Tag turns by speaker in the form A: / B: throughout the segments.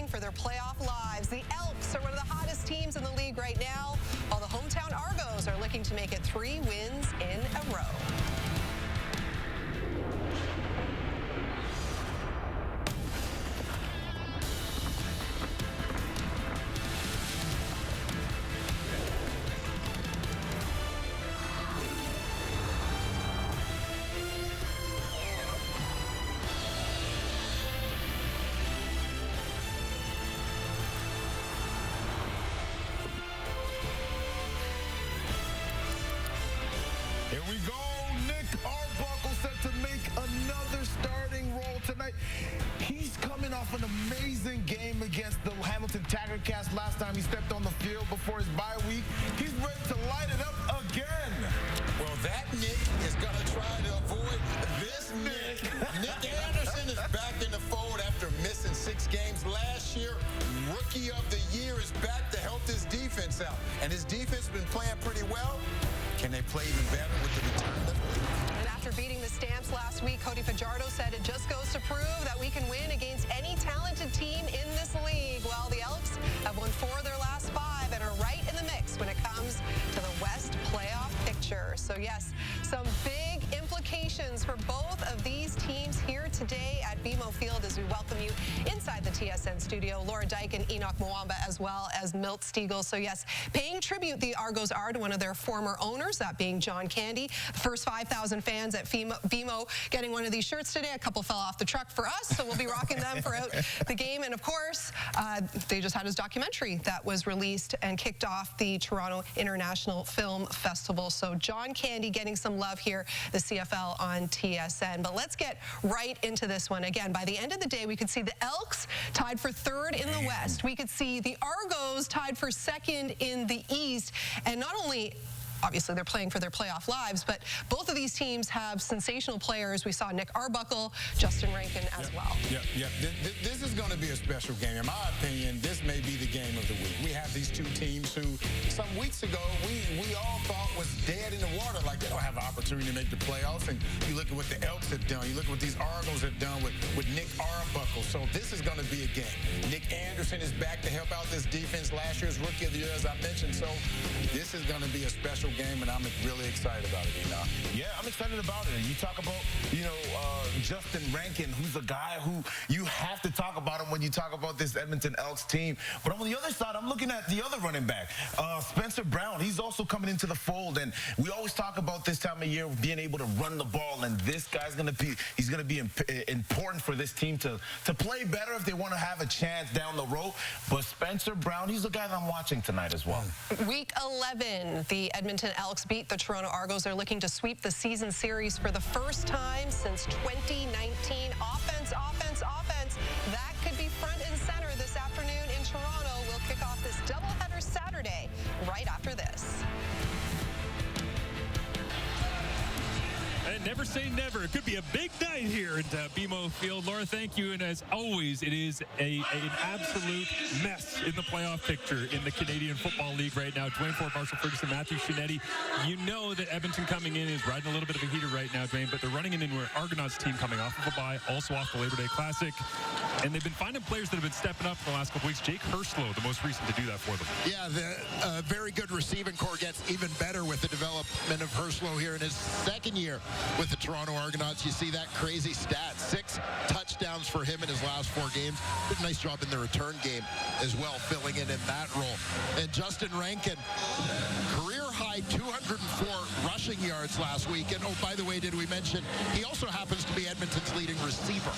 A: for their playoff lives. The Elks are one of the hottest teams in the league right now, while the hometown Argos are looking to make it 3 wins in a row.
B: Here we go. Nick Arbuckle set to make another starting role tonight. He's coming off an amazing game against the Hamilton Tiger Cats last time he stepped on the field before his bye week. He's ready to light it up again.
C: Well, that Nick is going to try to avoid this Nick. Nick Anderson is back in the fold after missing 6 games last year. Rookie of the Year is back to help this defense out. And his defense has been playing pretty well. Can they play even better with the return of
A: And after beating the Stamps last week, Cody Fajardo said it just goes to prove that we can win against any talented team in this league. Well, the Elks have won 4 of their last 5 and are right in the mix when it comes to the West playoff picture. So, yes, some big implications for both of these teams here today at BMO Field as we welcome you inside the TSN studio. Laura Dyke and Enoch Mwamba, as well as Milt Stiegel. So, yes, paying tribute the Argos are to one of their former owners, that being John Candy. The first 5,000 fans at BMO getting one of these shirts today. A couple fell off the truck for us, so we'll be rocking them throughout the game. And, of course, they just had his documentary that was released and kicked off the Toronto International Film Festival. So John Candy getting some love here, the CFL on TSN. But let's get right into this one. Again, by the end of the day, we could see the Elks tied for 3rd in the West. We could see the Argos tied for 2nd in the East. And not only obviously they're playing for their playoff lives, but both of these teams have sensational players. We saw Nick Arbuckle, Justin Rankin as well.
C: This is going to be a special game. In my opinion, this may be the game of the week. We have these 2 teams who some weeks ago we all thought was dead in the water, like they don't have an opportunity to make the playoffs. And you look at what the Elks have done. You look at what these Argos have done with Nick Arbuckle. So this is going to be a game. Nick Anderson is back to help out this defense. Last year's Rookie of the Year, as I mentioned. So this is going to be a special game, and I'm really excited about it, Enoch.
B: Yeah, I'm excited about it. You talk about, Justin Rankin, who's a guy who you have to talk about him when you talk about this Edmonton Elks team. But on the other side, I'm looking at the other running back, Spencer Brown. He's also coming into the fold, and we always talk about this time of year being able to run the ball, and this guy's going to be important for this team to play better if they want to have a chance down the road. But Spencer Brown, he's the guy that I'm watching tonight as well.
A: Week 11, the Edmonton Elks beat the Toronto Argos. They're looking to sweep the season series for the first time since 2019. Offense, offense, offense. That could be front and center this afternoon in Toronto. We'll kick off this doubleheader Saturday right after this.
D: And never say never. It could be a big night here at BMO Field. Laura, thank you. And as always, it is an absolute mess in the playoff picture in the Canadian Football League right now. Dwayne Ford, Marshall Ferguson, Matthew Shinetti. You know that Edmonton coming in is riding a little bit of a heater right now, Dwayne, but they're running in an Argonauts team coming off of a bye, also off the Labor Day Classic. And they've been finding players that have been stepping up in the last couple weeks. Jake Herslow, the most recent to do that for them.
E: Yeah, the very good receiving core gets even better with the development of Herslow here in his 2nd year with the Toronto Argonauts. You see that crazy stat, 6 touchdowns for him in his last 4 games. Did a nice job in the return game as well, filling in that role. And Justin Rankin, career-high 204 rushing yards last week. And, oh, by the way, did we mention he also happens to be Edmonton's leading receiver.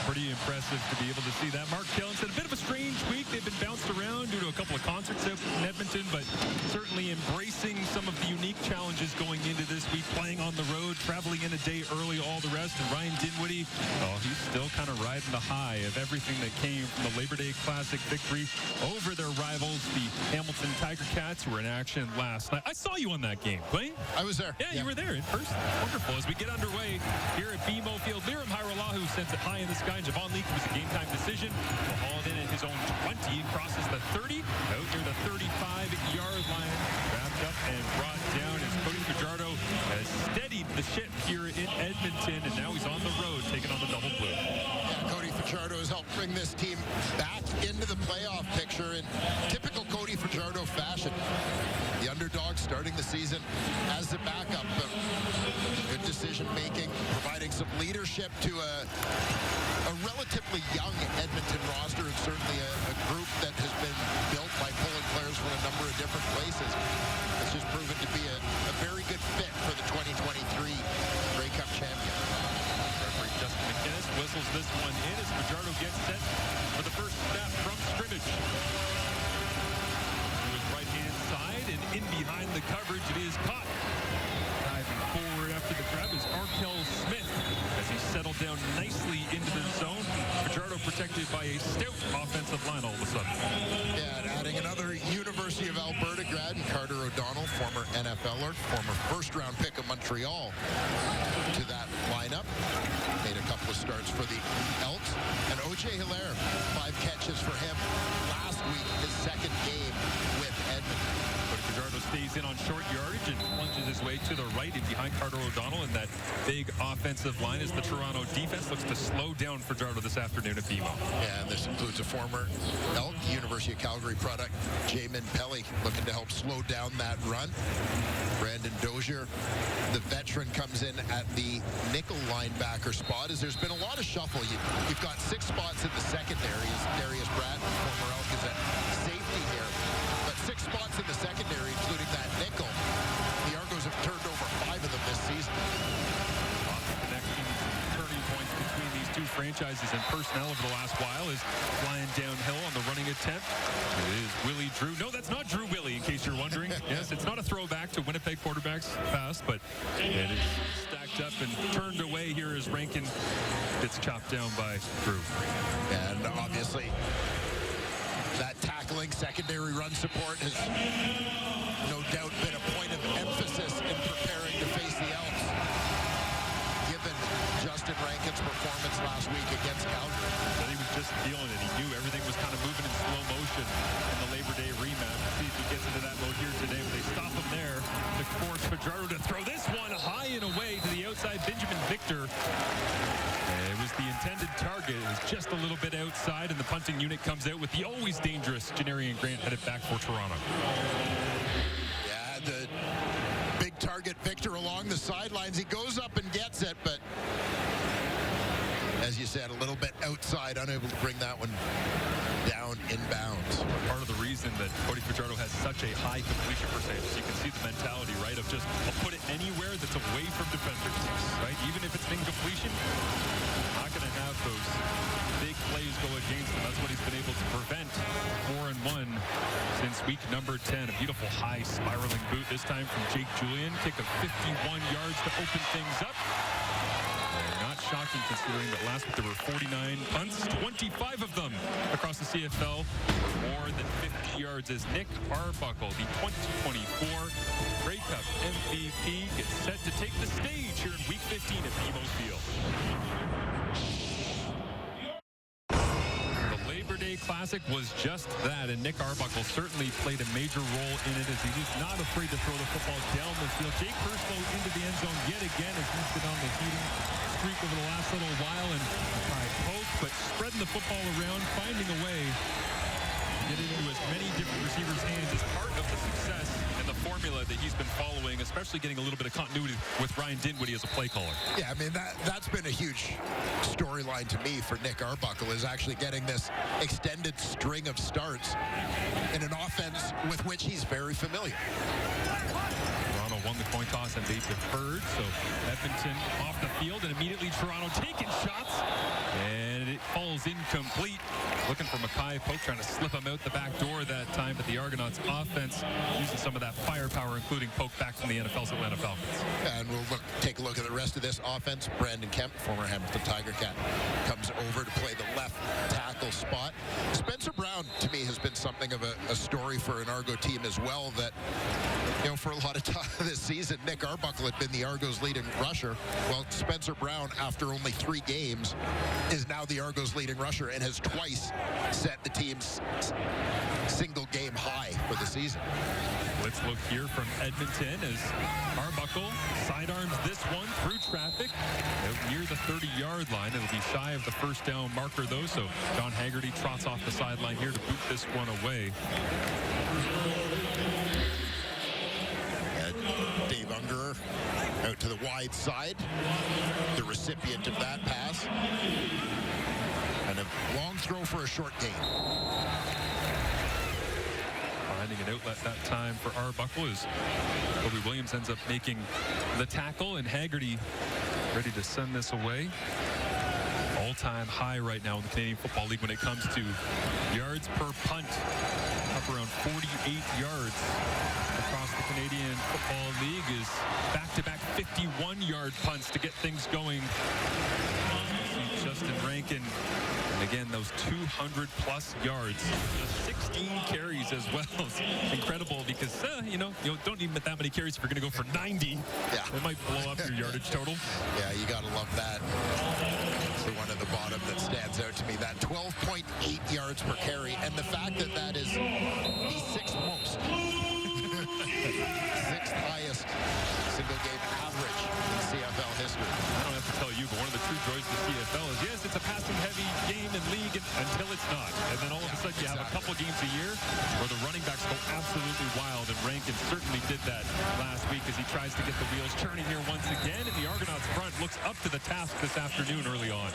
D: Pretty impressive to be able to see that. Mark Kellen said a bit of a strange week. They've been bounced around due to a couple of concerts out in Edmonton, but certainly embracing some of the unique challenges going into this week, playing on the road, traveling in a day early, all the rest. And Ryan Dinwiddie, oh, he's still kind of riding the high of everything that came from the Labor Day Classic victory over their rivals, the Hamilton Tiger Cats, who were in action last night. I saw you on that game, Wayne.
E: I was there.
D: Yeah, you were there in person. Wonderful. As we get underway here at BMO Field, Liram Hairolahu sends it high in the sky. Javon Leake was a game-time decision. Will haul it in at his own 20, crosses the 30, out near the 35-yard line. Wrapped up and brought down as Cody Fajardo has steadied the ship here in Edmonton, and now he's on the road taking on the double blue.
E: Yeah, Cody Fajardo Fajardo has helped bring this team back into the playoff picture in typical Cody Fajardo fashion. The underdog starting the season as the backup. Good decision-making, providing some leadership to a relatively young Edmonton roster, and certainly a group that has been built by pulling players from a number of different places. It's just proven to be a very good fit for the 2023 Grey Cup champion.
D: Referee Justin McInnes whistles this one in as Fajardo gets set for the first snap from scrimmage. To his right-hand side and in behind the coverage, it is caught. Diving forward after the grab is Arkell Smith as he settled down nicely into the zone. Fajardo protected by a stout offensive line all of a sudden.
E: Yeah, and adding another University of Alberta grad, Carter O'Donnell, former NFLer, former first-round pick of Montreal, to that lineup. Made a couple of starts for the Elks. And OJ Hilaire, 5 catches for him last week, his second game with Edmonton.
D: But Fajardo stays in on short yardage and plunges his way to the right and behind Carter O'Donnell in that big offensive line as the Toronto defense looks to slow down Fajardo this afternoon at BMO.
E: And this includes a former Elk, University of Calgary product, Jamin Pelly, looking to help slow down that run. Brandon Dozier, the veteran, comes in at the nickel linebacker spot as there's been a lot of shuffle. You've got 6 spots in the secondary as Darius Bratton, former Elk, is at safety here. But 6 spots in the secondary, including that nickel. The Argos have turned over 5 of them this season.
D: Connecting turning points between these two franchises and personnel over the last while is flying downhill on the running attempt. It is Willie Drew. No, that's not Drew Willie, in case you're wondering. Yes, it's not a throwback to Winnipeg quarterbacks pass, but it is stacked up and turned away here as Rankin gets chopped down by Drew.
E: And obviously, that tackling secondary run support has no doubt been a point of emphasis in preparing to face the Elks. Given Justin Rankin's performance last week against Calgary.
D: But he was just feeling it. He knew everything was kind of moving in slow motion in the Labor Day rematch. See if he gets into that mode here today, but they stop him there to force Fajardo to throw this one high and away to the outside Benjamin Victor. It was the intended target. It was just a little bit outside, and the punting unit comes out with the always dangerous Janarian Grant headed back for Toronto.
E: Yeah, the big target Victor along the sidelines. He goes up and gets it, but as you said, a little bit outside, unable to bring that one down inbounds.
D: Part of the reason that Cody Fajardo has such a high completion percentage, you can see the mentality, right, of just, I'll put it anywhere that's away from defenders, right? Even if it's an incompletion, not going to have those big plays go against him. That's what he's been able to prevent 4-1 since week number 10. A beautiful high spiraling boot this time from Jake Julian. Kick of 51 yards to open things up. Not shocking considering that last week there were 49 punts, 25 of them across the CFL, more than 50 yards as Nick Arbuckle, the 2024 Grey Cup MVP, gets set to take the stage here in Week 15 at BMO Field. The Labor Day Classic was just that, and Nick Arbuckle certainly played a major role in it as he was not afraid to throw the football down the field. Jake Perslow into the end zone yet again as he's been on the heating streak over the last little while, and by poke, but spreading the football around, finding a way to get into as many different receivers' hands is part of the success and the formula that he's been following, especially getting a little bit of continuity with Ryan Dinwiddie as a play caller.
E: Yeah, I mean, that's been a huge storyline to me for Nick Arbuckle, is actually getting this extended string of starts in an offense with which he's very familiar.
D: Toronto won the coin toss and they deferred, so Edmonton off the field, and immediately Toronto taking shots, and it falls incomplete. Looking for Mackay Pope, trying to slip him out the back door that time, but the Argonauts offense using some of that firepower, including Pope back from the NFL's Atlanta Falcons.
E: And we'll take a look at the rest of this offense. Brandon Kemp, former Hamilton Tiger Cat, comes over to play the left tackle spot. Spencer Brown, to me, has been something of a story for an Argo team as well, that, you know, for a lot of time this season, Nick Arbuckle had been the Argos' leading rusher. Well, Spencer Brown, after only 3 games, is now the Argos' leading rusher and has twice set the team's single game high for the season.
D: Let's look here from Edmonton as Arbuckle sidearms this one through traffic out near the 30-yard line. It'll be shy of the first down marker, though, so John Haggerty trots off the sideline here to boot this one away.
E: Dave Ungerer out to the wide side, the recipient of that pass. And a long throw for a short gain.
D: Finding an outlet that time for Arbuckle as Kobe Williams ends up making the tackle, and Haggerty ready to send this away. All-time high right now in the Canadian Football League when it comes to yards per punt, up around 48 yards across the Canadian Football League, is back-to-back 51-yard punts to get things going. Justin Rankin, and again, those 200-plus yards, 16 carries as well. It's incredible because, you don't need that many carries if you're going to go for 90.
E: Yeah.
D: It might blow up your yardage total.
E: Yeah, you got to love that. It's the one at the bottom that stands out to me, that 12.8 yards per carry, and the fact that that is the sixth most, sixth highest single game average in CFL history.
D: I don't have to tell you, but one of the true joys of the CFL is, yes, it's a passing-heavy game and league until it's not. And then all of a sudden you have a couple games a year where the running backs go absolutely wild, and Rankin certainly did that last week as he tries to get the wheels turning here once again, and the Argonauts front looks up to the task this afternoon early on.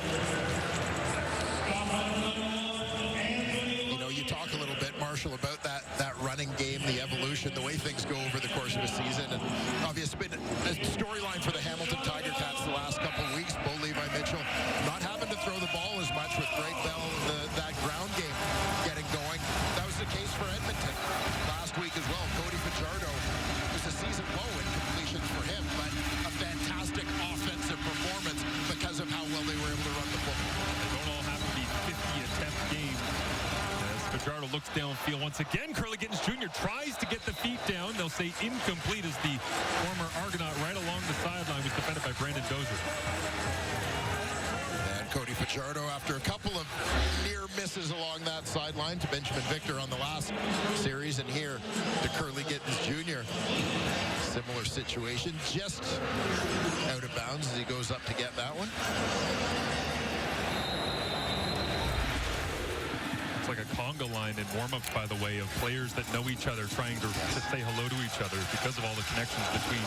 E: You talk a little bit, Marshall, about that running game, the evolution, the way things go over the course of a season. And obviously it's been a storyline for the Hamilton Tiger Cats the last couple of weeks. Bo Levi Mitchell not having to throw the ball as much with Greg Bell, that ground game getting going. That was the case for Edmonton last week as well. Cody Fajardo was a season low in completions for him, but a fantastic offensive performance because of how well they were able to run the football.
D: They don't all have to be 50-attempt games. Fajardo looks downfield once again. Curly Gittens Jr. tries to get the feet down. They'll say incomplete as the former Argonaut right along the sideline was defended by Brandon Dozier.
E: And Cody Fajardo, after a couple of near misses along that sideline to Benjamin Victor on the last series, and here to Curly Gittens Jr. Similar situation, just out of bounds as he goes up to get that one.
D: Like a conga line in warm-ups, by the way, of players that know each other trying to say hello to each other because of all the connections between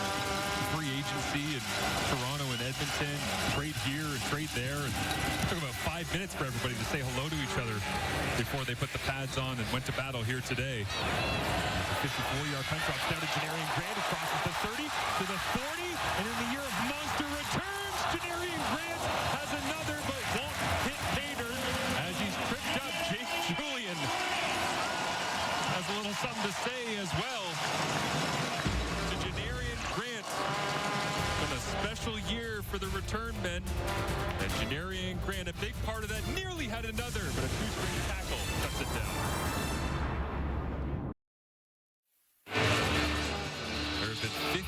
D: free agency and Toronto and Edmonton, trade here and trade there. And it took about 5 minutes for everybody to say hello to each other before they put the pads on and went to battle here today. 54-yard punt drops down to Janarian Grant, who crosses the 30 to the 40, and in the year of monster returns, Janarian Grant has another but won't hit Pater as he's tripped up. Jake Julian has a little something to say as well to Janarian Grant. Been a special year for the return men, and Janarian Grant, a big part of that, nearly had another, but a two-string tackle cuts it down. There have been 15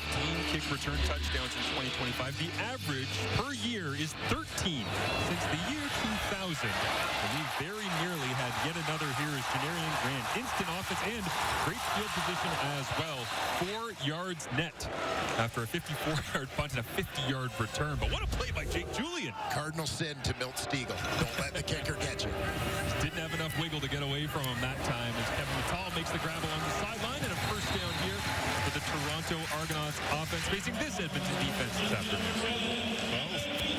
D: kick return touchdowns in 2025. The average per year is 13 since the year 2000. And we very nearly had yet another here as Janarian Grant. Instant offense and great field position as well. 4 yards net after a 54-yard punt and a 50-yard return. But what a play by Jake Julian.
E: Cardinal sin to Milt Stiegel. Don't let the kicker get you.
D: Didn't have enough wiggle to get away from him that time as Kevin Natal makes the grab along the sideline, and a first down here for the Toronto Argonauts offense facing this Edmonton defense this afternoon.
E: Well,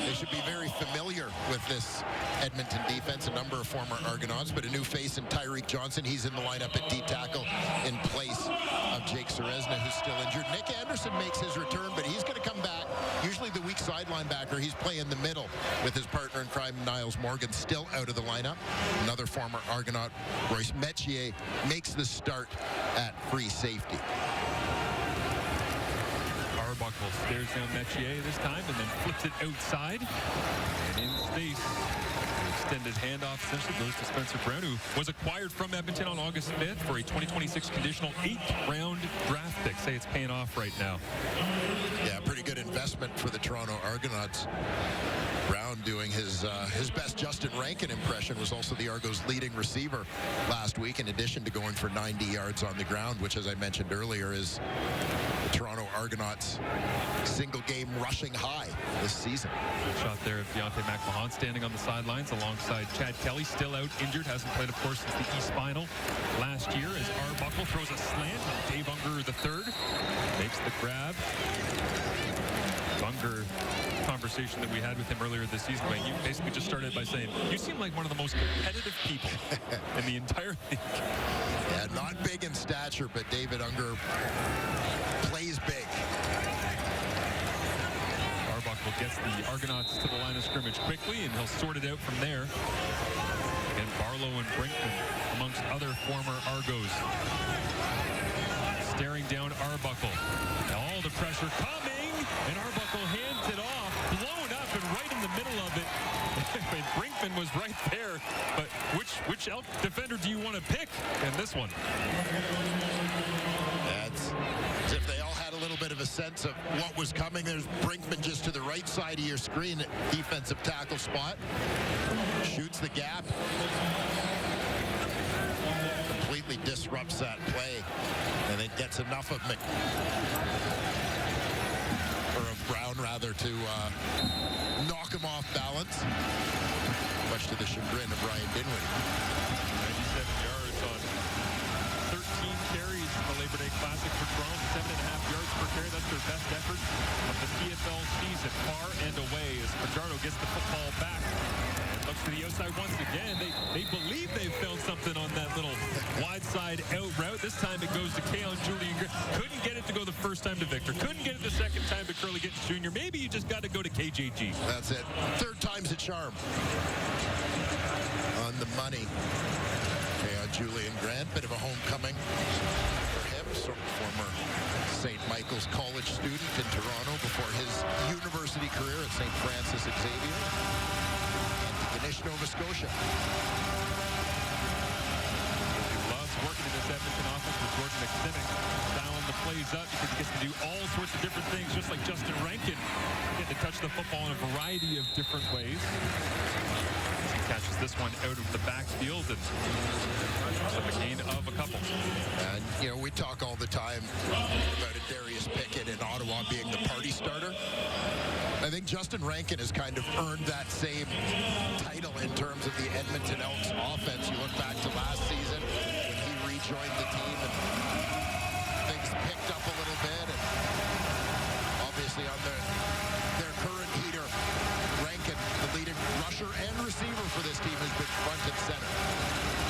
E: they should be very familiar with this Edmonton defense. A number of former Argonauts, but a new face in Tyreek Johnson. He's in the lineup at D tackle in place of Jake Serezna, who's still injured. Nick Anderson makes his return, but he's going to come back. Usually the weak side linebacker. He's playing the middle with his partner in crime, Niles Morgan, still out of the lineup. Another former Argonaut, Royce Metier, makes the start at free safety.
D: Arbuckle stares down Metier this time and then flips it outside. And in space, an extended handoff essentially goes to Spencer Brown, who was acquired from Edmonton on August 5th for a 2026 conditional 8th-round draft pick. Say it's paying off right now.
E: Yeah, pretty good investment for the Toronto Argonauts. Brown doing his best Justin Rankin impression, was also the Argos' leading receiver last week, in addition to going for 90 yards on the ground, which, as I mentioned earlier, is the Toronto Argonauts' single-game rushing high this season.
D: Shot there of Deontay McMahon standing on the sidelines alongside Chad Kelly, still out injured, hasn't played, of course, since the E-spinal last year, as Arbuckle throws a slant. Dave Unger III makes the grab. Unger, conversation that we had with him earlier this season, you basically just started by saying, you seem like one of the most competitive people in the entire league.
E: Yeah, not big in stature, but David Unger plays big.
D: Arbuckle gets the Argonauts to the line of scrimmage quickly, and he'll sort it out from there. And Barlow and Brinkman, amongst other former Argos, staring down Arbuckle. All the pressure coming, and Arbuckle hands it off, blown up and right in the middle of it. And Brinkman was right there, but which Elk defender do you want to pick in this one?
E: That's as if they all had a little bit of a sense of what was coming. There's Brinkman just to the right side of your screen at defensive tackle spot. Shoots the gap. Completely disrupts that play, and it gets enough of Brown rather to knock him off balance, much to the chagrin of Brian Dinwiddie.
D: 97 yards on 13 carries in the Labor Day Classic for Toronto, 7.5 yards per carry. That's their best effort of the CFL season, far and away, as Fajardo gets the football back. Looks to the outside once again. They believe they've found something on that little wide side out route. This time it goes to Kalen Julian. Couldn't get it to go the first time to Victor. Couldn't get it the second time to Curly Gittens Jr. Maybe you just got to go to KJG.
E: That's it. Third time's a charm. On the money. Julian Grant, bit of a homecoming for him. Former St. Michael's College student in Toronto before his university career at St. Francis Xavier. Nova Scotia.
D: He loves working in this Edmonton offense with Jordan McSimic, dialing the plays up because he gets to do all sorts of different things, just like Justin Rankin, getting to touch the football in a variety of different ways. He catches this one out of the backfield and a gain of a couple.
E: And, we talk all the time about Darius Pickett in Ottawa being the party starter. I think Justin Rankin has kind of earned that same title in terms of the Edmonton Elks offense. You look back to last season when he rejoined the team and things picked up a little bit. And obviously on their current heater, Rankin, the leading rusher and receiver for this team, has been front and center.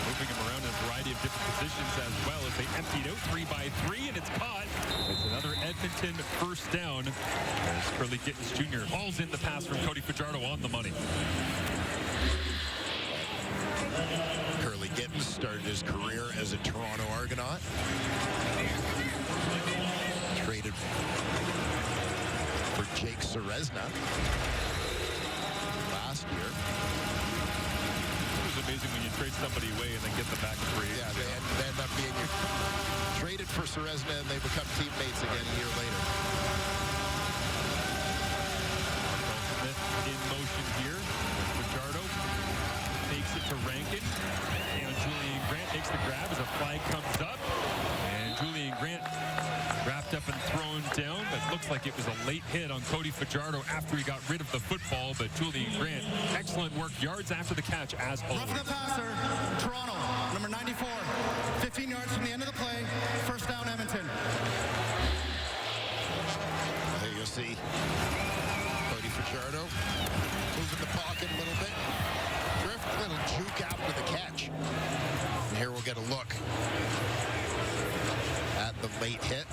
D: Moving him around in a variety of different positions as well as they emptied out 3-by-3, and it's caught. It's another Edmonton first down as Curly Gittens Jr. hauls in the pass from Cody Fajardo on the money.
E: Curly Gittens started his career as a Toronto Argonaut. Traded for Jake Serezna last year.
D: It's amazing when you trade somebody away and then get them back free.
E: Yeah, they end up being traded for Serezna and they become teammates again a year later.
D: Smith in motion here. Fajardo takes it to Rankin. And Julian Grant takes the grab as a flag comes up. And Julian Grant wrapped up and thrown down, but looks like it was a late hit on Cody Fajardo after he got rid of the football. But Julian Grant, excellent work, yards after the catch as always.
F: Roughing the passer, Toronto, number 94, 15 yards from the end of the play, first down Edmonton.
E: There you'll see Cody Fajardo moving the pocket a little bit. Drift, little juke after the catch. And here we'll get a look at the late hit.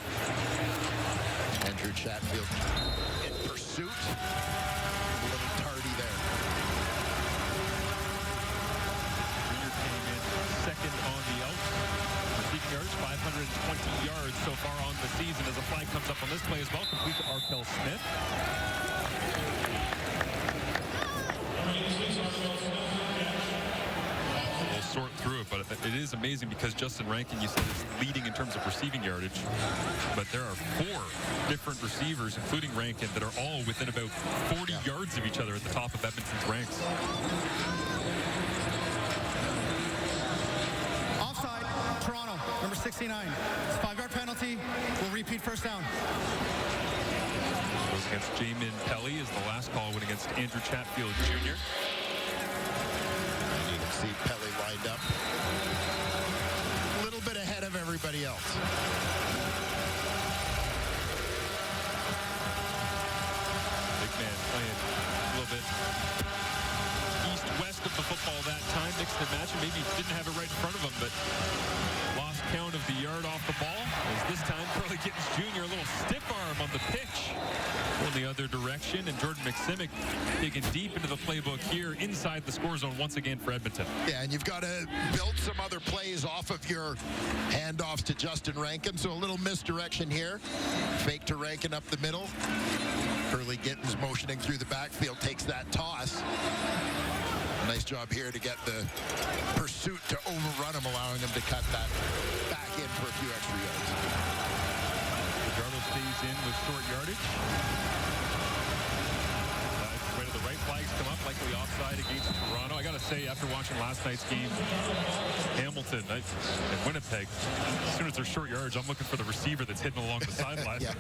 E: Andrew Chatfield in pursuit. A little tardy there.
D: Junior came in second on the Elks. Receiving yards, 520 yards so far on the season as a flag comes up on this play as well, complete to Arkell Smith. We'll sort through it, but it is is amazing because Justin Rankin, you said, is leading in terms of receiving yardage. But there are 4 different receivers, including Rankin, that are all within about 40 yards of each other at the top of Edmonton's ranks.
F: Offside, Toronto, number 69. It's a 5-yard penalty. We'll repeat first down.
D: Goes against Jamin Pelly as the last call went against Andrew Chatfield Jr.
E: You can see Pelly lined up a little bit ahead of everybody else.
D: Big man playing a little bit east-west of the football that time, mixed and match, and maybe didn't have it right in front of him, but lost count of the yard off the ball. As this time, Curly Gittens Jr. a little stiff arm on the pitch. Going the other direction, and Jordan McSimic digging deep into the playbook here inside the score zone once again for Edmonton.
E: Yeah, and you've got to build some other plays off of your handoffs to Justin Rankin, so a little misdirection here. Fake to Rankin up the middle. Curly Gittens motioning through the backfield, takes that toss. Nice job here to get the pursuit to overrun him, allowing him to cut that back in for a few extra yards.
D: Fajardo stays in with short yardage. Way to the right, flags come up, likely offside against Toronto. I got to say, after watching last night's game, Hamilton and Winnipeg, as soon as they're short yardage, I'm looking for the receiver that's hitting along the sideline. That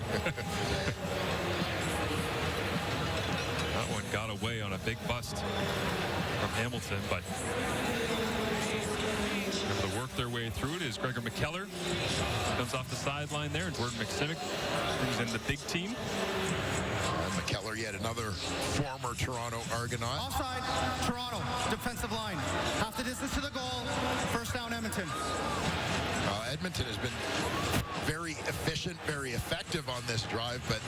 D: one got away on a big bust from Hamilton, but able to work their way through it is Gregor McKellar. Comes off the sideline there, and Jordan McSimic brings in the big team.
E: McKellar, yet another former Toronto Argonaut.
F: Offside, Toronto, defensive line. Half the distance to the goal. First down, Edmonton.
E: Edmonton has been very efficient, very effective on this drive, but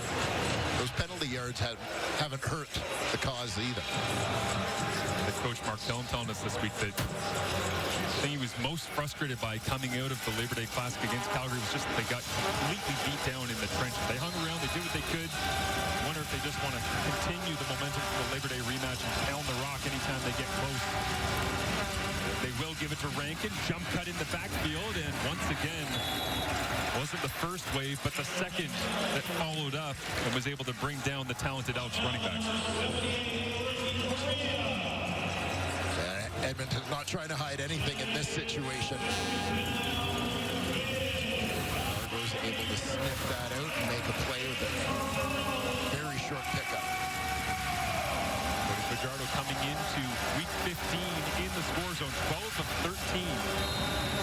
E: those penalty yards haven't hurt the cause either.
D: The coach Mark Dillon telling us this week that the thing he was most frustrated by coming out of the Labor Day Classic against Calgary was just that they got completely beat down in the trenches. They hung around, they did what they could. I wonder if they just want to continue the momentum from the Labor Day rematch and pound the rock anytime they get close. They will give it to Rankin, jump cut in the backfield, and once again, wasn't the first wave, but the second that followed up and was able to bring down the talented Elks running back.
E: Edmonton's not trying to hide anything in this situation. Argo's able to sniff that out and make a play with a very short pickup.
D: Fajardo coming into week 15 in the score zone, 12 of 13.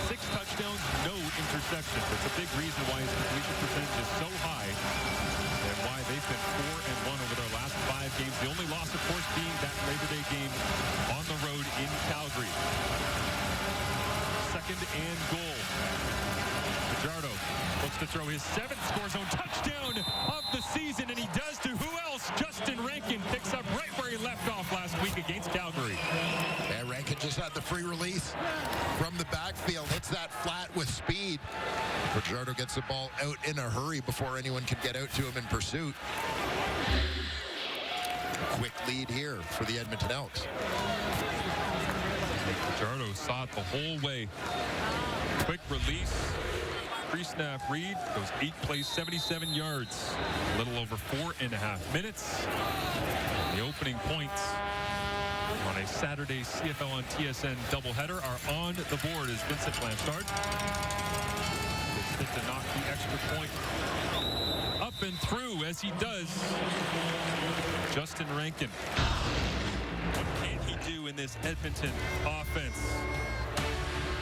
D: 6 touchdowns, no interceptions. That's a big reason why his completion percentage is so high and why they've been 4-1 over their last 5 games. The only loss, of course, being that Labor Day game on the road in Calgary. Second and goal. Fajardo looks to throw his 7th score zone touchdown of the season, and he does to who else? Justin Rankin picks up right where he left off last week against Calgary.
E: Yeah, Rankin just had the free release from the backfield, hits that flat with speed. Fajardo gets the ball out in a hurry before anyone can get out to him in pursuit. Quick lead here for the Edmonton Elks.
D: Fajardo saw it the whole way. Quick release. Pre-snap read, goes 8 plays, 77 yards. A little over 4.5 minutes. The opening points on a Saturday CFL on TSN doubleheader are on the board as Vincent Blanchard gets fit to knock the extra point up and through, as he does. Justin Rankin. What can he do in this Edmonton offense?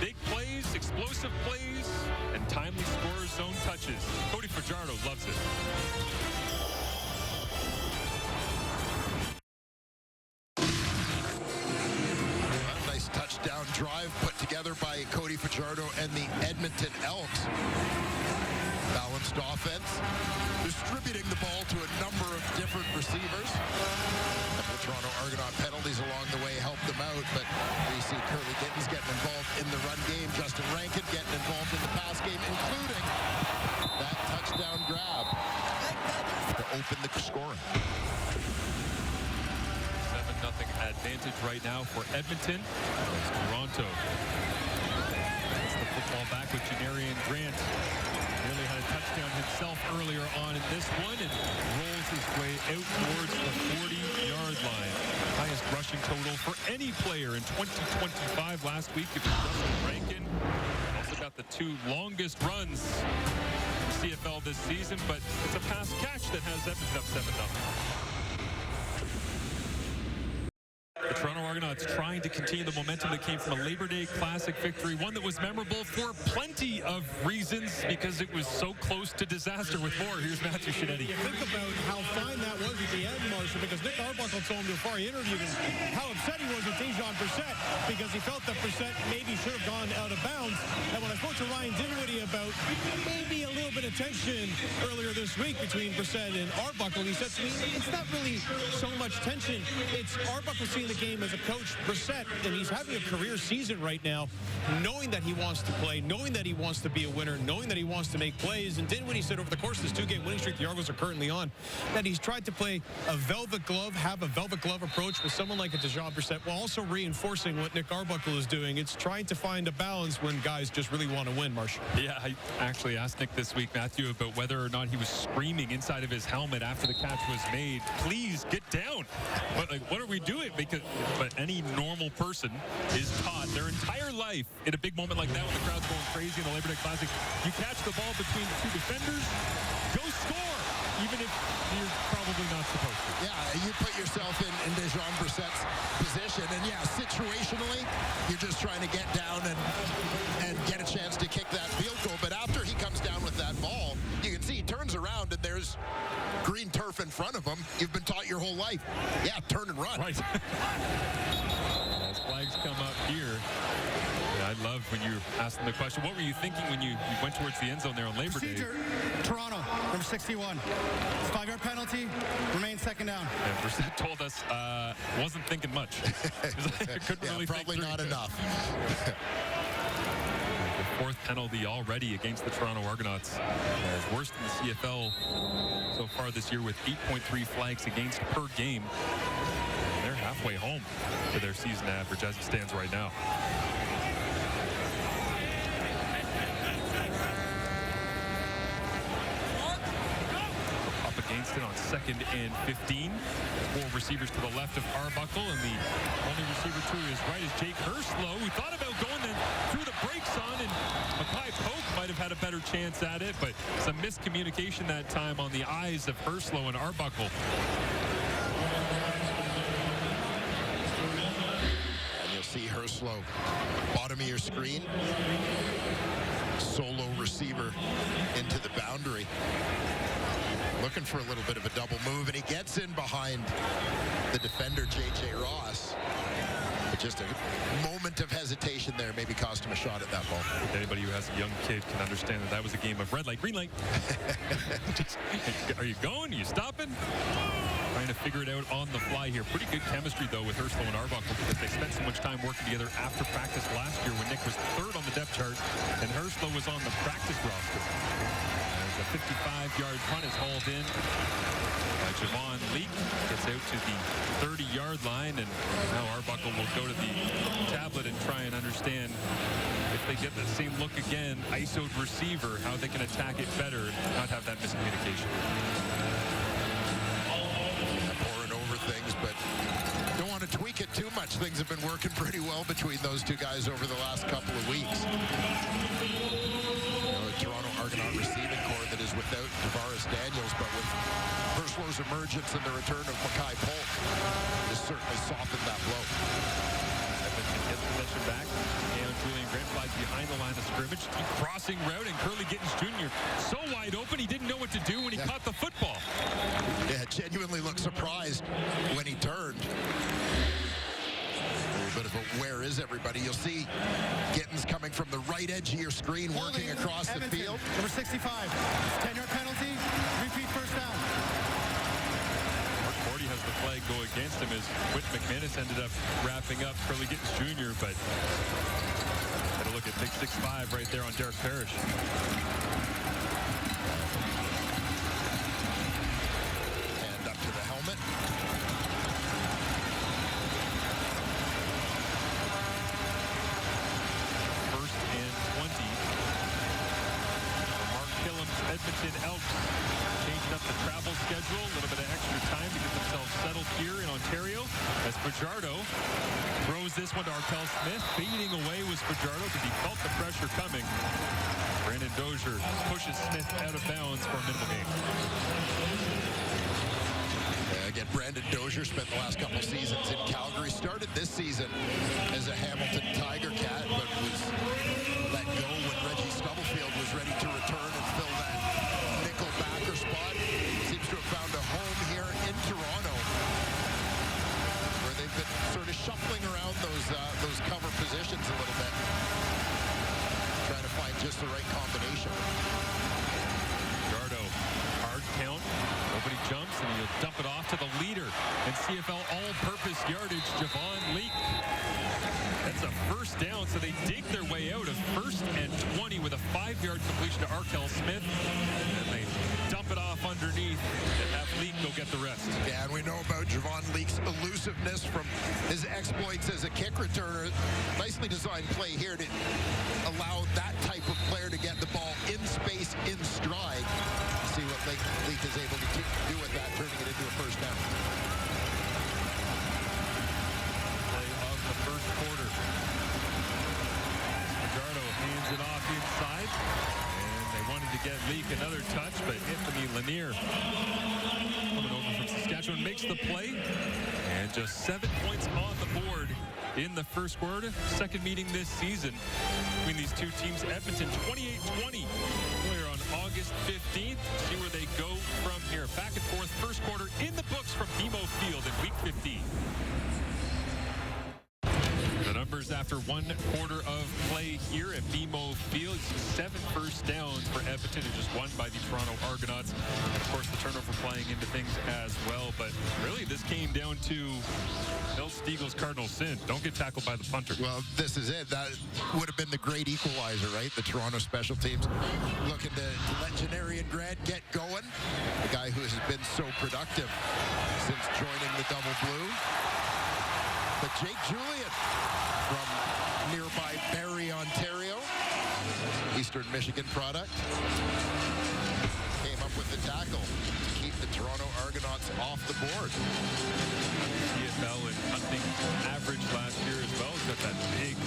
D: Big plays, explosive plays, and timely scorers zone touches. Cody Fajardo loves it.
E: A nice touchdown drive put together by Cody Fajardo and the Edmonton Elks. Balanced offense, distributing the ball to a number of different receivers. The Toronto Argonaut penalties along the way helped them out, but we see Curly Gittens getting involved in the run game, Justin Rankin getting involved in the pass game, including that touchdown grab to open the scoring.
D: 7-0 advantage right now for Edmonton. Toronto football back with Janarian Grant. Nearly had a touchdown himself earlier on in this one and rolls his way out towards the 40-yard line. Highest rushing total for any player in 2025. Last week it was Russell Rankin. Also got the 2 longest runs in CFL this season, but it's a pass catch that has Edmonton up 7-0. The Toronto Argonauts trying to continue the momentum that came from a Labor Day Classic victory, one that was memorable for plenty of reasons because it was so close to disaster. With more, here's Matthew Shinetti.
G: You think about how fine that was at the end, Marshall, because Nick Arbuckle told me before I interviewed him how upset he was with Dejon Brissett because he felt that Brissett maybe should have gone out of bounds. And when I spoke to Ryan Dinwiddie about maybe a little bit of tension earlier this week between Brissett and Arbuckle, he said to me, it's not really so much tension. It's Arbuckle seeing the game as a coach, Brissett, and he's having a career season right now, knowing that he wants to play, knowing that he wants to be a winner, knowing that he wants to make plays. And Dinwiddie said over the course of this 2-game winning streak the Argos are currently on, that he's tried to play a velvet glove, have a velvet glove approach with someone like a Dejon Brissett, while also reinforcing what Nick Arbuckle is doing. It's trying to find a balance when guys just really want to win, Marshall.
D: Yeah, I actually asked Nick this week, Matthew, about whether or not he was screaming inside of his helmet after the catch was made. Please get down. But like, what are we doing? But any normal person is taught their entire life in a big moment like that when the crowd's going crazy in the Labor Day Classic, you catch the ball between the 2 defenders, go score, even if you're probably not supposed to.
E: Yeah, you put yourself in Dejon Brissett's position, and yeah, situationally, you're just trying to get down and get a chance to kick that field goal. But after he comes down with that ball, you can see he turns around and there's green turf in front of him. You've been taught your whole life, yeah, turn and run.
D: Right. As flags come up here, yeah, I love when you ask them the question, what were you thinking when you went towards the end zone there on Labor Day?
F: Toronto, number 61. 5-yard penalty, remains second down.
D: And Brissett told us, wasn't thinking much. Couldn't
E: Yeah,
D: really
E: probably
D: think
E: not enough.
D: The 4th penalty already against the Toronto Argonauts. As worst in the CFL so far this year with 8.3 flags against per game. They're halfway home to their season average as it stands right now. Up against it on 2nd and 15. 4 receivers to the left of Arbuckle, and the only receiver to his right is Jake Herslow, who thought about going and threw the brakes on, and Mackay Polk might have had a better chance at it, but some miscommunication that time on the eyes of Herslow and Arbuckle.
E: And you'll see Herslow, bottom of your screen, solo receiver into the boundary. Looking for a little bit of a double move, and he gets in behind the defender, J.J. Ross. But just a moment of hesitation there maybe cost him a shot at that ball.
D: Anybody who has a young kid can understand that that was a game of red light, green light. Are you going? Are you stopping? Trying to figure it out on the fly here. Pretty good chemistry, though, with Herslow and Arbuckle because they spent so much time working together after practice last year when Nick was 3rd on the depth chart and Herslow was on the practice roster. A 55-yard punt is hauled in by Javon Leak. Gets out to the 30-yard line, and now Arbuckle will go to the tablet and try and understand if they get the same look again, ISO'd receiver, how they can attack it better and not have that miscommunication.
E: Pouring over things, but don't want to tweak it too much. Things have been working pretty well between those 2 guys over the last couple of weeks. The Toronto Argonaut receiving core that is without Tavares Daniels, but with Herslow's emergence and the return of Mackay Polk, has certainly softened that blow.
D: Edmonton gets possession back. And Julian Grant flies behind the line of scrimmage. Crossing route, and Curly Gittens Jr. so wide open, he didn't know what to do when he caught the football.
E: Yeah, genuinely looked surprised when he turned. Bit of a where is everybody? You'll see Gittens coming from the right edge of your screen, working across the field.
F: Number 65, 10-yard penalty, repeat first down.
D: Mark Forty has the flag go against him as Whit McManus ended up wrapping up Curly Gittens Jr., but had a look at big 6'5" right there on Derek Parrish.
E: And up to the helmet.
D: First and 20 Edmonton Elks changing up the travel schedule, a little bit of extra time to get themselves settled here in Ontario as Fajardo throws this one to Arkell Smith. Fading away was Fajardo because he felt the pressure coming. Brandon Dozier pushes Smith out of bounds for a minimal gain.
E: Again, Brandon Dozier spent the last couple seasons in Calgary. Started this season as a Hamilton Tiger Cat, but was let go when Reggie Stubblefield was ready to return and fill that nickel backer spot. Seems to have found a home here in Toronto, where they've been sort of shuffling around those cover positions a little bit, trying to find just the right combination.
D: Fajardo, hard count. Nobody jumps, and he'll dump it off to the leader in CFL all-purpose yardage, Javon Leak. That's a first down, so they dig their way out of 1st and 20 with a 5-yard completion to Arkell Smith. And they dump it off underneath and have Leak go get the rest.
E: Yeah, and we know about Javon Leak's elusiveness from his exploits as a kick returner. Nicely designed play here to allow that type of player to get the ball in space, in stride. See what Leak is able to do with that, turning it into a first down.
D: Play of the first quarter. Fajardo hands it off inside, and they wanted to get Leak another touch, but Anthony Lanier, coming over from Saskatchewan, makes the play, and just 7 points on the board in the first quarter. Second meeting this season between these two teams. Edmonton 28-20 earlier on August 15th. See where they go from here. Back and forth, first quarter in the books from BMO Field in week 15. The numbers after 1 quarter of play here at BMO Field. 7 first downs for Edmonton, who just won by the Toronto Argonauts. And of course, the turnover playing into things as well. But really, this came down to Bill Stiegel's cardinal sin. Don't get tackled by the punter.
E: Well, this is it. That would have been the great equalizer, right? The Toronto special teams looking to let Janarian Grant get going. The guy who has been so productive since joining the Double Blue. But Jake Julian from nearby Barrie, Ontario, Eastern Michigan product, came up with the tackle to keep the Toronto Argonauts off the board.
D: CFL and hunting average last year as well. He's got that big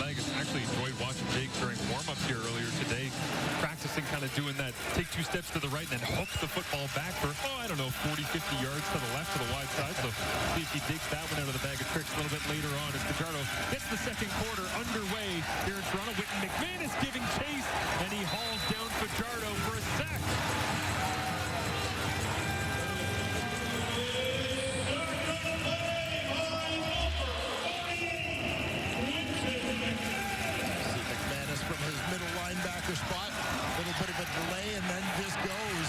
D: leg. I actually enjoyed watching Jake during warm-ups here earlier today, practicing kind of doing that, take 2 steps to the right and then hook the football back for, 40, 50 yards to the left to the wide side. So see if he digs that one out of the bag of tricks a little bit later on as Fajardo gets the second quarter underway here in Toronto. Whitten McManus giving chase, and he hauls down Fajardo for a sack.
E: From his middle linebacker spot, a little bit of a delay, and then just goes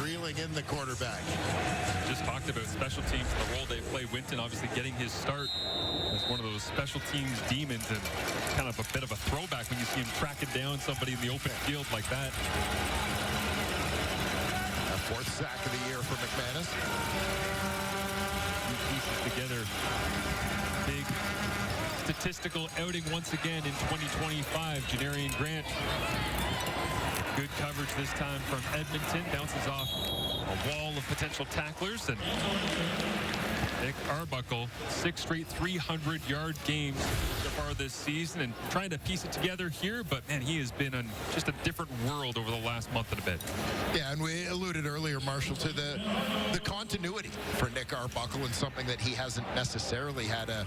E: reeling in the quarterback.
D: Just talked about special teams, the role they play. Winton obviously getting his start as one of those special teams demons, and kind of a bit of a throwback when you see him tracking down somebody in the open field like that.
E: A 4th sack of the year for McManus.
D: He pieces together big statistical outing once again in 2025. Janarian Grant, good coverage this time from Edmonton, bounces off a wall of potential tacklers, and Nick Arbuckle, 6 straight 300-yard games so far this season, and trying to piece it together here, but man, he has been in just a different world over the last month and a bit.
E: Yeah, and we alluded earlier, Marshall, to the continuity for Nick Arbuckle, and something that he hasn't necessarily had a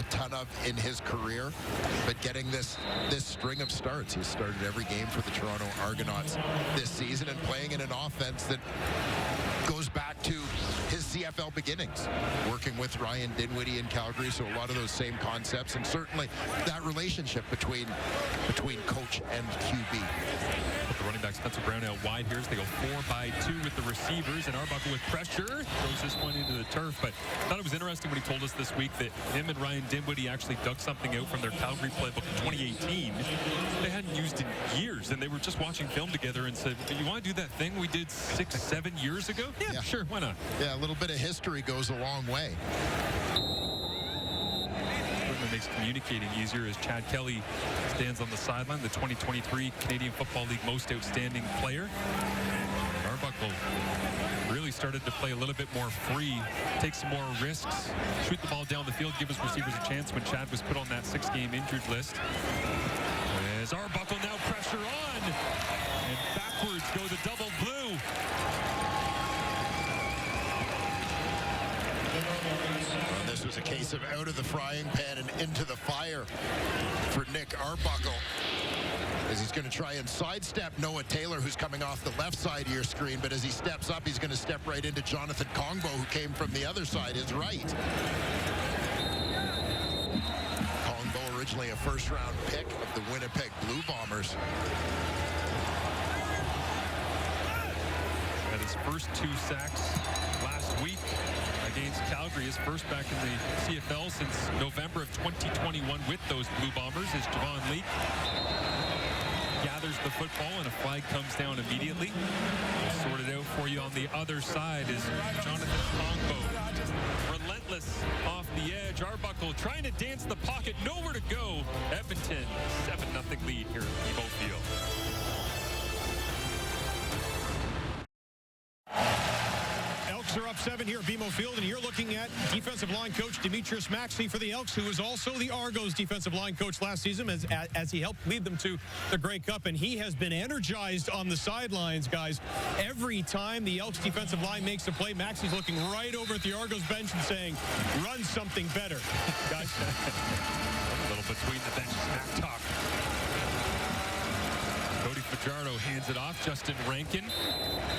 E: ton of in his career, but getting this string of starts. He's started every game for the Toronto Argonauts this season, and playing in an offense that goes back to his CFL beginnings, working with Ryan Dinwiddie in Calgary, so a lot of those same concepts, and certainly that relationship between coach and QB.
D: The running back Spencer Brown out wide here as they go 4-by-2 with the receivers, and Arbuckle with pressure throws this one into the turf. But I thought it was interesting when he told us this week that him and Ryan Dinwiddie actually dug something out from their Calgary playbook in 2018 they hadn't used in years, and they were just watching film together and said, you want to do that thing we did 6-7 years ago? Yeah, sure, why not?
E: Yeah, a little bit of history goes a long way.
D: only makes communicating easier as Chad Kelly stands on the sideline, the 2023 Canadian Football League Most Outstanding Player. Arbuckle really started to play a little bit more free, take some more risks, shoot the ball down the field, give his receivers a chance when Chad was put on that 6-game injured list. As Arbuckle now pressure on, and backwards go the double blue.
E: Well, this was a case of out of the frying pan and into the fire for Nick Arbuckle, as he's going to try and sidestep Noah Taylor, who's coming off the left side of your screen, but as he steps up, he's going to step right into Jonathan Kongbo, who came from the other side, his right. Kongbo, originally a first-round pick of the Winnipeg Blue Bombers.
D: Had his first 2 sacks last week against Calgary, his first back in the CFL since November of 2021 with those Blue Bombers, as Javon Leake gathers the football and a flag comes down immediately. We'll sort it out for you on the other side is Jonathan Kongbo. Relentless off the edge. Arbuckle trying to dance the pocket, nowhere to go. Edmonton, 7-0 lead here at BMO Field.
G: Elks are up 7 here at BMO Field, and you're looking at defensive line coach Demetrius Maxey for the Elks, who was also the Argos defensive line coach last season as he helped lead them to the Grey Cup, and he has been energized on the sidelines, guys. Every time the Elks defensive line makes a play, Maxey's looking right over at the Argos bench and saying, run something better. Guys,
D: a little between the bench smack talk. Cody Fajardo hands it off. Justin Rankin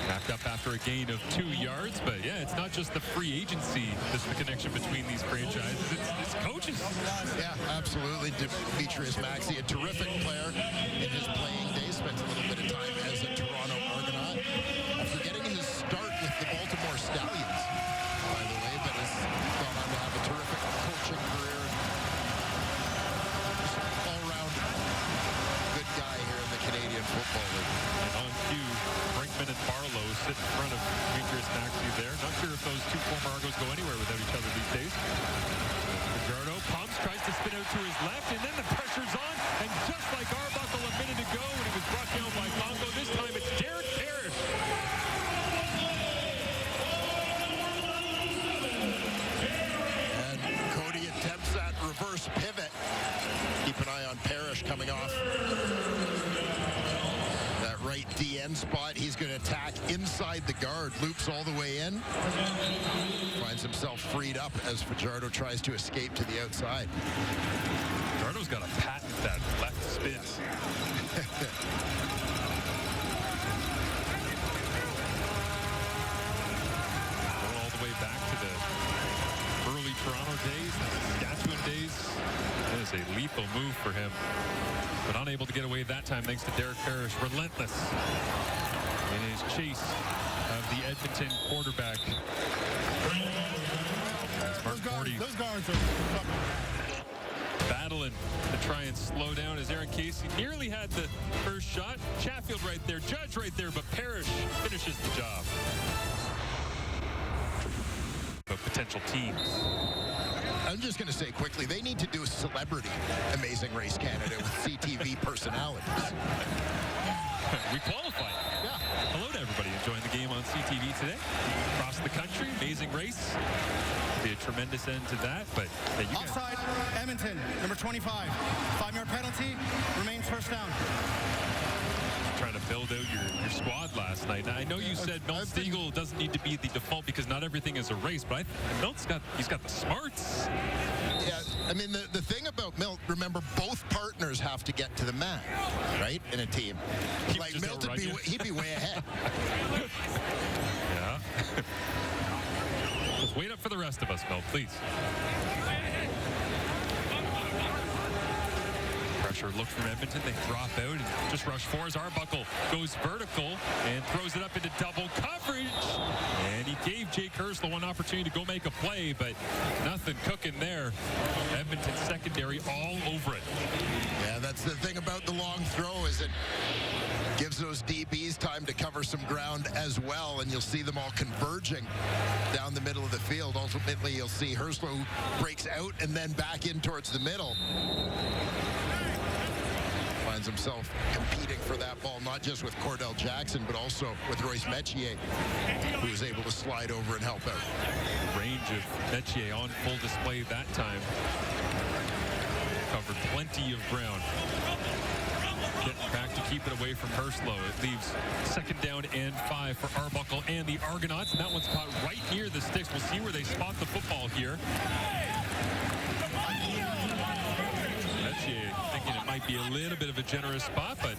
D: backed up after a gain of 2 yards. But yeah, it's not just the free agency that's the connection between these franchises. It's coaches.
E: Yeah, absolutely. Demetrius Maxey, a terrific player in his playing days. Spent a little bit of time as a Toronto Argonaut. After getting his start with the Baltimore Stallions, by the way, but has gone on to have a terrific coaching career. All-round good guy here in the Canadian Football League.
D: And on cue, Brinkman and Barlow sit in front of Demetrius Maxey there. Not sure if those 2 former Argos go anywhere without each other these days. Fajardo pumps, tries to spin out to his left, and then the pressure's on. And just like Arbuckle a minute ago when he was brought down by Congo, this time it's Derek Parrish.
E: And Cody attempts that reverse pivot. Keep an eye on Parrish coming off that right DN spot. He's going to attack inside the guard, loops all the way in, finds himself freed up as Fajardo tries to escape to the outside.
D: Fajardo's got a patent that left spin. Going all the way back to the early Toronto days, Saskatchewan days. That is a lethal move for him, but unable to get away that time thanks to Derek Parrish. Relentless in his chase of the Edmonton quarterback.
F: Those guards are
D: battling to try and slow down as Aaron Casey nearly had the first shot. Chatfield right there, Judge right there, but Parrish finishes the job. But potential teams.
E: I'm just going to say quickly, they need to do a celebrity Amazing Race Canada with CTV personalities.
D: We qualified.
E: Yeah.
D: Hello to everybody enjoying the game on CTV today. Across the country, Amazing Race. Be a tremendous end to that, but yeah, you
F: offside, Edmonton, number 25. 5-yard penalty, remains first down.
D: trying to build out your squad last night. Now, I know you said Milt Stegall doesn't need to be the default because not everything is a race, but Milt's got the smarts.
E: Yeah, I mean, the thing about Milt, remember, both partners have to get to the mat, right, in a team. Like, Milt would be, he'd be way ahead.
D: Yeah. Just wait up for the rest of us, Milt, please. Pressure look from Edmonton. They drop out and just rush for as Arbuckle goes vertical and throws it up into double coverage. And he gave Jake Herslow one opportunity to go make a play, but nothing cooking there. Edmonton secondary all over it.
E: Yeah, that's the thing about the long throw, is it gives those DBs time to cover cover some ground as well, and you'll see them all converging down the middle of the field. Ultimately, you'll see Herslow who breaks out and then back in towards the middle. Finds himself competing for that ball, not just with Cordell Jackson, but also with Royce Metier, who was able to slide over and help out.
D: Range of Metier on full display that time. Covered plenty of ground. Getting back to keep it away from Herslow. It leaves 2nd down and 5 for Arbuckle and the Argonauts, and that one's caught right near the sticks. We'll see where they spot the football here. Metier thinking it might be a little bit of a generous spot, but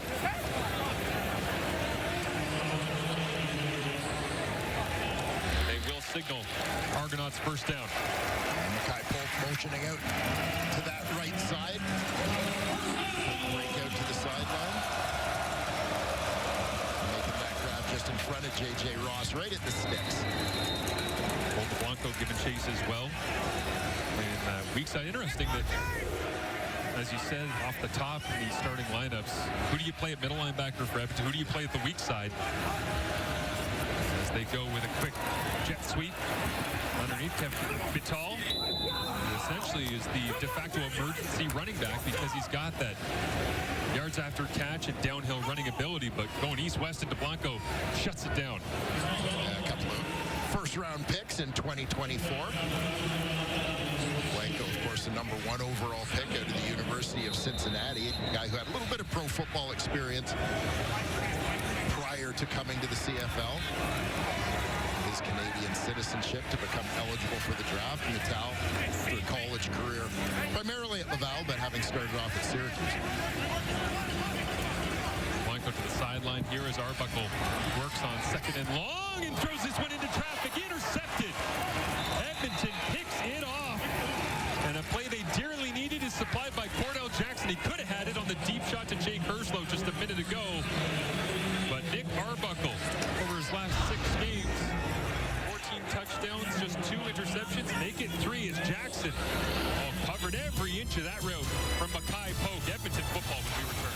D: they will signal Argonauts 1st down.
E: And Mackay Polk motioning out to that right side. Break out to the sideline. Making that grab just in front of J.J. Ross, right at the sticks.
D: Old Blanco giving chase as well. And weak side, interesting that, as you said off the top in the starting lineups, who do you play at middle linebacker for Edmonton? Who do you play at the weak side? As they go with a quick jet sweep underneath Kevin Vital. Essentially is the de facto emergency running back because he's got that yards after catch and downhill running ability, but going east-west into Blanco shuts it down.
E: A couple of first-round picks in 2024. Blanco, of course, the #1 overall pick out of the University of Cincinnati, a guy who had a little bit of pro football experience prior to coming to the CFL. His Canadian citizenship to become eligible for the draft. Natal, through a college career, primarily at Laval, but having started off at Syracuse.
D: Blanco to the sideline here as Arbuckle works on 2nd and long and throws this one into traffic. Intercepted. Edmonton picks it off. And a play they dearly needed is supplied by Cordell Jackson. He could have had it on the deep shot to Jake Herslow just a minute ago. But Nick Arbuckle, over his last 6 games, touchdowns, just 2 interceptions, make it 3 as Jackson covered every inch of that route from Mackay Polk. Edmonton football when we return.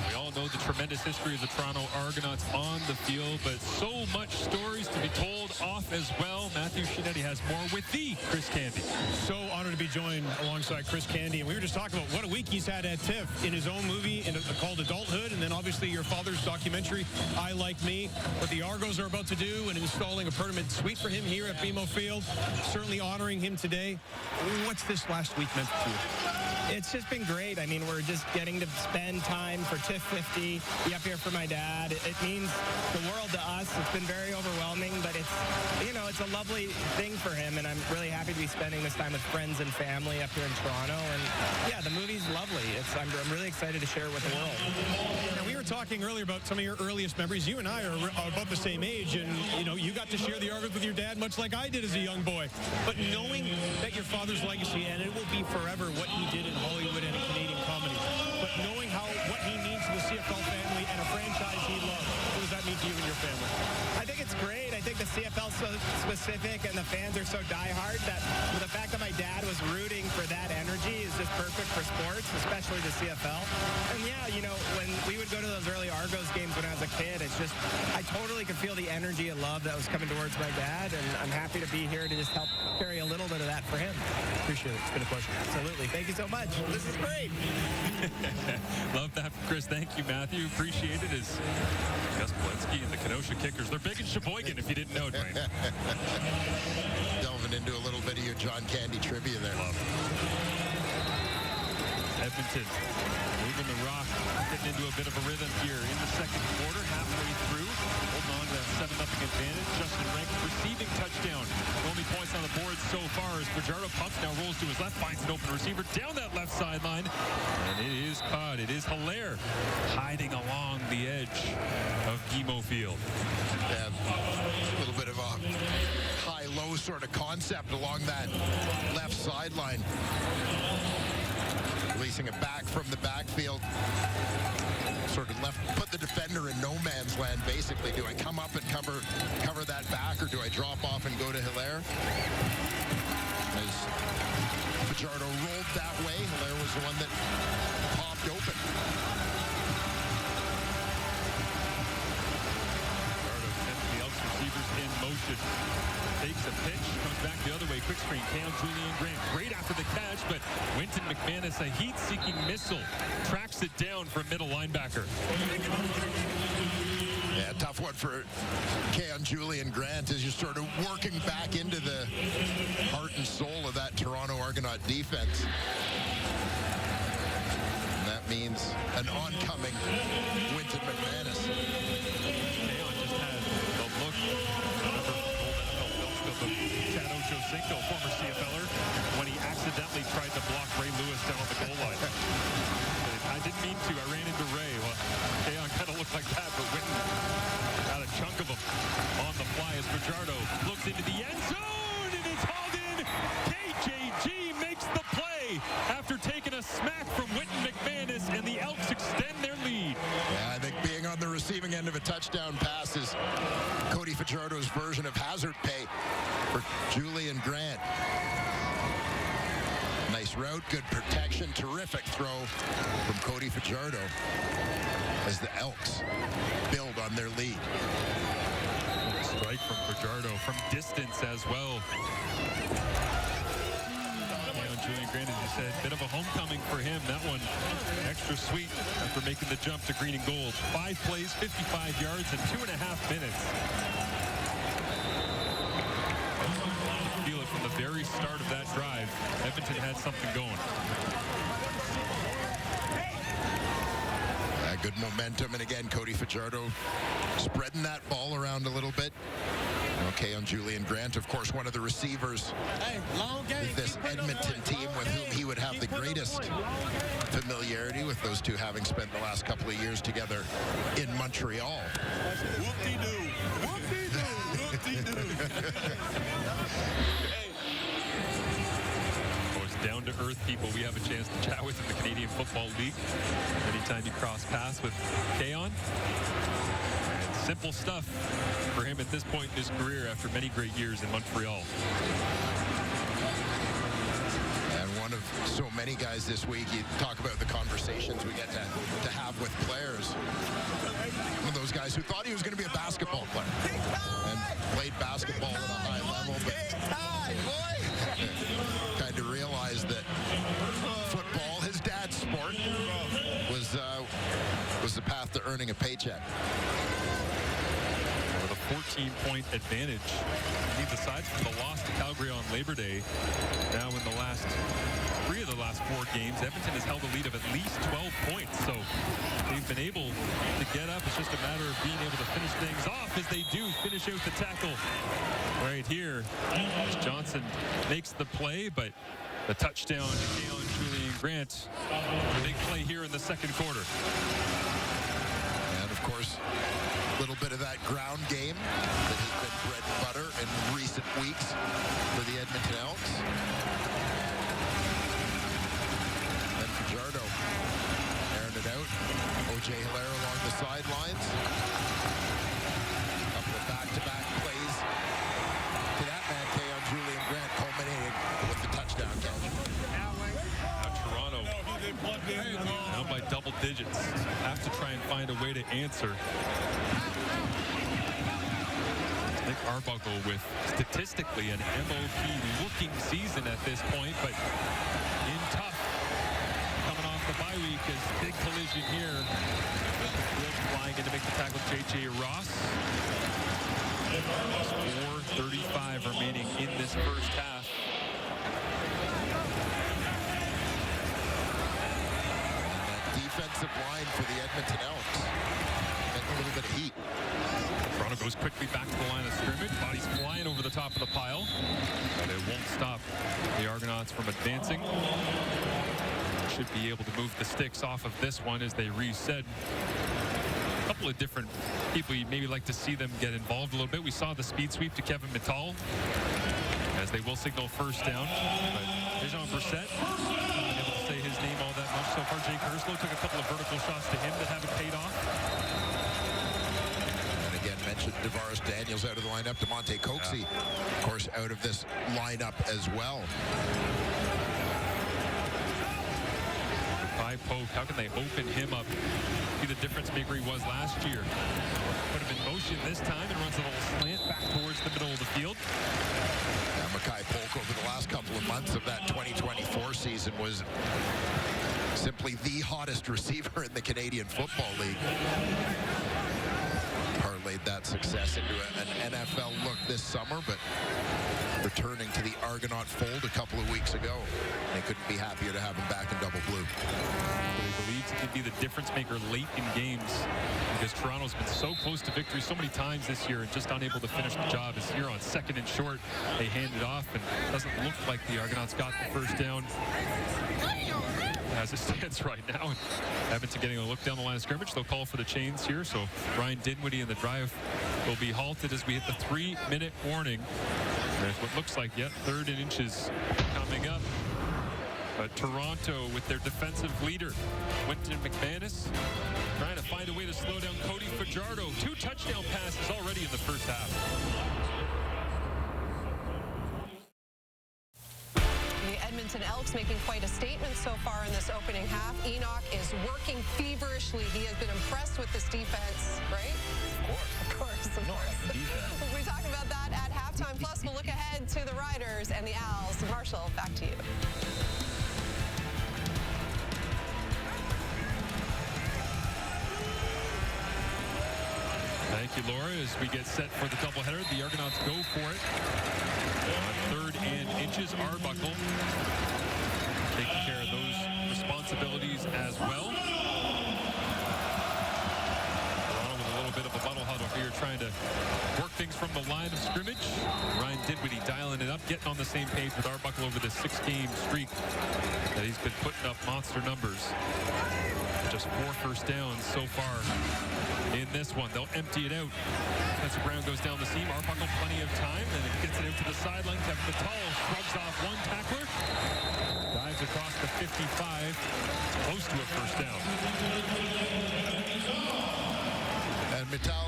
D: We all know the tremendous history of the Toronto Argonauts on the field, but so much stories to be told off as well. Matthew Shinetti has more with the Chris Candy.
G: So honored to be joined alongside Chris Candy, and we were just talking about what a week he's had at TIFF in his own movie called Adulthood, and then obviously your father's documentary, I Like Me, what the Argos are about to do and installing a permanent suite for him here at BMO Field. Certainly honoring him today. What's this last week meant to you?
H: It's just been great. I mean, we're just getting to spend time for TIFF 50, be up here for my dad. It means the world to us. It's been very overwhelming, but it's, you know, it's a lovely thing for him, and I'm really happy to be spending this time with friends and family up here in Toronto. And yeah, the movie's lovely. I'm really excited to share it with the world.
G: Now, we were talking earlier about some of your earliest memories. You and I are about the same age, and you know, you got to share the Argos with your dad much like I did as a young boy. But knowing that your father's legacy, and it will be forever what he did in Hollywood and in Canadian comedy, but knowing what he means to the CFL family and a franchise he loves, what does that mean to you and your family?
H: I think it's great. I think the CFL's so specific and the fans are so diehard that the fact that my dad was rooting for that energy is just perfect for sports, especially the CFL. And yeah, you know, when we would go to those early Argos games when I was a kid, it's just, I totally could feel the energy and love that was coming towards my dad, and I'm happy to be here to just help carry a little bit of that for him.
G: Appreciate it. It's been a pleasure.
H: Absolutely. Thank you so much. This is great.
D: Love that from Chris. Thank you, Matthew. Appreciate it. As Gus Polinski and the Kenosha Kickers, they're big in Sheboygan, if you didn't know it, Dwayne.
E: Delving into a little bit of your John Candy trivia there.
D: Love it. Edmonton moving the rock, getting into a bit of a rhythm here in the 2nd quarter, halfway through, holding on to that 7-0 advantage. Justin Rank receiving touchdown. Only points on the board so far as Fajardo pumps, now rolls to his left, finds an open receiver down that left sideline, and it is caught. It is Hilaire hiding along the edge of BMO Field.
E: Yeah, a little bit of a high-low sort of concept along that left sideline. Releasing it back from the backfield. Sort of put the defender in no man's land, basically. Do I come up and cover that back, or do I drop off and go to Hilaire? As Fajardo rolled that way, Hilaire was the one that popped open.
D: motion. Takes a pitch, comes back the other way. Quick screen, Julian Grant. Great after the catch, but Winton McManus, a heat-seeking missile, tracks it down from middle linebacker.
E: Yeah, tough one for Julian Grant as you're sort of working back into the heart and soul of that Toronto Argonaut defense. And that means an oncoming Winton McManus.
D: Keon just had the look of Chad Ochocinco, former CFLer, when he accidentally tried to block Ray Lewis down on the goal line. I didn't mean to. I ran into Ray. Well, Keon kind of looked like that, but Winton had a chunk of him on the fly as Fajardo looks into the end zone, and it's hauled in. KJG makes the play after taking a smack from Winton McManus, and the Elks extend their lead.
E: Yeah, I think being on the receiving end of a touchdown pass is Cody Fajardo's version of hazard pay for Julian Grant. Nice route, good protection, terrific throw from Cody Fajardo as the Elks build on their lead.
D: Strike from Fajardo from distance as well. Julian Grant, as you said, bit of a homecoming for him. That one extra sweet after making the jump to green and gold. 5 plays, 55 yards in 2.5 minutes. Feel it from the very start of that drive. Edmonton had something going.
E: Good momentum, and again, Cody Fajardo spreading that ball around a little bit. Okay, on Julian Grant, of course, one of the receivers with this Edmonton team with whom he would have the greatest familiarity, with those two having spent the last couple of years together in Montreal.
B: Whoop-de-doo. Whoop-de-doo. Whoop-de-doo.
D: Down-to-earth people we have a chance to chat with in the Canadian Football League. Anytime you cross paths with Keon. Simple stuff for him at this point in his career after many great years in Montreal.
E: And one of so many guys this week, you talk about the conversations we get to have with players. One of those guys who thought he was going to be a basketball player and played basketball at a high level, but kind of realized that football, his dad's sport, was the path to earning a paycheck.
D: With a 14-point advantage. Indeed, aside from the loss to Calgary on Labor Day, now in the last 3 of the last 4 games, Edmonton has held a lead of at least 12 points. So they've been able to get up. It's just a matter of being able to finish things off as they do finish out the tackle right here as Johnson makes the play, but the touchdown to Keon Julian Grant. A big play here in the second quarter.
E: And of course, a little bit of that ground game that has been bread and butter in recent weeks for the Edmonton Elks. Then Fajardo airing it out. O.J. Hilaire along the sidelines. A couple of back-to-back plays to that man, Keon Julian Grant, culminating with the touchdown catch.
D: Now Toronto down by double digits. Have to try and find a way to answer. Nick Arbuckle with statistically an MOP-looking season at this point, but in tough. Coming off the bye week is big collision here. Flying in to make the tackle, J.J. Ross. 4:35 remaining in this first half.
E: Defensive line for the Edmonton Elks. Getting a little bit of heat.
D: Toronto goes quickly back to the line of scrimmage. Bodies flying over the top of the pile. But it won't stop the Argonauts from advancing. Should be able to move the sticks off of this one as they reset. A couple of different people you'd maybe like to see them get involved a little bit. We saw the speed sweep to Kevin Mittal as they will signal first down. But Dejon Brissett, not able to say his name all that much so far. Jake Herslow took a couple of vertical shots to him that haven't paid off.
E: And again, mentioned DeVaris Daniels out of the lineup. DeMonte Coxey, of course, out of this lineup as well.
D: By Pope, how can they open him up? Be the difference maker he was last year. Put him in motion this time and runs a little slant back towards the middle of the field.
E: Mackay Polk over the last couple of months of that 2024 season was simply the hottest receiver in the Canadian Football League. Parlayed that success into an NFL look this summer, but returning to the Argonaut fold a couple of weeks ago. They couldn't be happier to have him back in double blue.
D: He believes he could be the difference maker late in games because Toronto's been so close to victory so many times this year and just unable to finish the job. As here on 2nd and short, they hand it off and doesn't look like the Argonauts got the first down as it stands right now. And Edmonton getting a look down the line of scrimmage. They'll call for the chains here, so Ryan Dinwiddie and the drive will be halted as we hit the 3-minute warning. There's what looks like yet 3rd and inches coming up. But Toronto with their defensive leader, Quentin McManus, trying to find a way to slow down Cody Fajardo. 2 touchdown passes already in the first half.
A: The Edmonton Elks making quite a statement so far in this opening half. Enoch is working feverishly. He has been impressed with this defense, right? Of course. We talk about that at halftime. Plus, we'll look ahead to the Riders and the Owls. Marshall, back to you.
D: Thank you, Laura. As we get set for the doubleheader, the Argonauts go for it. On 3rd and inches, Arbuckle taking care of those responsibilities as well. Toronto with a little bit of a muddle huddle here, trying to work things from the line of scrimmage. Ryan Dinwiddie dialing it up, getting on the same page with Arbuckle over this 6-game streak that he's been putting up monster numbers. Just 4 first downs so far in this one. They'll empty it out. Spencer Brown goes down the seam. Arbuckle plenty of time, and it gets it out to the sideline. Kevin Mittal shrugs off one tackler. Dives across the 55. Close to a first down.
E: And Mittal,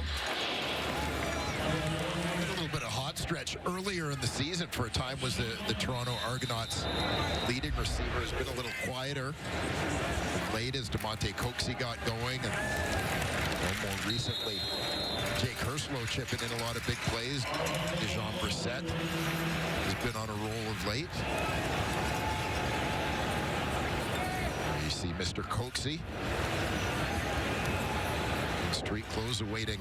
E: a little bit of hot stretch earlier in the season for a time, was the Toronto Argonauts leading receiver. Has been a little quieter late as DeMonte Coxie got going, and more recently Jake Herslow chipping in a lot of big plays. Dejon Brissett has been on a roll of late. You see Mr. Coxie in street clothes awaiting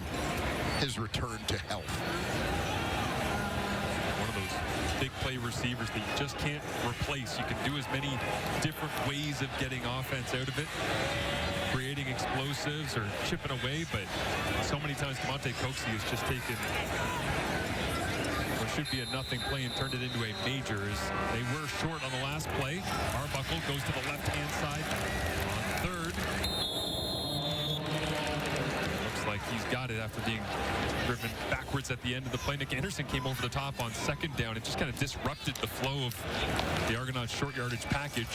E: his return to health.
D: One of those big play receivers that you just can't replace. You can do as many different ways of getting offense out of it, creating explosives or chipping away, but so many times DeMonte Coxie has just taken what should be a nothing play and turned it into a major. As they were short on the last play. Arbuckle goes to the left-hand side on 3rd. Looks like he's got it after being driven backwards at the end of the play. Nick Anderson came over the top on 2nd down. It just kind of disrupted the flow of the Argonauts short yardage package.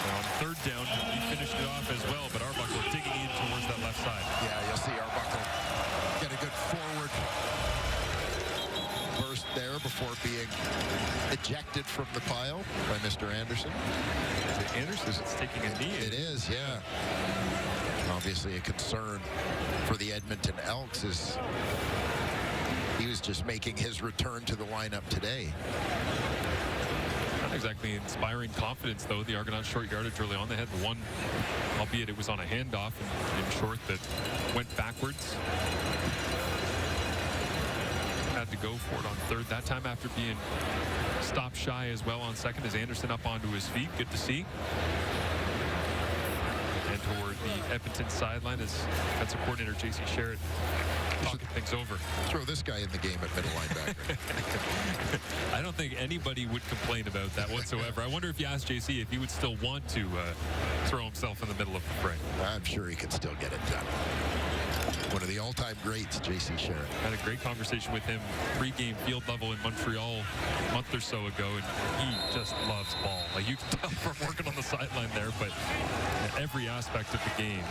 D: On 3rd down, he finished it off as well, but Arbuckle digging in towards that left side.
E: Yeah, you'll see Arbuckle get a good forward burst there before being ejected from the pile by Mr. Anderson.
D: Is it Anderson that's taking a knee?
E: It is, yeah. Obviously a concern for the Edmonton Elks is he was just making his return to the lineup today.
D: Not exactly inspiring confidence, though. The Argonauts short yardage early on. They had the one, albeit it was on a handoff in short, that went backwards. Had to go for it on 3rd. That time after being stopped shy as well on 2nd as Anderson up onto his feet. Good to see. And toward the Edmonton sideline as defensive coordinator J.C. Sherritt talking things over.
E: Throw this guy in the game at middle linebacker.
D: I don't think anybody would complain about that whatsoever. I wonder if you asked JC if he would still want to throw himself in the middle of the fray.
E: I'm sure he could still get it done. One of the all-time greats, J.C. Sherritt.
D: Had a great conversation with him pre-game field level in Montreal a month or so ago, and he just loves ball. Like, you can tell from working on the sideline there, but in every aspect of the game.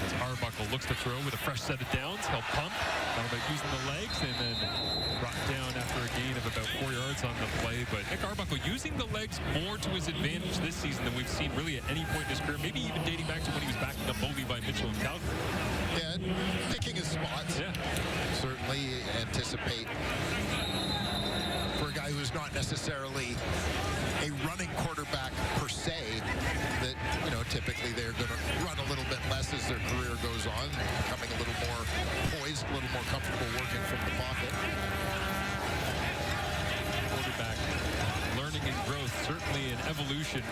D: As Arbuckle looks to throw with a fresh set of downs, he'll pump, all about using the legs, and then brought down after a gain of about 4 yards on the play. But Nick Arbuckle using the legs more to his advantage this season than we've seen really at any point in his career, maybe even dating back to when he was backing up Bogey by Mitchell in Calgary.
E: Yeah, picking his spots.
D: Yeah.
E: Certainly anticipate for a guy who's not necessarily a running quarterback per se, that, you know, typically they're going to run a little bit less as their career goes on, becoming a little more poised, a little more comfortable working from the pocket.
D: Quarterback learning and growth, certainly an evolution.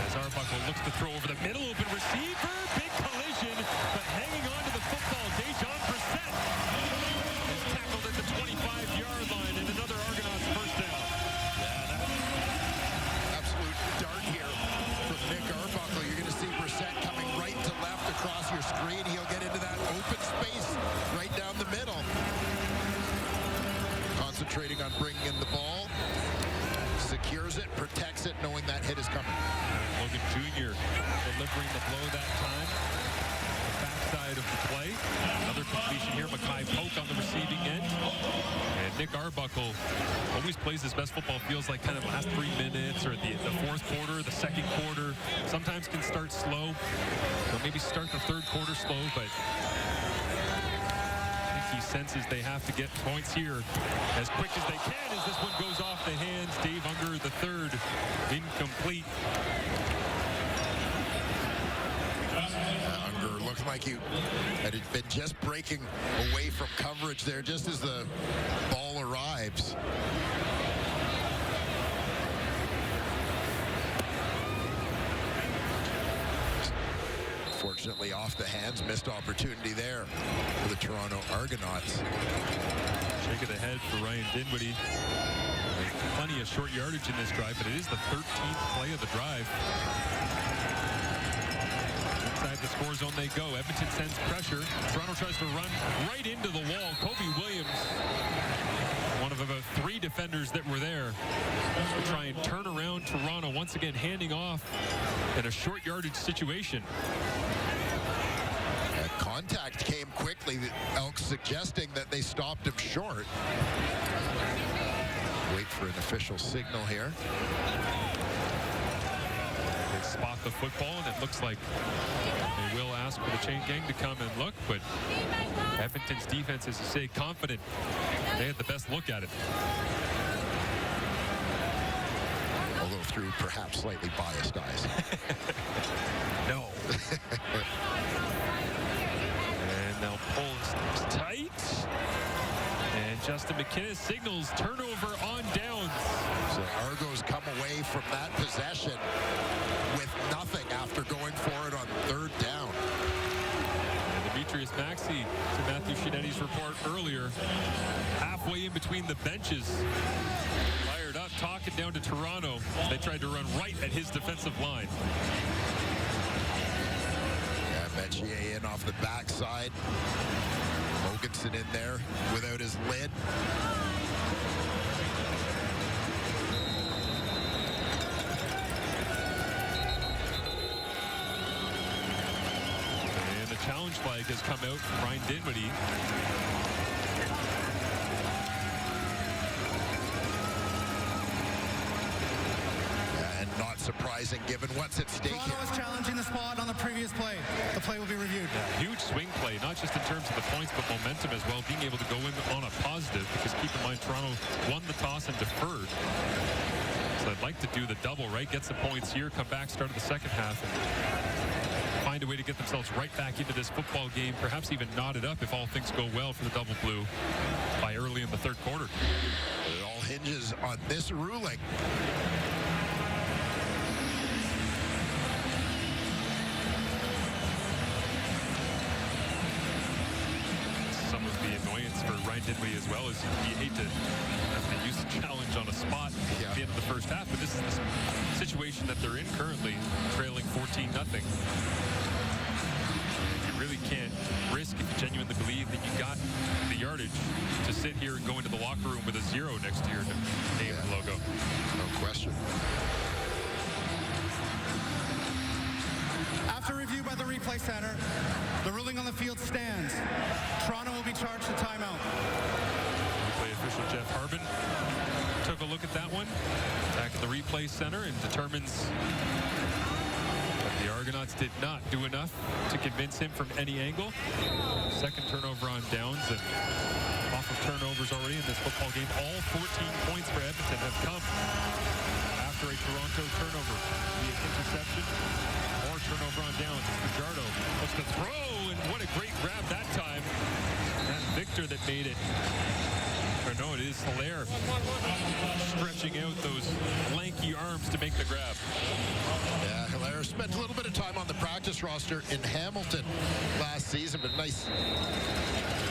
D: As Arbuckle looks to throw over the middle, open receiver, big collision, but hanging on to the football, Dejon Brissett is tackled at the 25-yard line, and another Argonauts first down.
E: Absolute dart here from Nick Arbuckle. You're going to see Brissett coming right to left across your screen. He'll get into that open space right down the middle. Concentrating on bringing in the ball. Secures it, protects it, knowing that hit is coming.
D: Logan Jr. delivering the blow that time. Backside of the play. Another completion here. Mackay Polk on the receiving end. And Nick Arbuckle always plays his best football, feels like kind of last 3 minutes or the fourth quarter, the second quarter. Sometimes can start slow. Or maybe start the third quarter slow, but he senses they have to get points here as quick as they can as this one goes off the hands. Dave Unger, the third, incomplete.
E: Unger looked like he had been just breaking away from coverage there just as the ball arrives. Fortunately off the hands, missed opportunity there for the Toronto Argonauts.
D: Shake of the head for Ryan Dinwiddie. Plenty of short yardage in this drive, but it is the 13th play of the drive. Inside the score zone they go. Edmonton sends pressure. Toronto tries to run right into the wall. Kobe Williams, one of about 3 defenders that were there, to try and turn around Toronto, once again handing off in a short yardage situation.
E: Contact came quickly, the Elks suggesting that they stopped him short. Wait for an official signal here.
D: They spot the football, and it looks like they will ask for the chain gang to come and look, but Edmonton's defense, as you say, confident. They had the best look at it.
E: Although through perhaps slightly biased eyes.
D: No. And now pull tight. And Justin McKinnis signals turnover on downs.
E: So Argos come away from that possession with nothing after going for it on third down.
D: And Demetrius Maxey, to Matthew Shinetti's report earlier, halfway in between the benches, fired up, talking down to Toronto. They tried to run right at his defensive line.
E: Metier in off the backside. Mogensen in there without his lid.
D: And the challenge flag has come out from Ryan Dinwiddie.
E: Not surprising given what's at stake
F: Toronto
E: here.
F: is challenging the spot on the previous play. The play will be reviewed.
D: Yeah, huge swing play, not just in terms of the points, but momentum as well, being able to go in on a positive, because keep in mind, Toronto won the toss and deferred. So I'd like to do the double, right? Get some points here, come back, start of the second half, and find a way to get themselves right back into this football game, perhaps even knot it up if all things go well for the double blue by early in the third quarter.
E: It all hinges on this ruling.
D: Some of the annoyance for Ryan Dinwiddie as well is you hate to have to use a challenge on a spot at the end of the first half, but this is the situation that they're in currently, trailing 14-0. You really can't risk, if you genuinely believe that you got the yardage, to sit here and go into the locker room with a 0 next to your name and logo.
E: No question.
F: After review by the replay center, the ruling on the field stands. Toronto will be charged a timeout.
D: Replay official Jeff Harbin took a look at that one back at the replay center and determines that The Argonauts did not do enough to convince him from any angle. Second turnover on downs, and off of turnovers already in this football game. All 14 points for Edmonton have come after a Toronto turnover via interception or turnover on downs. Fajardo looks to throw, and what a great grab that time. And Victor that made it. Or no, it is Hilaire stretching out those lanky arms to make the grab.
E: Yeah, Hilaire spent a little bit of time on the practice roster in Hamilton last season, but nice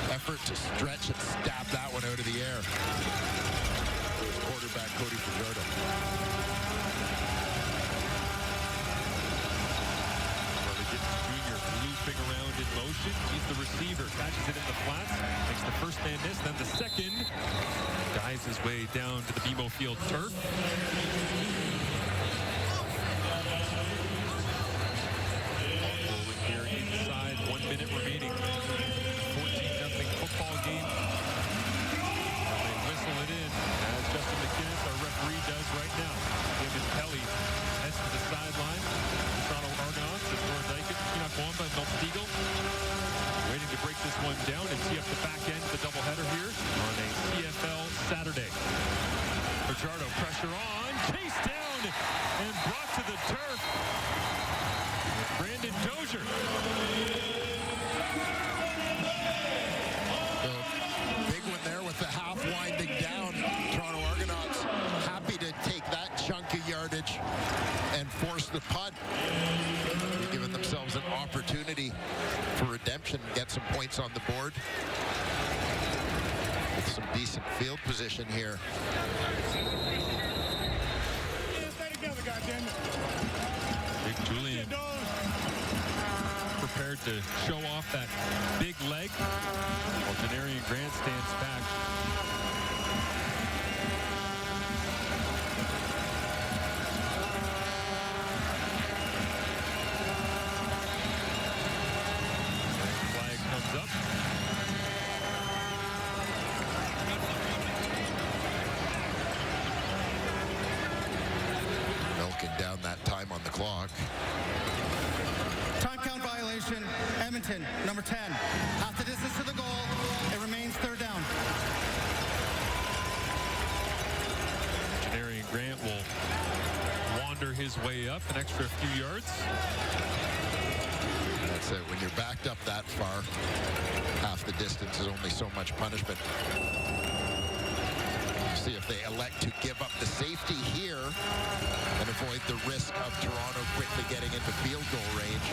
E: effort to stretch and stab that one out of the air. There's quarterback Cody Fajardo.
D: Looping around in motion. He's the receiver. Catches it in the flats. Makes the first man miss. Then the second. Dives his way down to the BMO Field turf. Rolling here inside. 1 minute remaining. 14-0 football game. They whistle it in as Justin McKinnon, our referee, does right now. Him and Kelly heads to the sideline. Toronto Argonauts and Lord Dyken, Enoch Wamba and Milton Eagle waiting to break this one down and tee up the back end of the doubleheader here on a CFL Saturday. Fajardo pressure on, chased down and brought to the turf with Brandon Dozier.
E: The big one there with the half winding down. Toronto Argonauts happy to take that chunk of yardage and force the punt. They're giving themselves an opportunity for redemption, get some points on the board with some decent field position here.
D: Big Julian prepared to show off that big leg while Janarian Grant stands back. Flag comes up.
E: Milking down that time on the clock.
F: Time count violation, Edmonton, number 10. Half the distance to the goal. It remains third down.
D: Janarian Grant will wander his way up an extra few yards.
E: That's it. When you're backed up that far, half the distance is only so much punishment. See if they elect to give up the safety here and avoid the risk of Toronto quickly getting into field goal range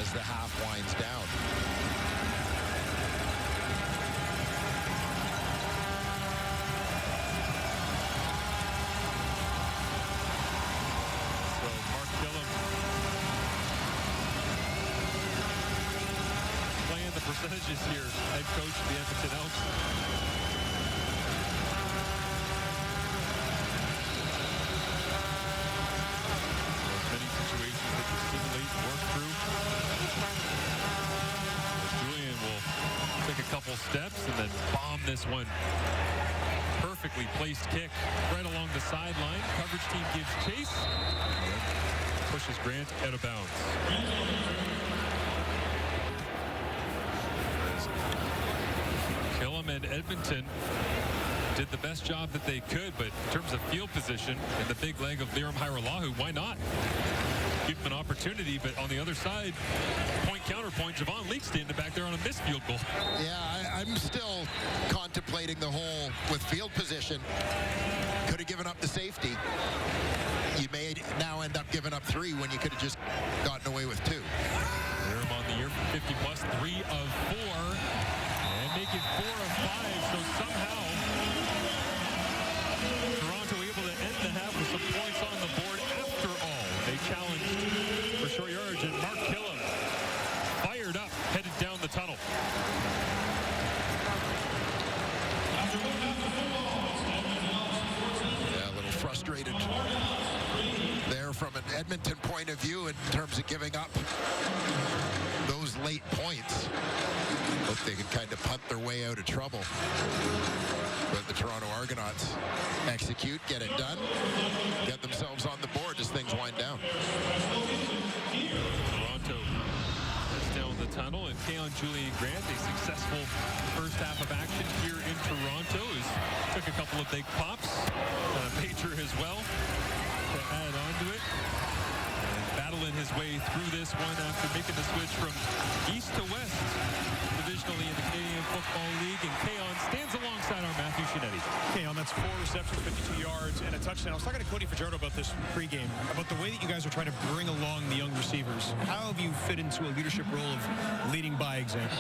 E: as the half winds down.
D: So Mark Gillum playing the percentages here, head coach of the Edmonton Elks. Many situations that you simulate and work through. Julian will take a couple steps and then bomb this one. Perfectly placed kick right along the sideline. Coverage team gives chase. Pushes Grant out of bounds. Killam and Edmonton did the best job that they could, but in terms of field position and the big leg of Liram Hairolahu, why not? Give him an opportunity, but on the other side, counterpoint, Javon Leake standing back there on a missed field goal.
E: Yeah, I'm still contemplating the whole with field position. Could have given up the safety. You may now end up giving up 3 when you could have just gotten away with 2.
D: Liram on the year for 50 plus, 3 of 4, and make it 4 of 5. So somehow Toronto able to end the half with some points on the board after all. They challenged for short yardage, and Mark Killam fired up, headed down the tunnel.
E: Yeah, a little frustrated there from an Edmonton point of view in terms of giving up those late points. Hope they can kind of punt their way out of trouble. But the Toronto Argonauts execute, get it done, get themselves on the board as things wind down.
D: Toronto still in the tunnel, and Julian Grant, a successful first half of action here in Toronto, took a couple of big pops, Pager as well, to add on to it. And battling his way through this one after making the switch from east to west, divisionally in the Canadian Football League. And Keon stands alongside our Matthew Shinetti.
G: Keon, that's 4 receptions, 52 yards, and a touchdown. I was talking to Cody Fajardo about this pregame, about the way that you guys are trying to bring along the young receivers. How have you fit into a leadership role of leading by example?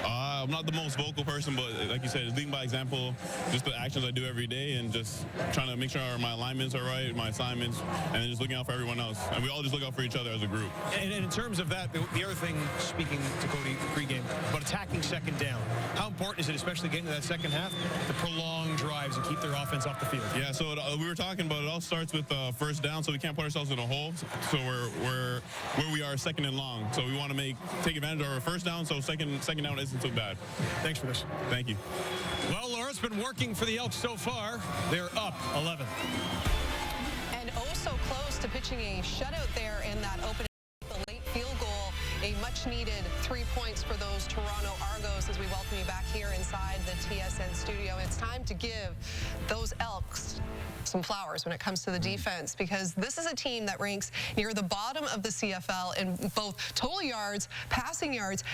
I: I'm not the most vocal person, but like you said, leading by example, just the actions I do every day and just trying to make sure my alignments are right, my assignments, and then just looking out for everyone else. And we all just look out for each other as a group.
G: And in terms of that, the other thing, speaking to Cody pregame, about attacking second down, how important is it, especially getting to that second half, to prolong drives and keep their offense off the field?
I: Yeah, so we were talking about it all starts with first down, so we can't put ourselves in a hole. So we're where we are second and long. So we want to take advantage of our first down, so second down isn't so bad.
G: Thanks for this.
I: Thank you.
G: Well, Laura, it's been working for the Elks so far. They're up 11.
A: And oh so close to pitching a shutout there in that opening. The late field goal, a much-needed 3 points for those Toronto Argos as we welcome you back here inside the TSN studio. It's time to give those Elks some flowers when it comes to the defense, because this is a team that ranks near the bottom of the CFL in both total yards, passing yards.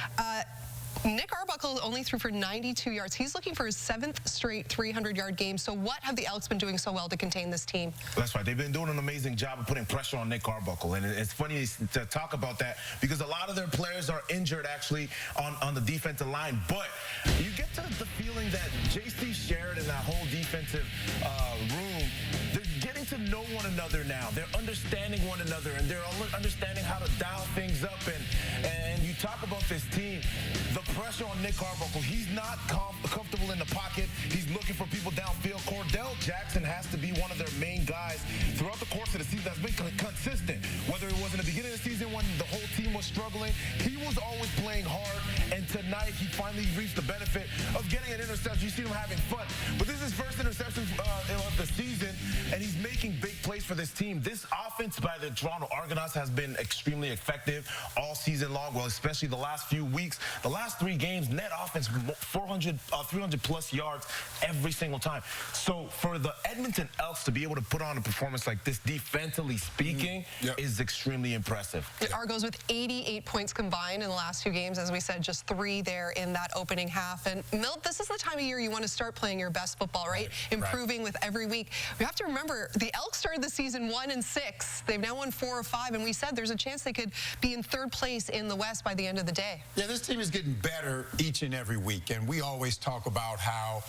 A: Nick Arbuckle only threw for 92 yards. He's looking for his 7th straight 300-yard game. So what have the Elks been doing so well to contain this team?
B: That's right. They've been doing an amazing job of putting pressure on Nick Arbuckle. And it's funny to talk about that because a lot of their players are injured, actually, on the defensive line. But you get to the feeling that J.C. Sherrod and that whole defensive room, they're getting to know one another now. They're understanding one another, and they're understanding how to dial things up. And you talk about this team, the pressure on Nick Arbuckle. He's not comfortable in the pocket. He's looking for people downfield. Cordell Jackson has to be one of their main guys throughout the course of the season that's been consistent. Whether it was in the beginning of the season when the whole team was struggling, he was always playing hard. And tonight, he finally reached the benefit of getting an interception. You see him having fun. But this is his first interception of the season, and he's making big plays for this team. This offense by the Toronto Argonauts has been extremely effective all season long, well, especially the last few weeks. The last 3 games, net offense, 300-plus yards every single time. So for the Edmonton Elks to be able to put on a performance like this, defensively speaking, is extremely impressive.
A: The Argos with 88 points combined in the last 2 games. As we said, just 3 there in that opening half. And Milt, this is the time of year you want to start playing your best football, right? Improving with every week. We have to remember, the Elks started the season 1-6. They've now won 4 or 5, and we said there's a chance they could be in 3rd place in the West by the end of the day.
C: Yeah, this team is getting better each and every week, and we always talk about how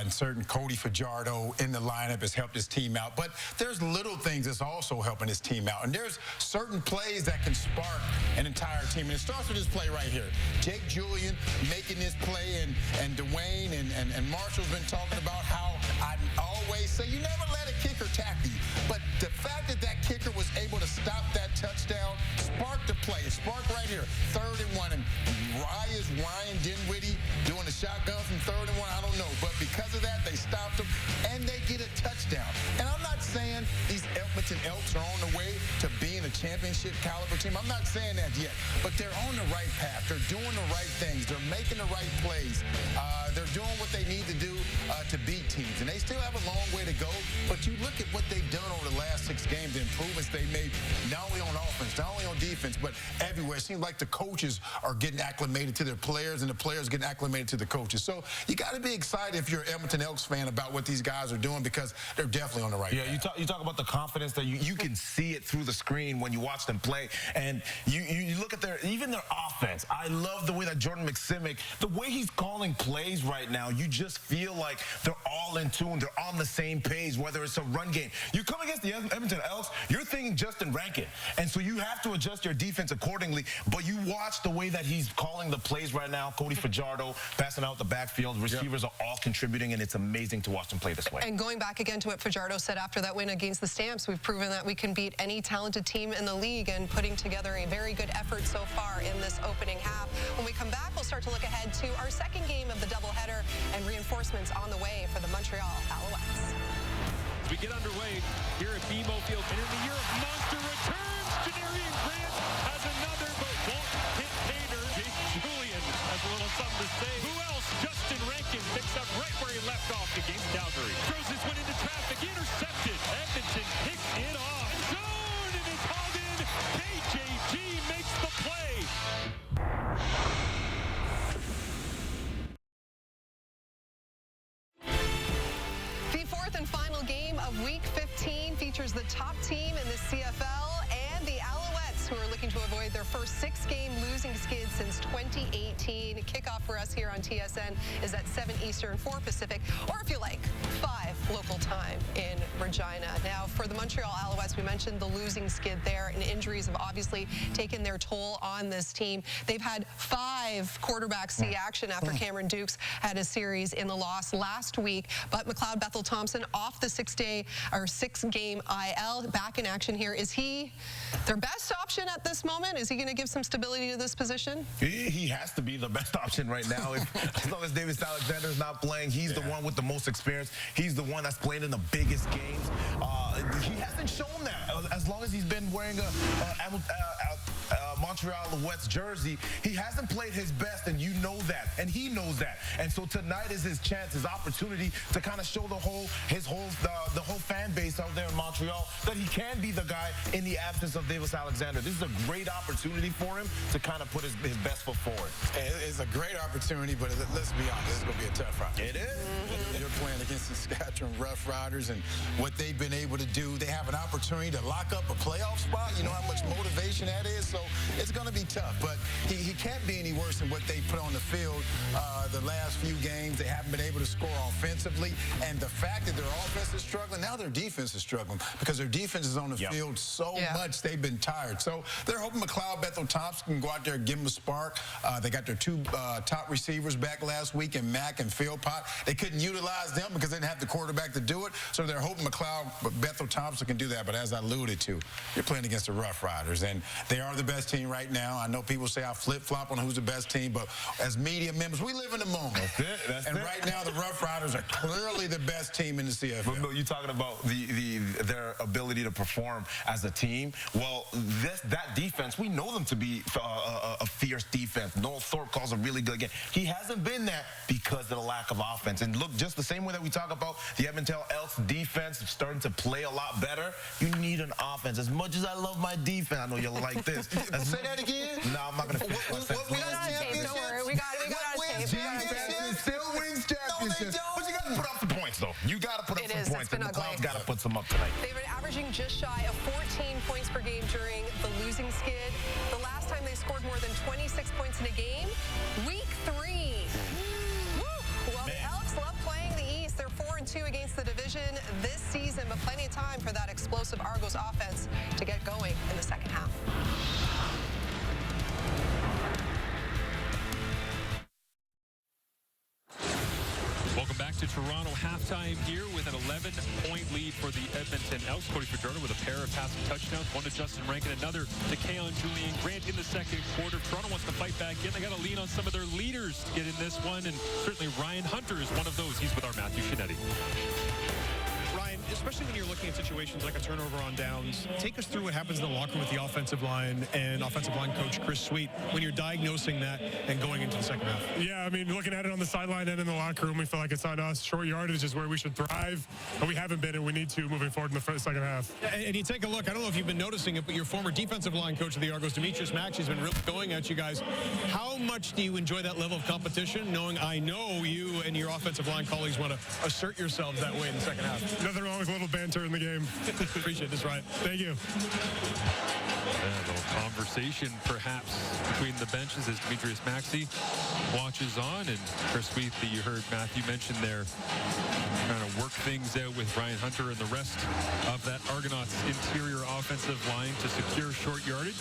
C: certain Cody Fajardo in the lineup has helped his team out, but there's little things that's also helping his team out, and there's certain plays that can spark an entire team, and it starts with this play right here. Jake Julian making this play, and Dwayne and Marshall's been talking about how I always say you never let a kicker tackle you, but the fact that that kicker was able to stop that touchdown sparked the play. It sparked right here, 3rd and 1, and Ryan Dinwiddie doing the shotgun from 3rd and 1, I don't know, but because of that, they stopped him, and they get a touchdown. And I'm not saying these Edmonton Elks are on the way to being a championship caliber team. I'm not saying that yet, but they're on the right path. They're doing the right things. They're making the right plays. They're doing what they need to do to beat teams, and they still have a long way to go, but you look at what they've done over the last 6 games, the improvements they made, not only on offense, not only on defense, but everywhere. It seems like the coaches are getting acclimated to their players, and the players getting acclimated to the coaches. So you got to be excited if you're an Edmonton Elks fan about what these guys are doing, because they're definitely on the right path.
B: You talk about the confidence that you can see it through the screen when you watch them play, and you look at even their offense. I love the way that Jordan McSimic, the way he's calling plays right now, you just feel like they're all in tune. They're on the same page, whether it's a run game. You come against the Edmonton Elks, you're thinking Justin Rankin, and so you have to adjust your defense accordingly, but you watch the way that he's calling the plays right now. Cody Fajardo passing out the backfield. Receivers are all contributing, and it's amazing to watch them play this way.
A: And going back again to what Fajardo said after that win against the Stamps, we've proven that we can beat any talented team in in the league and putting together a very good effort so far in this opening half. When we come back, we'll start to look ahead to our second game of the doubleheader and reinforcements on the way for the Montreal Alouettes.
D: As we get underway here at BMO Field, and in the year of monster returns, Janarian Grant has another but won't hit Pater. Jake Julian has a little something to say. Who else? Justin Rankin picks up right where he left off against Calgary. Throws this one into traffic, intercepted. Edmonton picks it off. Shown, and it's hauled in. KJG makes the play.
A: The fourth and final game of Week 15 features the top team in the CFL and the Alouettes, who are looking to avoid their first 6-game losing skid since 2018. Kickoff for us here on TSN is at 7 Eastern, 4 Pacific, or if you like, 5 local time in Regina. Now, for the Montreal Alouettes, we mentioned the losing skid there, and injuries have obviously taken their toll on this team. They've had 5 quarterbacks see action after Cameron Dukes had a series in the loss last week, but McLeod Bethel Thompson off the 6-game IL, back in action here. Is he their best option at this moment? Is he going to give some stability to this position?
B: He has to be the best option right now. As long as Davis Alexander's not playing, he's the one with the most experience. He's the one that's playing in the biggest games. He hasn't shown that. As long as he's been wearing a Montreal Alouettes jersey, he hasn't played his best, and you know that, and he knows that. And so tonight is his chance, his opportunity to kind of show the whole fan base out there in Montreal that he can be the guy in the absence of Davis Alexander. This is a great opportunity for him to kind of put his best foot forward.
C: It's a great opportunity, but let's be honest, this is going to be a tough ride.
B: It is.
C: You're playing against the Saskatchewan Rough Riders, and what they've been able to do, they have an opportunity to lock up a playoff spot. You know how much motivation that is, so it's going to be tough, but he can't be any worse than what they put on the field the last few games. They haven't been able to score offensively, and the fact that their offense is struggling, now their defense is struggling because their defense is on the field so much they've been tired. So they're hoping McLeod Bethel Thompson can go out there and give them a spark. They got their 2 top receivers back last week in Mack and Philpott. They couldn't utilize them because they didn't have the quarterback to do it, so they're hoping McLeod Bethel Thompson can do that. But as I alluded to, you're playing against the Rough Riders, and they are the best team right now. I know people say I flip-flop on who's the best team, but as media members, we live in the moment.
B: That's it.
C: Right now, the Rough Riders are clearly the best team in the CFL.
B: But you're talking about their ability to perform as a team. Well, that defense, we know them to be a fierce defense. Noel Thorpe calls a really good game. He hasn't been that because of the lack of offense. And look, just the same way that we talk about the Edmonton Elks defense starting to play a lot better, you need an offense. As much as I love my defense, I know you'll like this.
C: Say that again?
B: No, I'm not going to finish my sentence.
A: We got it on tape, don't worry. We got it on tape.
B: Still wins championships. But you got to put up some points, though. You got to put up some points.
A: It's been
B: and
A: ugly.
B: McLeod's got to put some up tonight.
A: They've been averaging just shy of 14 points per game during the losing skid. The last time they scored more than 26 points in a game, Week 3. Woo! Well, the Elks love playing the East. They're 4-2 against the division this season, but plenty of time for that explosive Argos offense to get going in the second half.
D: Welcome back to Toronto. Halftime here with an 11-point lead for the Edmonton Elks. Cody Fajardo with a pair of passing touchdowns. One to Justin Rankin, another to Keon Julian Grant in the second quarter. Toronto wants to fight back in. They got to lean on some of their leaders to get in this one, and certainly Ryan Hunter is one of those. He's with our Matthew Shinetti.
G: Ryan, especially when you're looking at situations like a turnover on downs, take us through what happens in the locker room with the offensive line and offensive line coach Chris Sweet when you're diagnosing that and going into the second half.
J: Yeah, I mean, looking at it on the sideline and in the locker room, we feel like it's on us. Short yardage is where we should thrive, but we haven't been, and we need to moving forward in the second half.
G: And you take a look, I don't know if you've been noticing it, but your former defensive line coach of the Argos, Demetrius Maxey, has been really going at you guys. How much do you enjoy that level of competition, knowing I know you and your offensive line colleagues want to assert yourselves that way in the second half?
J: Nothing wrong with a little banter in the game.
G: Appreciate this, Ryan.
J: Thank you.
D: A little conversation, perhaps, between the benches as Demetrius Maxey watches on, and Chris Sweet, that you heard Matthew mention there, trying to work things out with Ryan Hunter and the rest of that Argonauts interior offensive line to secure short yardage.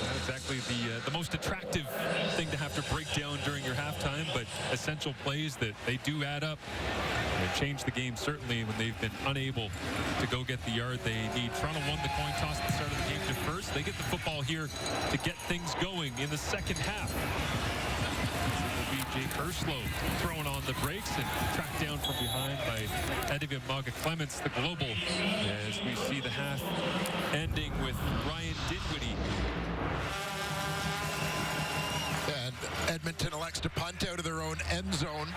D: Not exactly the most attractive thing to have to break down during your halftime, but essential plays that they do add up. and change the game certainly when they've been unable to go get the yard they need. Toronto won the coin toss at the start of the game to first. They get the football here to get things going in the second half. It will be Jake Herslow throwing on the brakes and tracked down from behind by Edivia Maga-Clements, the global, as we see the half ending with Ryan Dinwiddie.
E: And Edmonton elects to punt out of their own end zone.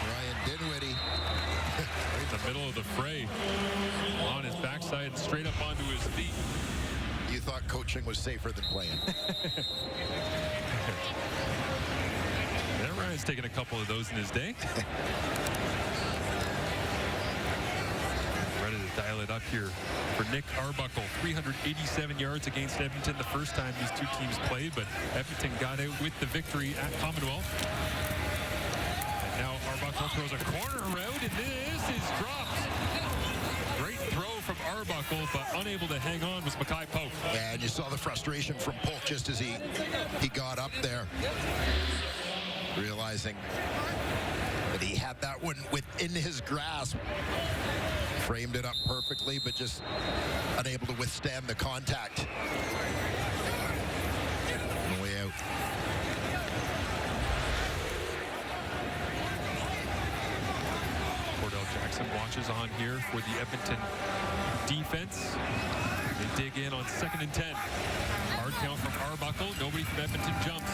E: Ryan Dinwiddie.
D: Right in the middle of the fray. On his backside, straight up onto his feet.
E: You thought coaching was safer than playing.
D: Yeah, Ryan's taken a couple of those in his day. Ready to dial it up here for Nick Arbuckle. 387 yards against Edmonton the first time these two teams played, but Edmonton got out with the victory at Commonwealth. And now Arbuckle throws a corner route, and this is dropped. Great throw from Arbuckle, but unable to hang on was Mackay Pope.
E: And you saw the frustration from Polk just as he got up there, realizing that he had that one within his grasp. Framed it up perfectly, but just unable to withstand the contact. On the way out.
D: Cordell Jackson watches on here for the Edmonton defense. They dig in on 2nd and 10. Hard count from Arbuckle. Nobody from Edmonton jumps.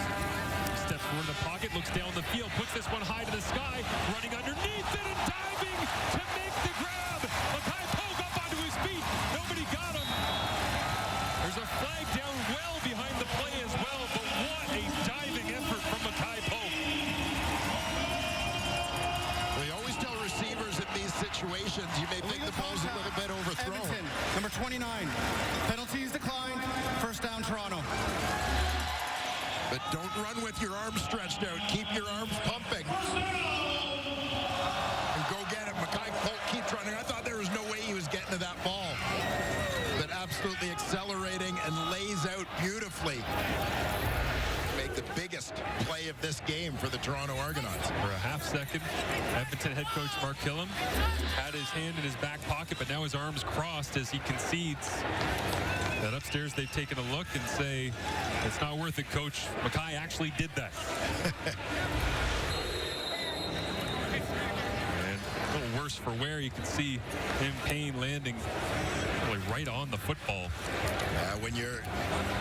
D: Steps forward in the pocket, looks down the field, puts this one high to the sky, running underneath it and diving to make the grab. Mackay Pope up onto his feet. Nobody got him. There's a flag down well behind the play as well, but what a diving effort from Mackay Pope.
E: We always tell receivers in these situations, you may think the ball's a little bit overthrown.
F: Edmonton, number 29. Penalties declined. First down, Toronto.
E: But don't run with your arms stretched out. Keep your arms pumping. And go get it. Mackay Polk keeps running. I thought there was no way he was getting to that ball. But absolutely accelerating and lays out beautifully. Make the biggest play of this game for the Toronto Argonauts.
D: For a half second, Edmonton head coach Mark Killam had his hand in his back pocket, but now his arms crossed as he concedes. That upstairs they've taken a look and say, it's not worth it, coach. Mackay actually did that. And a little worse for wear. You can see him Payne landing really right on the football.
E: When you're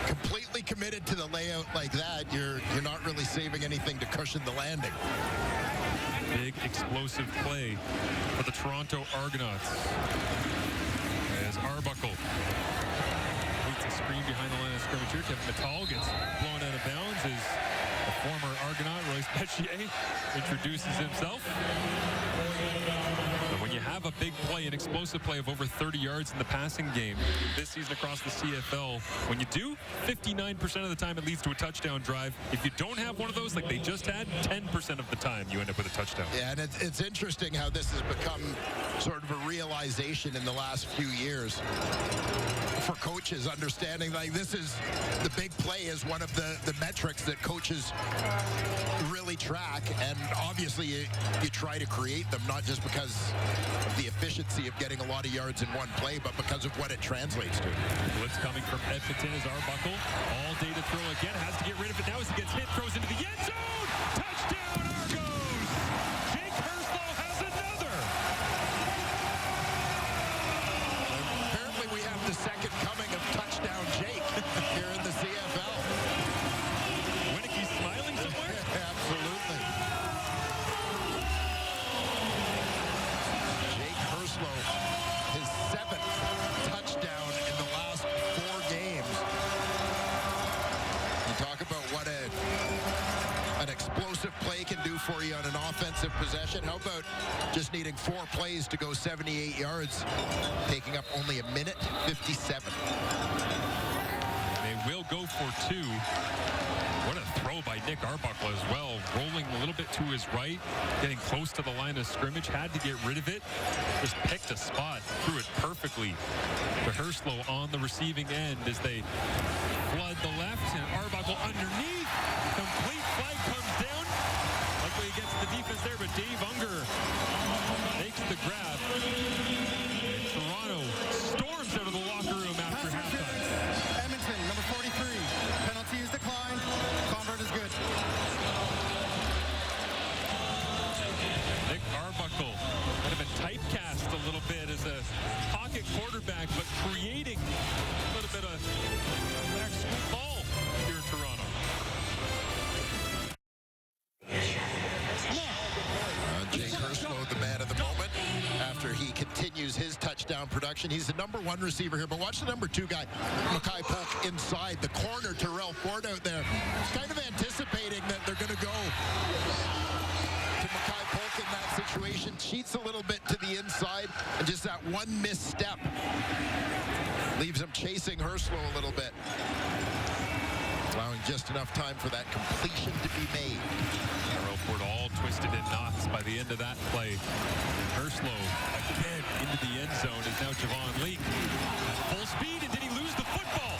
E: completely committed to the layout like that, you're not really saving anything to cushion the landing.
D: Big explosive play for the Toronto Argonauts. As Arbuckle meets a screen behind the line of scrimmage here. Kevin Mittal gets blown out of bounds as the former Argonaut, Royce Petchier, introduces himself. But when you have a big play, an explosive play of over 30 yards in the passing game this season across the CFL, when you do, 59% of the time it leads to a touchdown drive. If you don't have one of those like they just had, 10% of the time you end up with a touchdown.
E: Yeah, and it's interesting how this has become sort of a realization in the last few years for coaches, understanding like this is the big play is one of the metrics that coaches really track, and obviously you try to create them, not just because of the efficiency of getting a lot of yards in one play, but because of what it translates to.
D: Blitz coming from Edmonton is Arbuckle. All day to throw again. Has to get rid of it now as he gets hit. Throws into the end zone. Touchdown, Argos! Jake Herslow has another.
E: Apparently we have the second coming of touchdown Jake here in the CFL.
D: Winicke's smiling somewhere?
E: Absolutely. Jake Herslow, his 7th touchdown in the last 4 games. You talk about what an explosive play can do for you on an offensive possession. How about just needing 4 plays to go 78 yards, taking up only a minute 57.
D: They will go for 2. What a throw by Nick Arbuckle as well. Rolling a little bit to his right, getting close to the line of scrimmage, had to get rid of it. Just picked a spot, threw it perfectly to Herslow on the receiving end as they flood the left, and Arbuckle underneath. Complete flag comes down. Luckily against
E: production. He's the #1 receiver here, but watch the #2 guy, Mackay Polk, inside. The corner, Terrell Ford out there. Kind of anticipating that they're going to go to Mackay Polk in that situation. Cheats a little bit to the inside, and just that one misstep leaves him chasing Herslow a little bit, allowing just enough time for that completion to be made.
D: Ford all twisted in knots by the end of that play. Herslow again into the end zone is now Javon Leak. Full speed, and did he lose the football?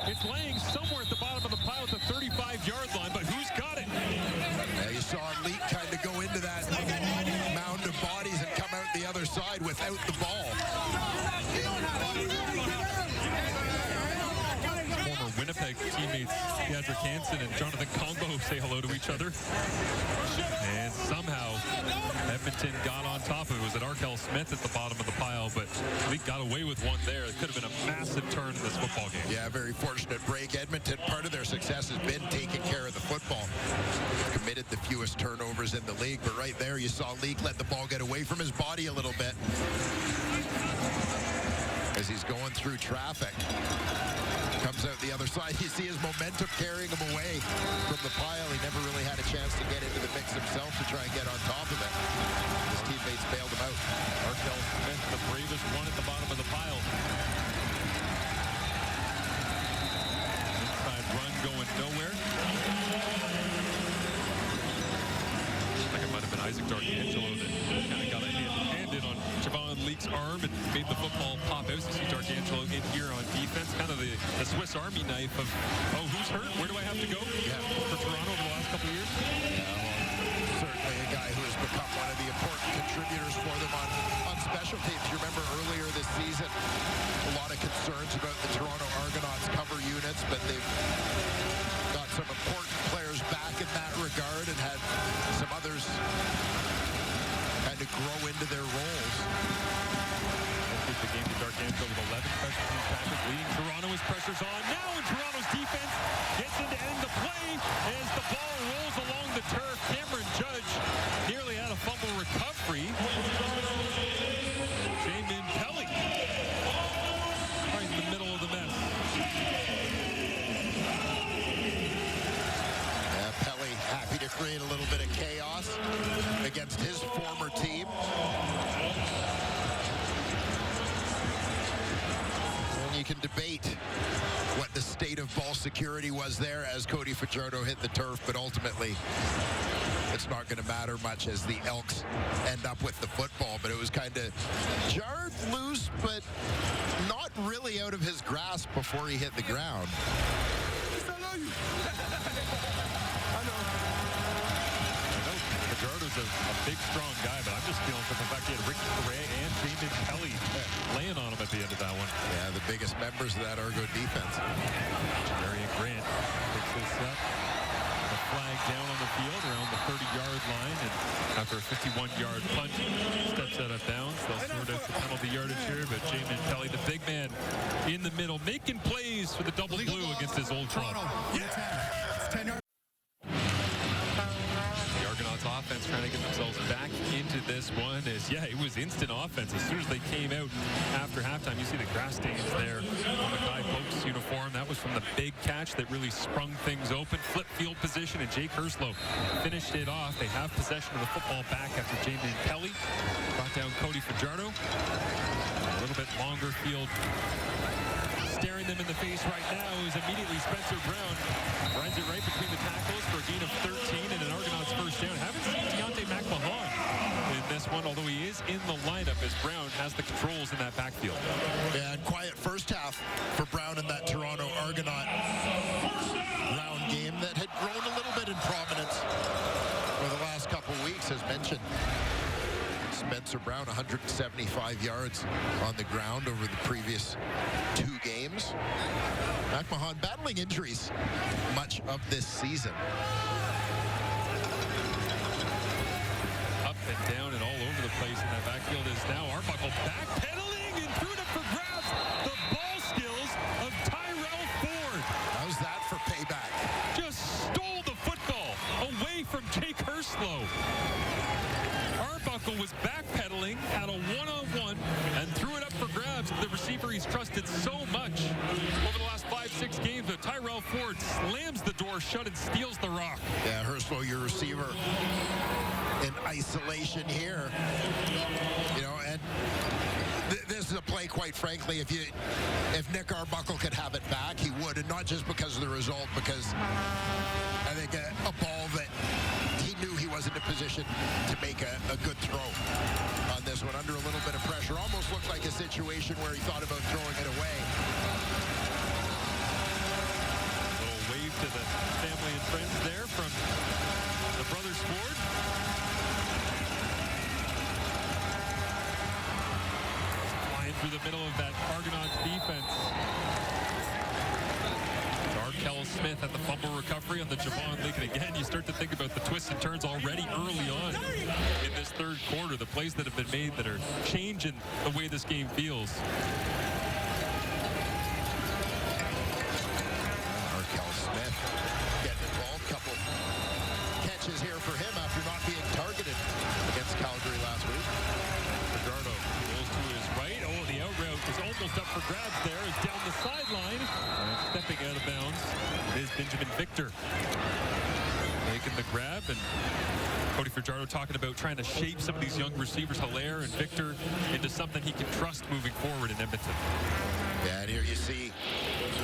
D: It's laying somewhere at the bottom of the pile at the 35-yard line, but who's got it?
E: Yeah, you saw Leak kind of go into that mound of bodies and come out the other side without the ball.
D: Former Winnipeg teammates Patrick Hansen and Jonathan Congo say hello to each other. And somehow Edmonton got on top of it. It was at Arkell Smith at the bottom of the pile, but Leak got away with one there. It could have been a massive turn in this football game.
E: Yeah, very fortunate break. Edmonton, part of their success has been taking care of the football. Committed the fewest turnovers in the league, but right there you saw Leak let the ball get away from his body a little bit as he's going through traffic. Comes out the other side. You see his momentum carrying him away from the pile. He never really had a chance to get into the mix himself to try and get on top of it. His teammates bailed him out.
D: Arkell Smith, the bravest one at the bottom of the pile. Inside run going nowhere. I think it might have been Isaac D'Arcangelo that kind of got a hand in on Javon Leak's arm and made the football pop out. You see D'Arcangelo in here on defense, kind of the Swiss Army knife of, oh, who's hurt? Where do I have to go?
E: Yeah.
D: For Toronto over the last couple of years.
E: Yeah, well, certainly a guy who has become one of the important contributors for them on special teams. You remember earlier this season, a lot of concerns about the Toronto Argonauts cover units, but they've got some important players back in that regard and had some others kind of grow into their roles.
D: The game to D'Arcangelo with 11 special teams passes, leading Toronto as pressure's on. Now and Toronto's defense gets in to end the play as the ball rolls along the turf. Cameron Judge nearly had a fumble recovery. Jamin Pelly right in the middle of the mess.
E: Yeah, Pelly happy to create a little bit of chaos against his former team. You can debate what the state of ball security was there as Cody Fajardo hit the turf, but ultimately it's not going to matter much as the Elks end up with the football. But it was kind of jarred loose, but not really out of his grasp before he hit the ground.
D: Fajardo's a big, strong guy, but I'm just feeling for the fact he had Ricky Correa and Jamin Pelly laying on him at the end of that one.
E: Yeah, the biggest members of that Argo defense.
D: Marion Grant picks this up. The flag down on the field around the 30-yard line, and after a 51-yard punt, steps out of bounds. They'll sort out the penalty yardage here, but Jamin Pelly, the big man in the middle, making plays for the double blue against his old club. Offense trying to get themselves back into this one is, yeah, it was instant offense. As soon as they came out after halftime, you see the grass stains there on the Mackay Polk's uniform. That was from the big catch that really sprung things open. Flip field position, and Jake Herslow finished it off. They have possession of the football back after Jamin Pelly brought down Cody Fajardo. A little bit longer field. Staring them in the face right now is immediately Spencer Brown. Runs it right between the tackles for a gain of 13 and an Argonauts first down. Haven't seen Deontay McMahon in this one, although he is in the lineup as Brown has the controls in that backfield.
E: Yeah, and quiet first half for Brown in that Toronto Argonaut round game that had grown a little bit in prominence over the last couple weeks, as mentioned. Spencer Brown, 175 yards on the ground over the previous 2 games. McMahon battling injuries much of this season.
D: Up and down and all over the place in that backfield is now Arbuckle backpedaling and threw it up for grabs. The ball skills of Tyrell Ford.
E: How's that for payback?
D: Just stole the football away play from Jake Herslow. Arbuckle was backpedaling, had a one-on-one, and threw it up for grabs. The receiver he's trusted so much over the last 5-6 games. But Tyrell Ford slams the door shut and steals the rock.
E: Yeah, Herslow, your receiver in isolation here. You know, and this is a play, quite frankly, if Nick Arbuckle could have it back, he would, and not just because of the result, because I think a ball that he knew he wasn't in a position to make a good throw on this one, under a little bit of pressure. Almost looked like a situation where he thought about throwing it away.
D: A little wave to the family and friends there from the brothers Ford. Through the middle of that Argonauts defense. Darkel Smith at the fumble recovery on the Javon Leak. And again, you start to think about the twists and turns already early on in this third quarter. The plays that have been made that are changing the way this game feels.
E: Darkel Smith getting involved. Couple catches here for him after not being targeted against Calgary last week.
D: Fajardo rolls to his right. Oh, the out route is almost up for grabs there. Is down the sideline. And stepping out of bounds is Benjamin Victor. Making the grab, and Cody Fajardo talking about trying to shape some of these young receivers, Hilaire and Victor, into something he can trust moving forward in Edmonton.
E: Yeah, and here you see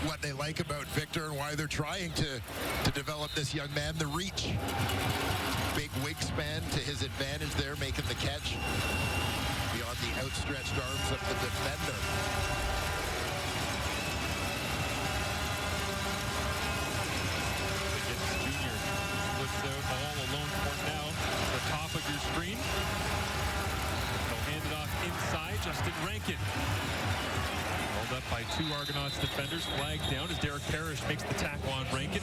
E: what they like about Victor and why they're trying to develop this young man, the reach. Big wingspan to his advantage there, making the catch beyond the outstretched arms of the defender.
D: Higgins Jr. flips out all alone for now. The top of your screen. He'll hand it off inside. Justin Rankin. Held up by two Argonauts defenders. Flag down as Derek Parrish makes the tackle on Rankin.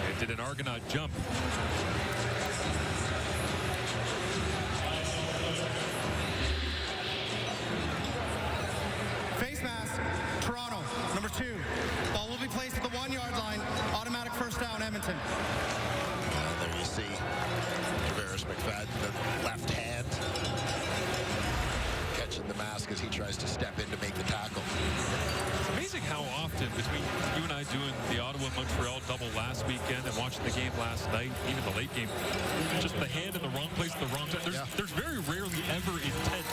D: It did an Argonaut jump.
F: Face mask, Toronto, number 2. Ball will be placed at the 1-yard line. Automatic first down, Edmonton.
E: There you see Tavares McFadden, the left hand, catching the mask as he tries to step in to make the tackle.
D: It's amazing how often, between you and I doing the Ottawa-Montreal double last weekend and watching the game last night, even the late game, just the hand in the wrong place at the wrong time. There's very rarely ever intent,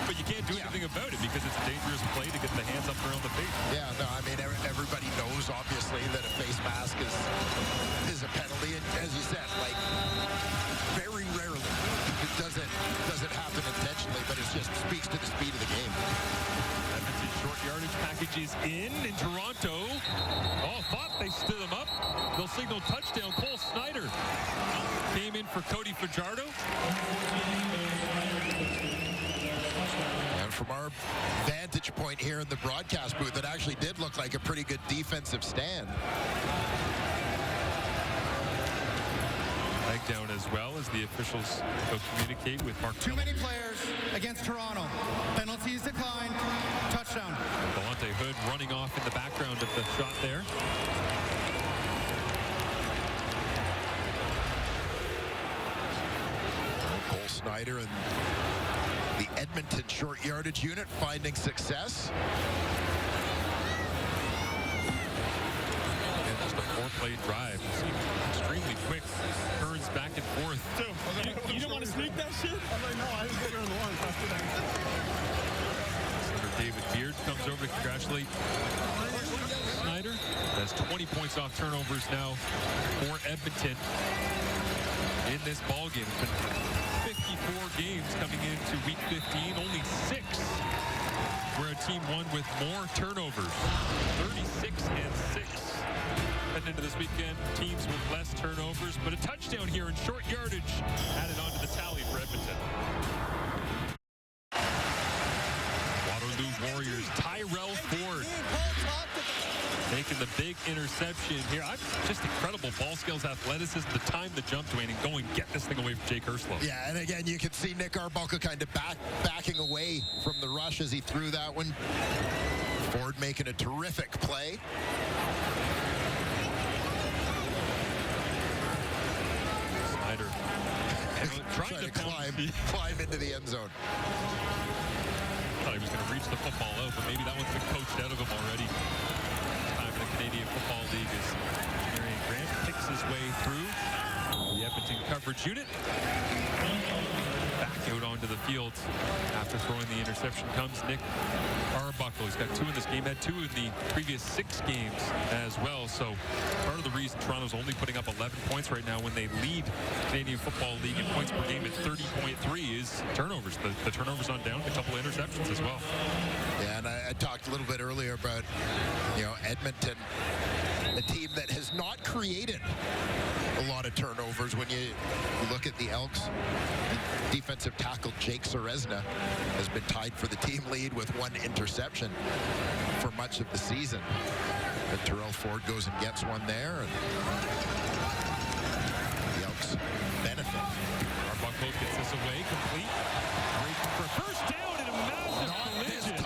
D: but you can't do anything about it because it's a dangerous play to get the hands up around the face.
E: Yeah, no, I mean, everybody knows, obviously, that a face mask is a penalty. And as you said, like, very rarely it doesn't happen intentionally, but it just speaks to the speed of the game.
D: Edmonton short yardage packages in Toronto. Oh, thought they stood him up. They'll signal touchdown. Cole Snyder came in for Cody Fajardo.
E: And from our vantage point here in the broadcast booth, it actually did look like a pretty good defensive stand.
D: Leg down as well as the officials will communicate with Mark.
F: Too many players against Toronto. Penalties declined. Touchdown.
D: Delonte Hood running off in the background of the shot there.
E: Cole Snyder and the Edmonton short yardage unit finding success.
D: And just a 4-play drive. Extremely quick. Turns back and forth.
G: You didn't want to sneak that shit? I'm like, no, I was getting on the line faster than
D: Senator David Beard comes over to congratulate Snyder. That's 20 points off turnovers now for Edmonton in this ballgame. It's been 54 games coming into week 15, only 6 where a team won with more turnovers. 36-6. Heading into this weekend, teams with less turnovers, but a touchdown here in short yardage added onto the tally for Edmonton. Waterloo Warriors, Tyrell Ford making the big interception here. Just incredible ball skills, athleticism, the time to jump, Dwayne, and go and get this thing away from Jake Herslow.
E: Yeah, and again, you can see Nick Arbuckle kind of backing away from the rush as he threw that one. Ford making a terrific play. trying to climb into the end zone.
D: Thought he was going to reach the football out, but maybe that one's been coached out of him already. Time in the Canadian Football League as Marion Grant picks his way through the Edmonton coverage unit. Back out onto the field after throwing the interception comes Nick Arbuckle. He's got 2 in this game, had 2 in the previous 6 games as well. So part of the reason Toronto's only putting up 11 points right now when they lead Canadian Football League in points per game at 30.3 is turnovers. The turnovers on down, a couple of interceptions as well.
E: Yeah, and I talked a little bit earlier about, Edmonton, a team that has not created a lot of turnovers. When you look at the Elks, defensive tackle Jake Serezna has been tied for the team lead with 1 interception for much of the season. But Terrell Ford goes and gets one there, and the Elks benefit.
D: Arbuckle gets this away, complete. Great for a first down and a massive collision.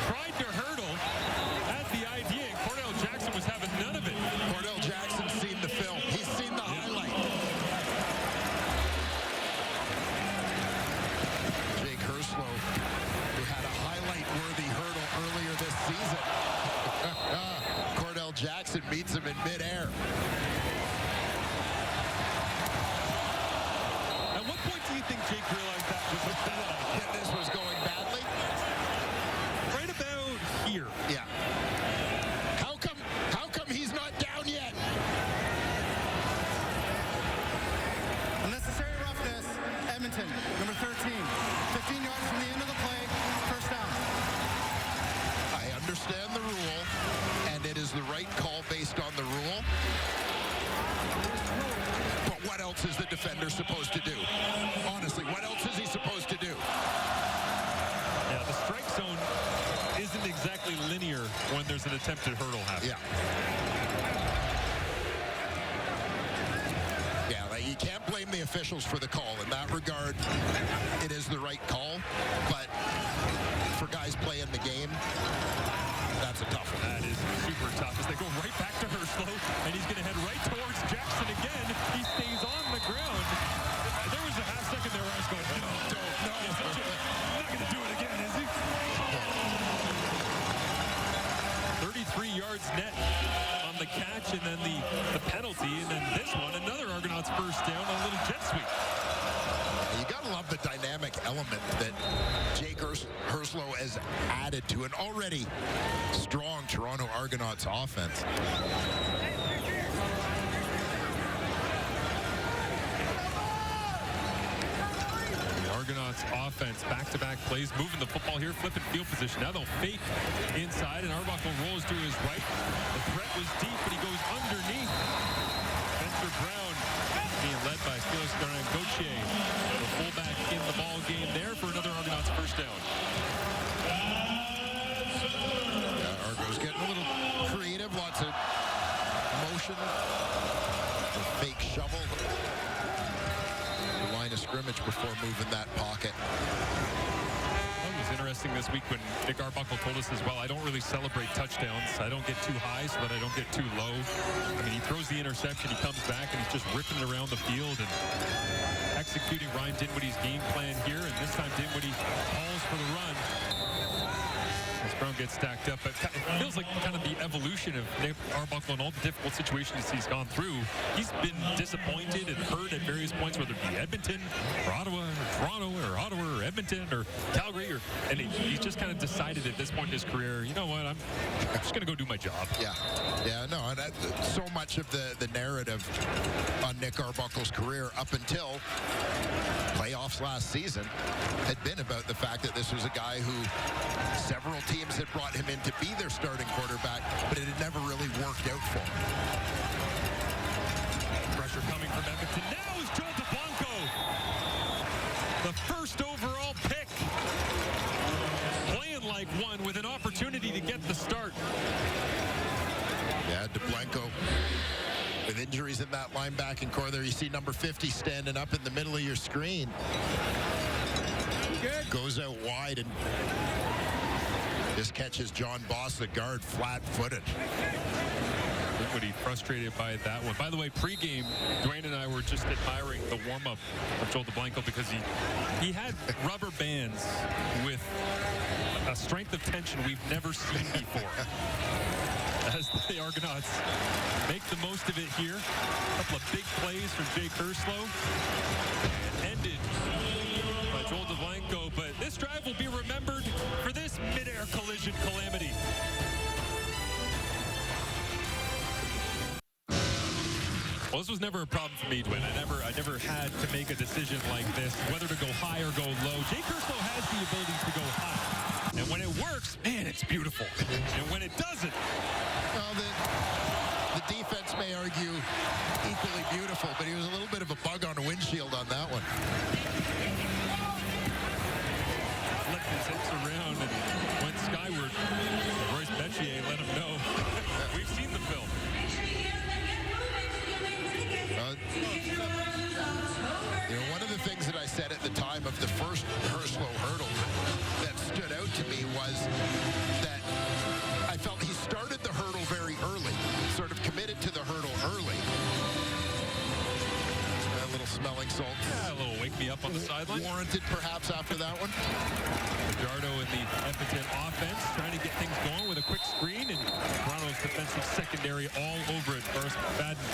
D: Tried to hurdle, had the idea, and Cordell Jackson was having none of it.
E: Cordell Jackson's seen the film. He's seen the highlight. Jake Herslow, who had a highlight-worthy hurdle earlier this season. Cordell Jackson meets him in midair.
D: At what point do you think Jake realized that
E: this was going badly?
D: Right about here.
E: Yeah. How come he's not down yet?
F: Unnecessary roughness. Edmonton, number 13. 15 yards from the end of the play. First down.
E: I understand the rule, and it is the right call based on the rule. But what else is the defender supposed to do? Honestly, what else is he supposed to do?
D: Yeah, the strike zone isn't exactly linear when there's an attempted hurdle happening.
E: Yeah, like, you can't blame the officials for the call. In that regard, it is the right call. But for guys playing the game, that's a tough one.
D: That is super tough as they go right back to Herslow, and he's going to head right towards Jackson again. He stays on the ground. There was a half second there where I was going, no. Not going to do it again, is he? 33 yards net on the catch, and then the penalty, and then this one, another Argonauts first down on a little jet sweep.
E: You got to love the dynamic element that Jake Herslow has added to an already strong Toronto Argonauts offense.
D: The Argonauts offense, back-to-back plays, moving the football here, flipping field position. Now they'll fake inside, and Arbuckle rolls to his right. The threat was deep, but he goes underneath. Spencer Brown being led by Felix Gauthier, the fullback in the ball game there for another Argonauts first down.
E: Argo's getting a little creative, lots of motion, a fake shovel. The line of scrimmage before moving that pocket.
D: It was interesting this week when Nick Arbuckle told us as well, I don't really celebrate touchdowns. I don't get too high so that I don't get too low. I mean, he throws the interception, he comes back, and he's just ripping it around the field and executing Ryan Dinwiddie's game plan here. And this time Dinwiddie calls for the run. As Brown gets stacked up, but it feels like kind of the evolution of Nick Arbuckle and all the difficult situations he's gone through. He's been disappointed and hurt at various points, whether it be Edmonton or Ottawa or Toronto or Ottawa or Edmonton or Calgary, and he's just kind of decided at this point in his career, you know what, I'm just going to go do my job.
E: No, and so much of the narrative on Nick Arbuckle's career up until playoffs last season had been about the fact that this was a guy who several teams had brought him in to be their starting quarterback, but it had never really worked out for him.
D: Pressure coming from Edmonton. Now is Joel DeBlanco. The first overall pick. Playing like one with an opportunity to get the start.
E: Yeah, DeBlanco with injuries in that linebacking core there. You see number 50 standing up in the middle of your screen. Good. Goes out wide and just catches John Boss, the guard, flat-footed.
D: equity, frustrated by that one. By the way, pregame, Dwayne and I were just admiring the warm-up of Joel DeBlanco because he had rubber bands with a strength of tension we've never seen before. As the Argonauts make the most of it here. A couple of big plays from Jake Kerslow. Ended by Joel DeBlanco, but this drive will be remembered for this mid-air collision calamity. Well, this was never a problem for me, Dwayne. I never had to make a decision like this, whether to go high or go low. Jake Kerslow has the ability to go high. And when it works, man, it's beautiful. And when it doesn't,
E: well, the defense may argue equally beautiful, but he was a little bit of a bug on a windshield on that one.
D: Flipped his hips around and went skyward. Royce Bettier let him know. We've seen the film.
E: One of the things that I said at the time of the first Kerslow hurdle that stood out to me was that I felt he started the hurdle very early, sort of committed to the hurdle early. A little smelling salt.
D: Yeah, a little wake me up on the sideline.
E: Warranted perhaps after that one.
D: Fajardo in the Edmonton offense trying to get things going with a quick screen, and Toronto's defensive secondary all over it. First, Fadden.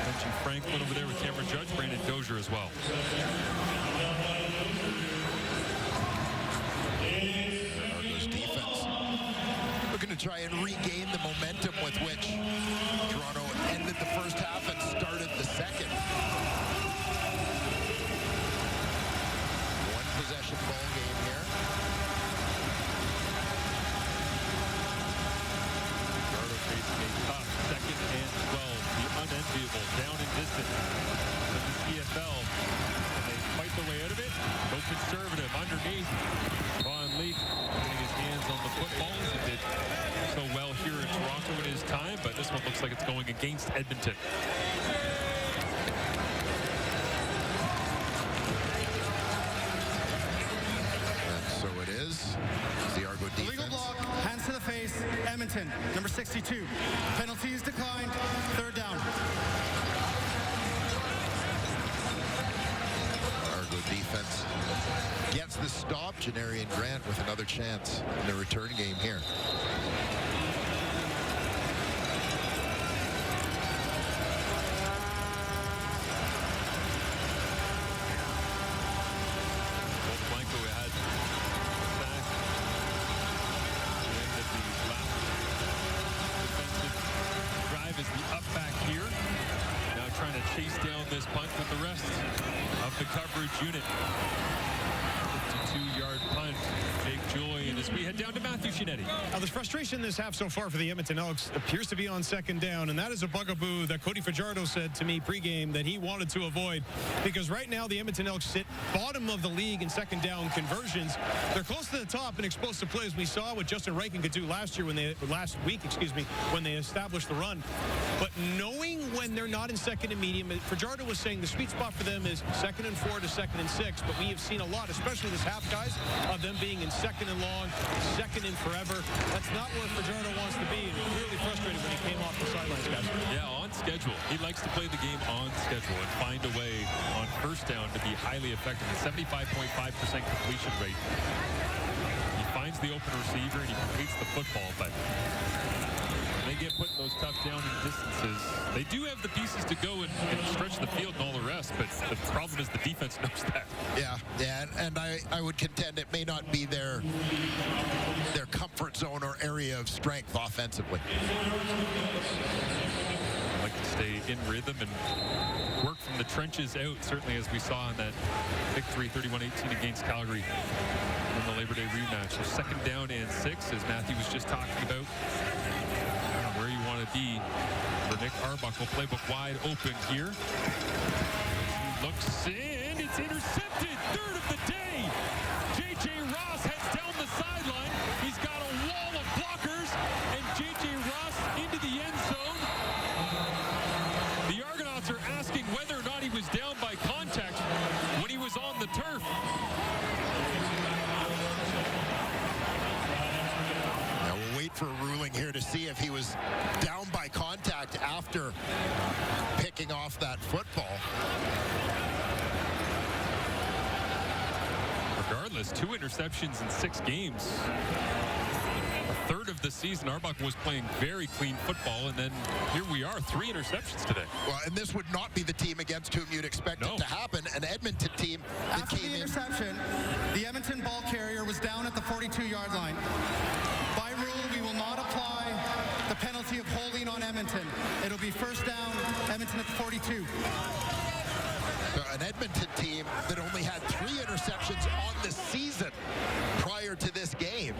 D: Benji Franklin over there with Cameron Judge, Brandon Dozier as well.
E: Argo's defense looking to try and regain the momentum with which Toronto ended the first half and started the second. One possession ball game here.
D: Fajardo facing a tough 2nd and 12. The unenviable down and distance from the CFL. And they fight their way out of it. Go conservative underneath. Vaughn Leake getting his hands on the football. He did so well here in Toronto in his time, but this one looks like it's going against Edmonton.
E: And so it is. The Argo defense.
F: Illegal block, hands to the face, Edmonton, number 62. Penalties declined, 3rd down.
E: Argo defense gets the stop. Janarian Grant with another chance in the return game here.
D: Blanco had back at the last defensive drive as the up back here. Now trying to chase down this punt with the rest of the coverage unit. 52-yard punt. Jake Joy, and as we head down to Matthew Shinetti.
G: Now, the frustration this half so far for the Edmonton Elks appears to be on 2nd down, and that is a bugaboo that Cody Fajardo said to me pregame that he wanted to avoid, because right now the Edmonton Elks sit bottom of the league in 2nd down conversions. They're close to the top in explosive plays. We saw what Justin Reichen could do last week, when they established the run. But knowing when they're not in 2nd and medium, Fajardo was saying the sweet spot for them is 2nd and 4 to 2nd and 6, but we have seen a lot, especially this half, guys, of them being in 2nd and long, 2nd and forever. That's not where Fajardo wants to be, and really frustrated when he came off the sidelines, guys.
D: Yeah, on schedule. He likes to play the game on schedule and find a way on 1st down to be highly effective. A 75.5% completion rate. He finds the open receiver and he completes the football, but they get put in those tough down and distances. They do have the pieces to go and stretch the field and all the rest, but the problem is the defense knows that.
E: Yeah, and I would contend it may not be their comfort zone or area of strength offensively.
D: Like to stay in rhythm and work from the trenches out, certainly as we saw in that victory 31-18 against Calgary in the Labor Day rematch. So 2nd down and 6, as Matthew was just talking about. Where you want to be for Nick Arbuckle. Playbook wide open here. He looks in. It's intercepted. 3rd of the day. J.J. Ross heads down the sideline. He's got a wall of blockers. And J.J. Ross into the end zone. The Argonauts are asking whether or not he was down by contact when he was on the turf.
E: Now we'll wait for a ruling here to see if he was down by contact. after picking off that football.
D: Regardless, 2 interceptions in 6 games. A third of the season, Arbuckle was playing very clean football, and then here we are, 3 interceptions today.
E: Well, and this would not be the team against whom you'd expect it to happen. An Edmonton team that
F: After the interception, the Edmonton ball carrier was down at the 42-yard line. By rule, we will not apply the penalty of holding on Edmonton. It'll be first down, Edmonton at the 42.
E: An Edmonton team that only had 3 interceptions on the season prior to this game.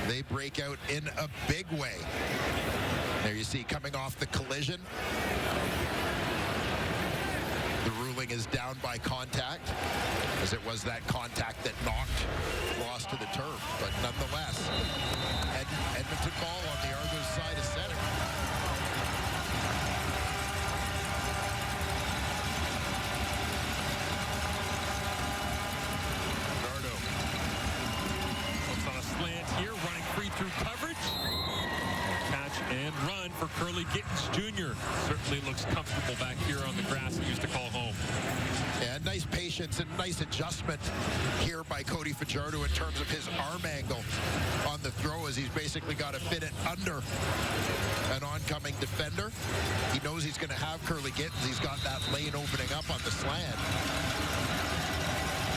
E: They break out in a big way. There you see coming off the collision. The ruling is down by contact, as it was that contact that knocked Ross to the turf. But nonetheless, Edmonton ball on the Argos side of center.
D: Here, running free through coverage. Catch and run for Curly Gittens Jr. Certainly looks comfortable back here on the grass he used to call home.
E: Yeah, nice patience and nice adjustment here by Cody Fajardo in terms of his arm angle on the throw, as he's basically got to fit it under an oncoming defender. He knows he's going to have Curly Gittens. He's got that lane opening up on the slant.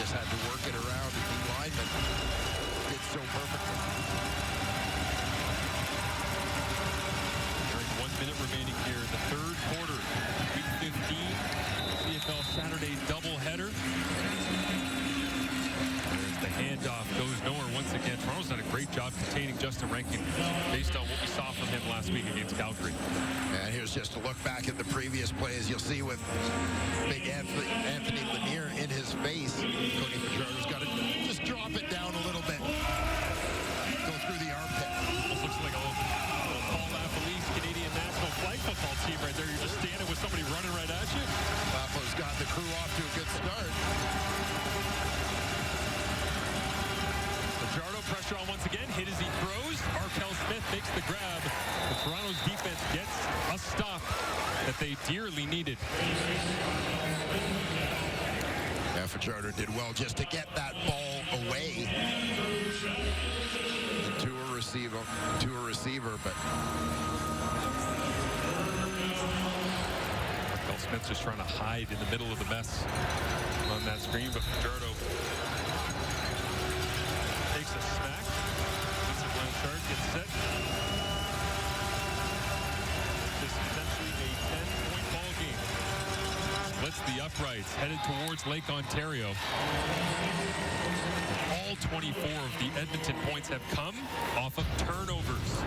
E: Just had to work it around the lineman. Did so perfectly.
D: There's 1 minute remaining here in the third quarter. Week 15, CFL Saturday doubleheader. There's the handoff, goes nowhere once again. Toronto's done a great job containing Justin Rankin based on what we saw from him last week against Calgary.
E: And here's just a look back at the previous plays. You'll see with big Anthony Lanier in his face, Cody Fajardo's got to just drop it down a little bit. Go through the armpit.
D: Almost looks like a little Paul LaFelice Canadian national flag football team right there. You're just standing with somebody running right at you.
E: Lafo's got the crew off to a good start.
D: Fajardo pressure on once again. Hit as he throws. Arkell Smith makes the grab. The Toronto's defense gets a stop that they dearly needed.
E: Yeah, Fajardo did well just to get that ball away to a receiver, but
D: Arkell Smith just trying to hide in the middle of the mess on that screen, but Fajardo takes a smack. Blanchard gets set. This is essentially a 10-point ball game. Splits the uprights, headed towards Lake Ontario. All 24 of the Edmonton points have come off of turnovers.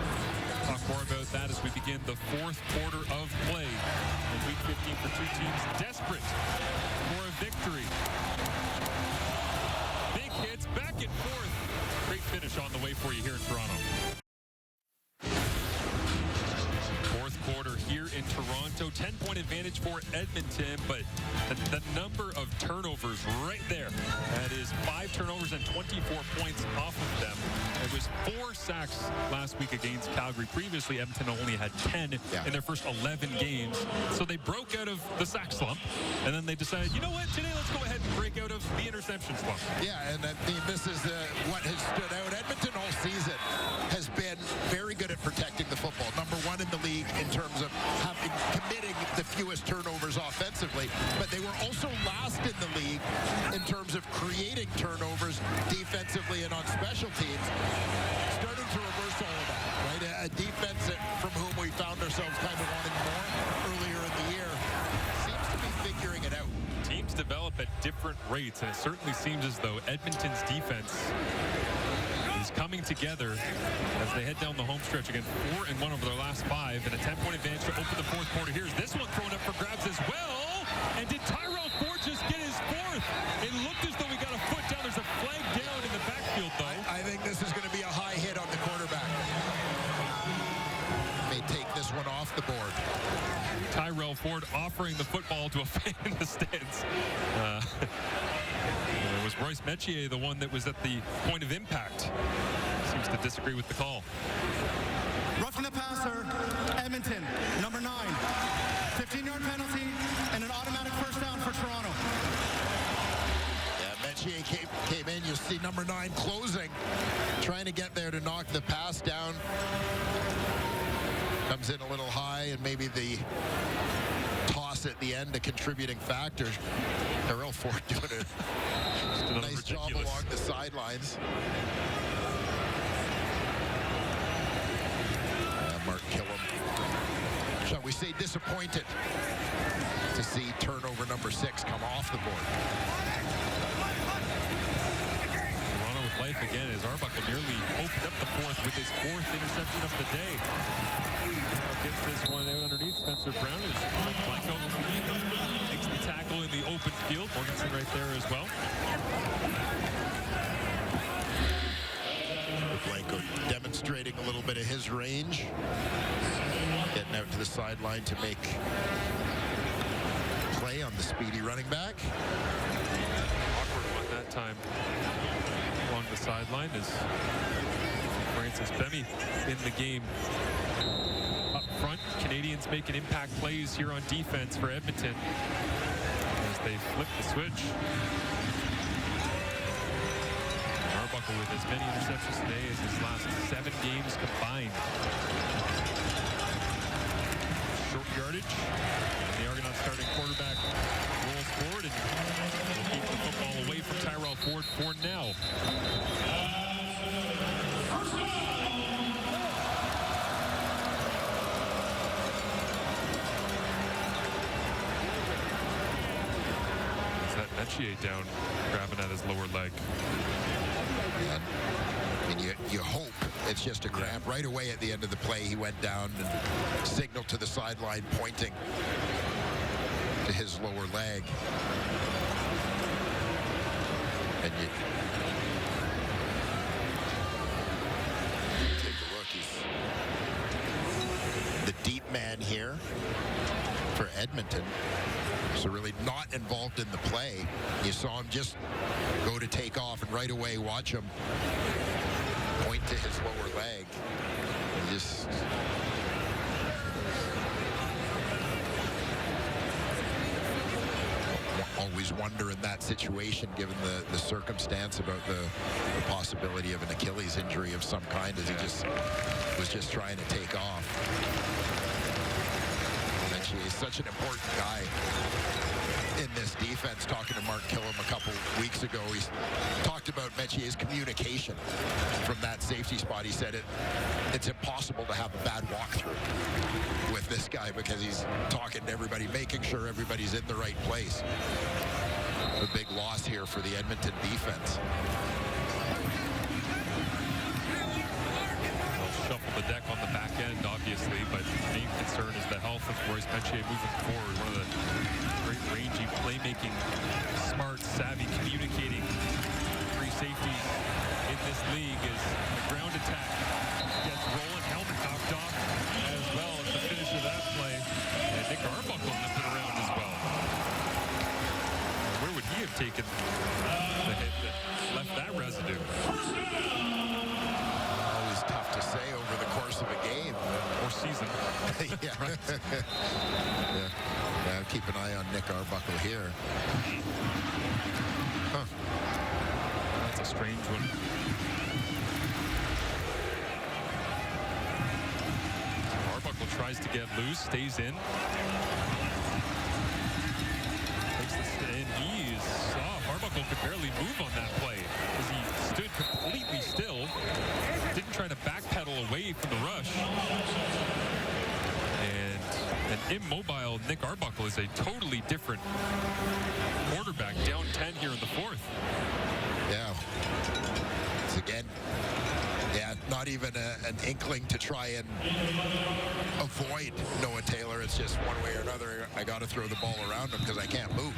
D: Talk more about that as we begin the fourth quarter of play. In Week 15 for 2 teams desperate for a victory. Big hits back and forth. Great finish on the way for you here in Toronto. Fourth quarter here in Toronto. 10-point advantage for Edmonton, but the number of turnovers right there. That is 5 turnovers and 24 points off of them. It was 4 sacks last week against Calgary. Previously, Edmonton only had 10 in their first 11 games. So they broke out of the sack slump, and then they decided, you know what, today let's go ahead and break out of the interception slump.
E: yeah, and I mean, this is what has stood out. Edmonton all season has been very good at protecting the football. Number 1 in the league in terms of committing the fewest turnovers offensively, but they were also last in the league in terms of creating turnovers defensively and on special teams. Starting to reverse all of that, right? A defense from whom we found ourselves kind of wanting more earlier in the year seems to be figuring it out.
D: Teams develop at different rates, and it certainly seems as though Edmonton's defense is coming together as they head down the home stretch again. 4-1 over their last 5, and a 10-point advantage to open the fourth quarter. Here's this one thrown up for grabs as well. And did Tyrell Ford just get his 4th? It looked as though he got a foot down. There's a flag down in the backfield, though.
E: I think this is going to be a high hit on the quarterback. May take this one off the board.
D: Tyrell Ford offering the football to a fan in the stands. It was Royce Metier, the one that was at the point of impact. Seems to disagree with the call.
F: Roughing the passer,
E: see number 9 closing, trying to get there to knock the pass down. Comes in a little high, and maybe the toss at the end a contributing factor. Darrell Ford doing a nice job along the sidelines. Mark Killam, shall we say, disappointed to see turnover number 6 come off the board.
D: Toronto with life again as Arbuckle nearly opened up the 4th with his 4th interception of the day. Gets this one out underneath. Spencer Brown is Blanco makes the tackle in the open field. Morganson right there as well.
E: Blanco demonstrating a little bit of his range. Getting out to the sideline to make play on the speedy running back.
D: Awkward one that time along the sideline as Francis Bemmy in the game. Up front, Canadians making impact plays here on defense for Edmonton as they flip the switch. Arbuckle with as many interceptions today as his last 7 games combined. Short yardage. And the Argonauts starting quarterback rolls forward and will keep the football away from Tyrell Ford for now. Metier down, grabbing at his lower leg.
E: Yeah. I mean, you hope it's just a cramp. Right away at the end of the play, he went down and signaled to the sideline, pointing to his lower leg. And you take a look. He's the deep man here for Edmonton. So really not involved in the play. You saw him just go to take off, and right away watch him point to his lower leg. And just always wonder in that situation, given the circumstance, about the possibility of an Achilles injury of some kind, as he was just trying to take off. He's such an important guy in this defense. Talking to Mark Killam a couple weeks ago, he talked about Metier's communication from that safety spot. He said it's impossible to have a bad walkthrough with this guy because he's talking to everybody, making sure everybody's in the right place. A big loss here for the Edmonton defense.
D: Shuffle the deck on the back end, obviously, but the main concern is the health of Royce Metier moving forward. One of the great rangy, playmaking, smart, savvy, communicating free safeties in this league as the ground attack gets rolling. Helmet knocked off as well at the finish of that play. And Nick Arbuckle lifted around as well. Where would he have taken the hit that left that residue?
E: Tough to say over the course of a game
D: or season.
E: Yeah. Yeah, keep an eye on Nick Arbuckle here. Huh.
D: That's a strange one. Arbuckle tries to get loose, stays in. Takes the spin. He is soft. Arbuckle could barely move on that play as he stood completely still. Didn't try to backpedal away from the rush. And an immobile Nick Arbuckle is a totally different quarterback, down 10 here in the 4th.
E: Yeah. It's again, not even an inkling to try and avoid Noah Taylor. It's just one way or another, I got to throw the ball around him because I can't move.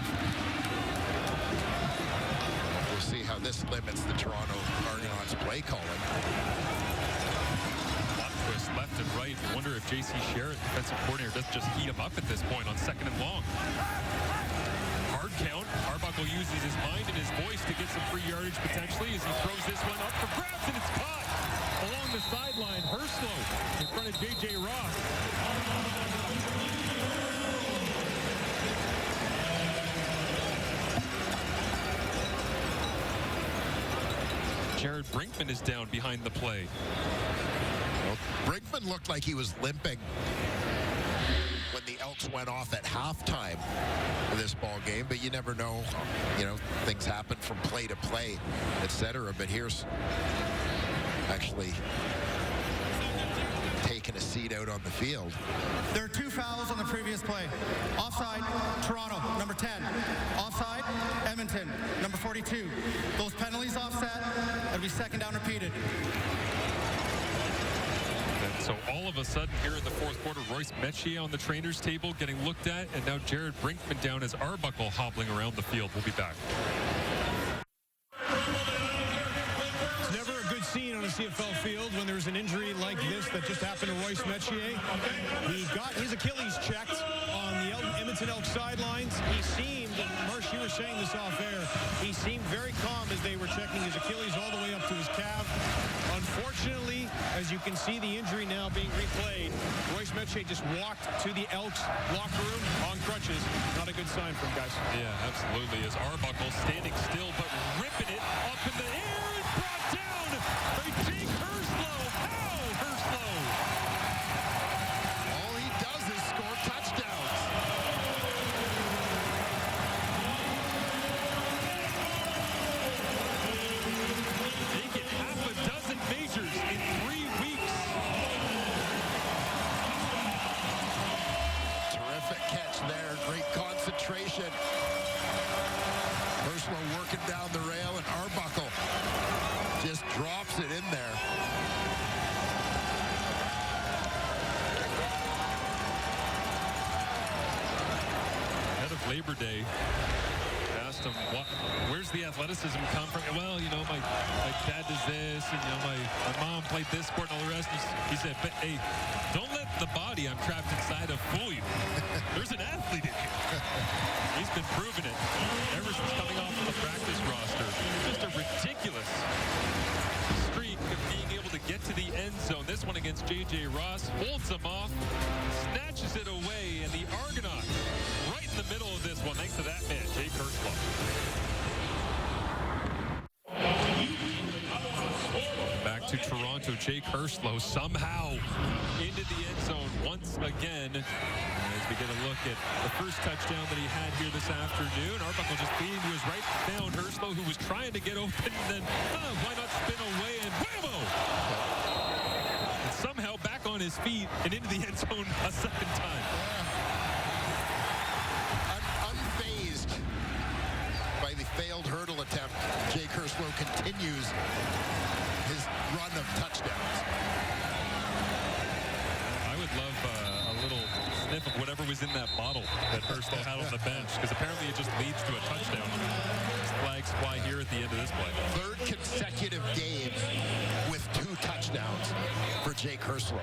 E: We'll see how this limits the Toronto Argonauts play calling.
D: Twist left and right. I wonder if J.C. Sherritt, defensive coordinator, doesn't just heat him up at this point on 2nd and long. Hard count. Arbuckle uses his mind and his voice to get some free yardage potentially as he throws this one up for grabs, and it's caught along the sideline. Herslow in front of J.J. Ross. Jared Brinkman is down behind the play.
E: Well, Brinkman looked like he was limping when the Elks went off at halftime of this ball game, but you never know. You know, things happen from play to play, etc. But here's actually taking a seat out on the field.
F: There are 2 fouls on the previous play. Offside, Toronto, number 10. Offside, Edmonton, number 42. Those penalties offset, it'll be second down repeated.
D: And so all of a sudden here in the fourth quarter, Royce Metier on the trainer's table getting looked at, and now Jared Brinkman down as Arbuckle hobbling around the field. We'll be back.
G: It's never a good scene on a CFL field when there's an injury like this that just happened to Royce Metier. He got his Achilles checked on the Edmonton Elks sidelines. He seemed, and Marsh, you were saying this off air, he seemed very calm as they were checking his Achilles all the way up to his calf. Unfortunately, as you can see the injury now being replayed, Royce Metier just walked to the Elks locker room on crutches. Not a good sign for him, guys.
D: Yeah, absolutely. As Arbuckle standing still but ripping it up in the air and brought down by Jake Herslow. How, Herslow?
E: All he does is score touchdowns.
D: Making half a dozen majors in 3 weeks.
E: Terrific catch there. Great concentration. Herslow working down the rail, and Arbuckle just drops it in there.
D: Head of Labor Day asked him, where's the athleticism come from? Well, you know, my dad does this, and, you know, my mom played this sport and all the rest. He said, but hey, don't let the body I'm trapped inside of fool you. There's an athlete in here. He's been proving it ever since coming off of the practice roster. Just a ridiculous streak of being able to get to the end zone. This one against J.J. Ross holds him off, snatches it away, and the Argonauts right in the middle of this one, thanks to that man, Jake Herslow. Back to Toronto, Jake Herslow somehow into the end zone once again. As we get a look at the first touchdown that he had here this afternoon, Arbuckle just beating to his right, found Herslow, who was trying to get open, and then why not spin away, and whammo! And somehow back on his feet and into the end zone a second time.
E: Unfazed by the failed hurdle attempt, Jake Herslow continues his run of touchdowns.
D: I would love a little sniff of whatever was in that bottle that Herslow had on the bench, because apparently it just leads to a touchdown. Flags fly here at the end of this play.
E: Third consecutive game with 2 touchdowns for Jake Herslow.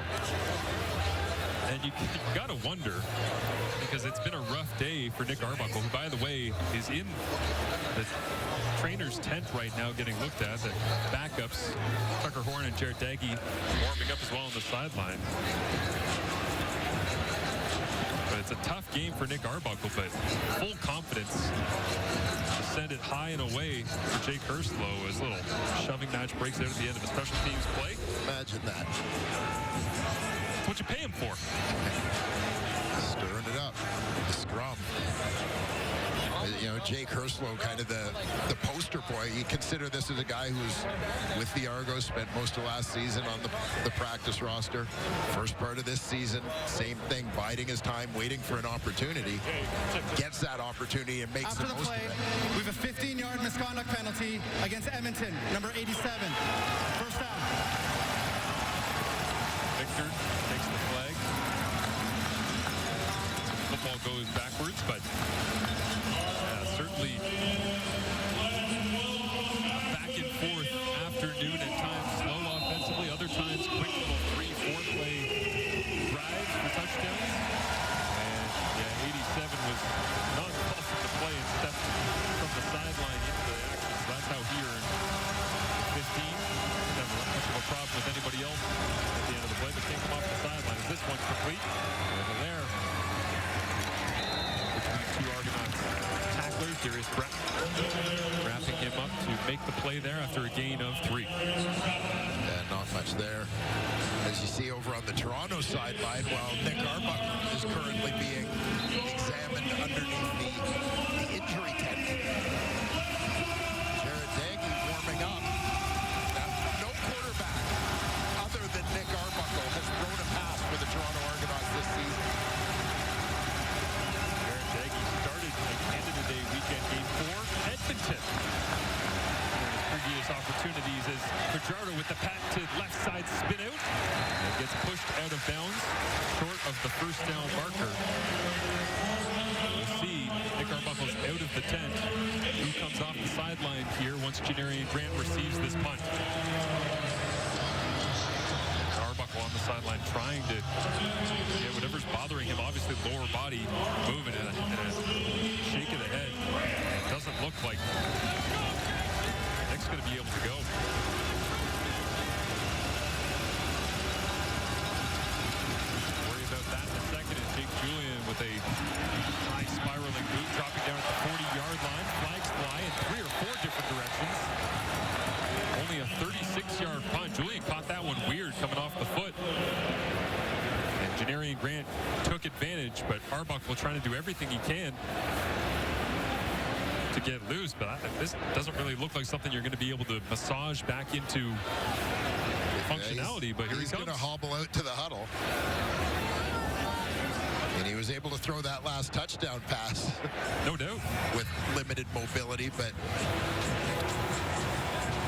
D: And you got to wonder, because it's been a rough day for Nick Arbuckle, who, by the way, is in the trainer's tent right now getting looked at. The backups, Tucker Horn and Jared Daggy, warming up as well on the sideline. But it's a tough game for Nick Arbuckle, but full confidence to send it high and away for Jake Herslow as little shoving match breaks out at the end of a special teams play.
E: Imagine that.
D: What you pay him for?
E: Stirring it up. The scrum. You know, Jake Herslow, kind of the poster boy. You consider this as a guy who's with the Argos, spent most of last season on the practice roster. First part of this season, same thing, biding his time, waiting for an opportunity. Gets that opportunity and makes
F: After
E: the most
F: play,
E: of it.
F: we have a 15-yard misconduct penalty against Edmonton, number 87. First down.
D: Victor takes the flag. Football goes backwards, but certainly back and forth afternoon, at times slow offensively, other times quick little 3-4 play drives for touchdowns. And yeah, 87 was not involved in the play and stepped from the sideline into the action. So that's how he earned 15. Didn't have much of a problem with anybody else at the end of the play, but can't come off the sideline. Is this one complete? Over there. Between 2 Argonauts tacklers, Darius Brett wrapping him up to make the play there after a gain of 3.
E: And not much there. As you see over on the Toronto sideline, while Nick Arbuckle is currently being examined underneath the injury tent. Jared Daggy warming up. Now, no quarterback other than Nick Arbuckle has thrown a pass for the Toronto Argonauts this season.
D: Jared Daggy started a Canada Day weekend game for Edmonton. Previous opportunities as Fajardo with the patented left side spin out and gets pushed out of bounds short of the first down marker. We'll see Nick Arbuckle's out of the tent. Who comes off the sideline here once Janarian Grant receives this punt? Arbuckle on the sideline trying to get whatever's bothering him, obviously lower body moving and a shake of the head. It doesn't look like Nick's going to be able to go. Worry about that in a second as Jake Julian with a high spiraling boot dropping down at the 40-yard line. Flags fly in 3 or 4 different directions. Only a 36-yard punt. Julian caught that one weird coming off the foot. And Janarian Grant took advantage, but Arbuckle trying to do everything he can to get loose, but this doesn't really look like something you're going to be able to massage back into functionality, but here
E: he's
D: he comes.
E: Going to hobble out to the huddle. And he was able to throw that last touchdown pass.
D: No doubt.
E: With limited mobility, but...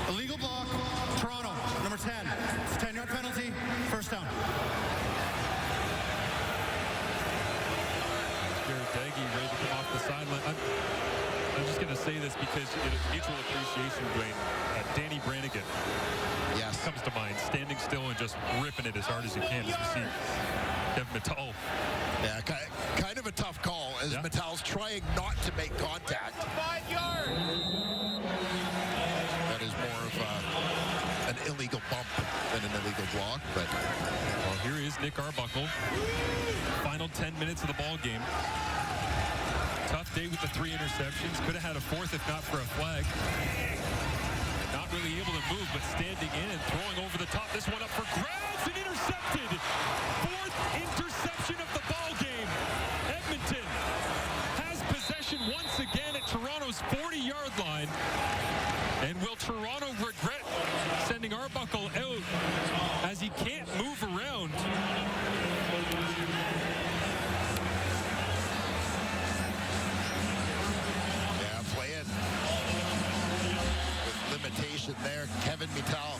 F: Illegal block, Toronto, number 10. It's a 10-yard penalty, first down.
D: Jared Daggy ready to come off the sideline. I'm just going to say this because mutual appreciation, Dwayne. Danny Brannigan comes to mind, standing still and just ripping it as hard as he can as we see Kevin Mittal.
E: Yeah, kind of a tough call as Mittal's trying not to make contact.
H: 5 yards.
E: That is more of an illegal bump than an illegal block, but...
D: Well, here is Nick Arbuckle. Final 10 minutes of the ball game. Tough day with the 3 interceptions. Could have had a 4th if not for a flag. Not really able to move, but standing in and throwing over the top. This one up for grabs and intercepted. 4th interception of the ball game. Edmonton has possession once again at Toronto's 40-yard line. And will Toronto regret sending Arbuckle out as he can't move around?
E: Limitation there. Kevin Mittal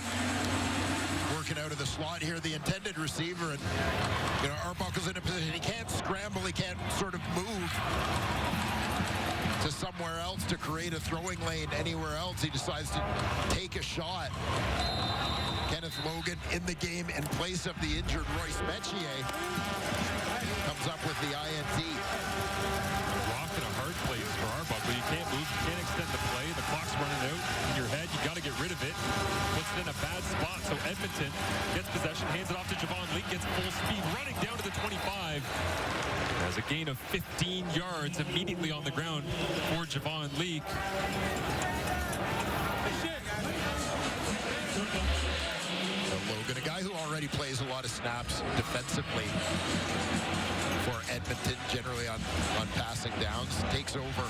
E: working out of the slot here, the intended receiver, and Arbuckle's in a position he can't scramble, he can't sort of move to somewhere else to create a throwing lane anywhere else. He decides to take a shot. Kenneth Logan in the game in place of the injured Royce Metier comes up with the INT.
D: Rock in a hard place for Arbuckle. You can't move, you can't extend the play. The clock's running out in your head. You got to get rid of it. Puts it in a bad spot. So Edmonton gets possession, hands it off to Javon Leake, gets full speed, running down to the 25. Has a gain of 15 yards immediately on the ground for Javon Leake.
E: Logan, a guy who already plays a lot of snaps defensively for Edmonton, generally on passing downs, takes over.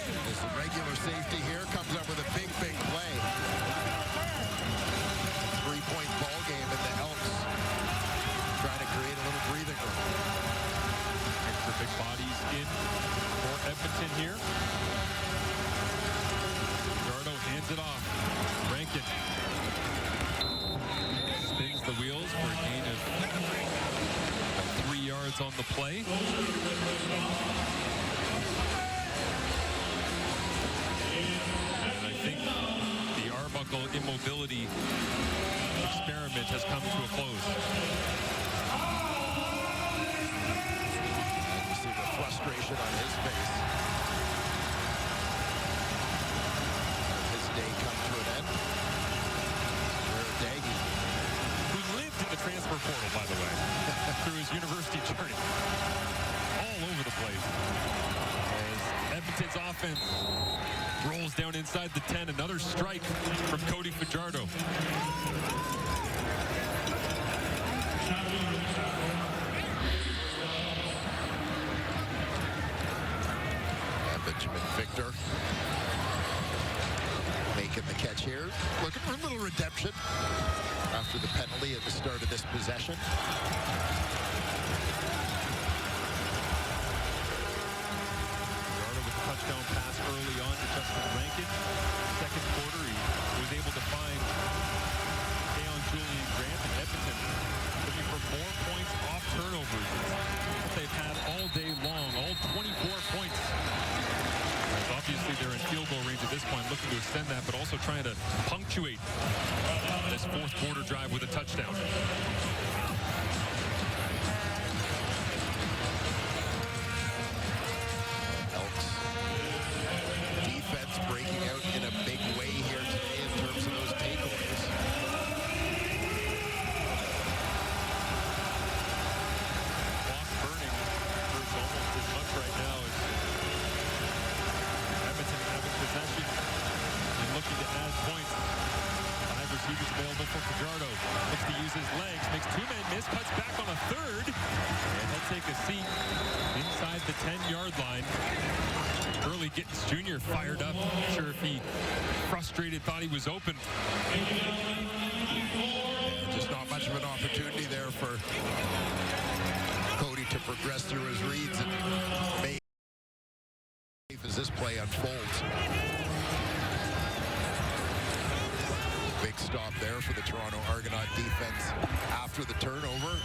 E: There's a regular safety here, comes up with a big play. 3-point ball game in the Elks, trying to create a little breathing room.
D: Extra big bodies in for Edmonton here. Jardo hands it off. Rankin spins the wheels for a gain of 3 yards on the play. And I think the Arbuckle immobility experiment has come to a close.
E: You see the frustration on his face. His day come to an end. Daggy,
D: who lived in the transfer portal, by the way, through his university journey. All over the place. As Edmonton's offense rolls down inside the 10. Another strike from Cody Fajardo.
E: Benjamin Victor making the catch here. Looking for a little redemption after the penalty at the start of this possession.
D: Fajardo with a touchdown pass early on to Justin Rankin. Second quarter, he was able to find Julian Grant and Edmonton looking for more points off turnovers. What they've had all day long, all 24 points. Obviously, they're in field goal range at this point, looking to extend that, but also trying to punctuate this fourth quarter drive with a touchdown.
E: Elks defense breaking out in a big way here today in terms of those takeaways.
D: Clock burning for almost as much right now as Edmonton having possession and looking to add points. 5 receivers available for Fajardo. Looks to use his legs, makes 2 men miss, cuts back on a third, and he'll take a seat inside the 10-yard line. Early Gittins Jr. fired up. Not sure if he frustrated, thought he was open.
E: Just not much of an opportunity there for Cody to progress through his reads and make as this play unfolds. Big stop there for the Toronto Argonaut defense after the turnover.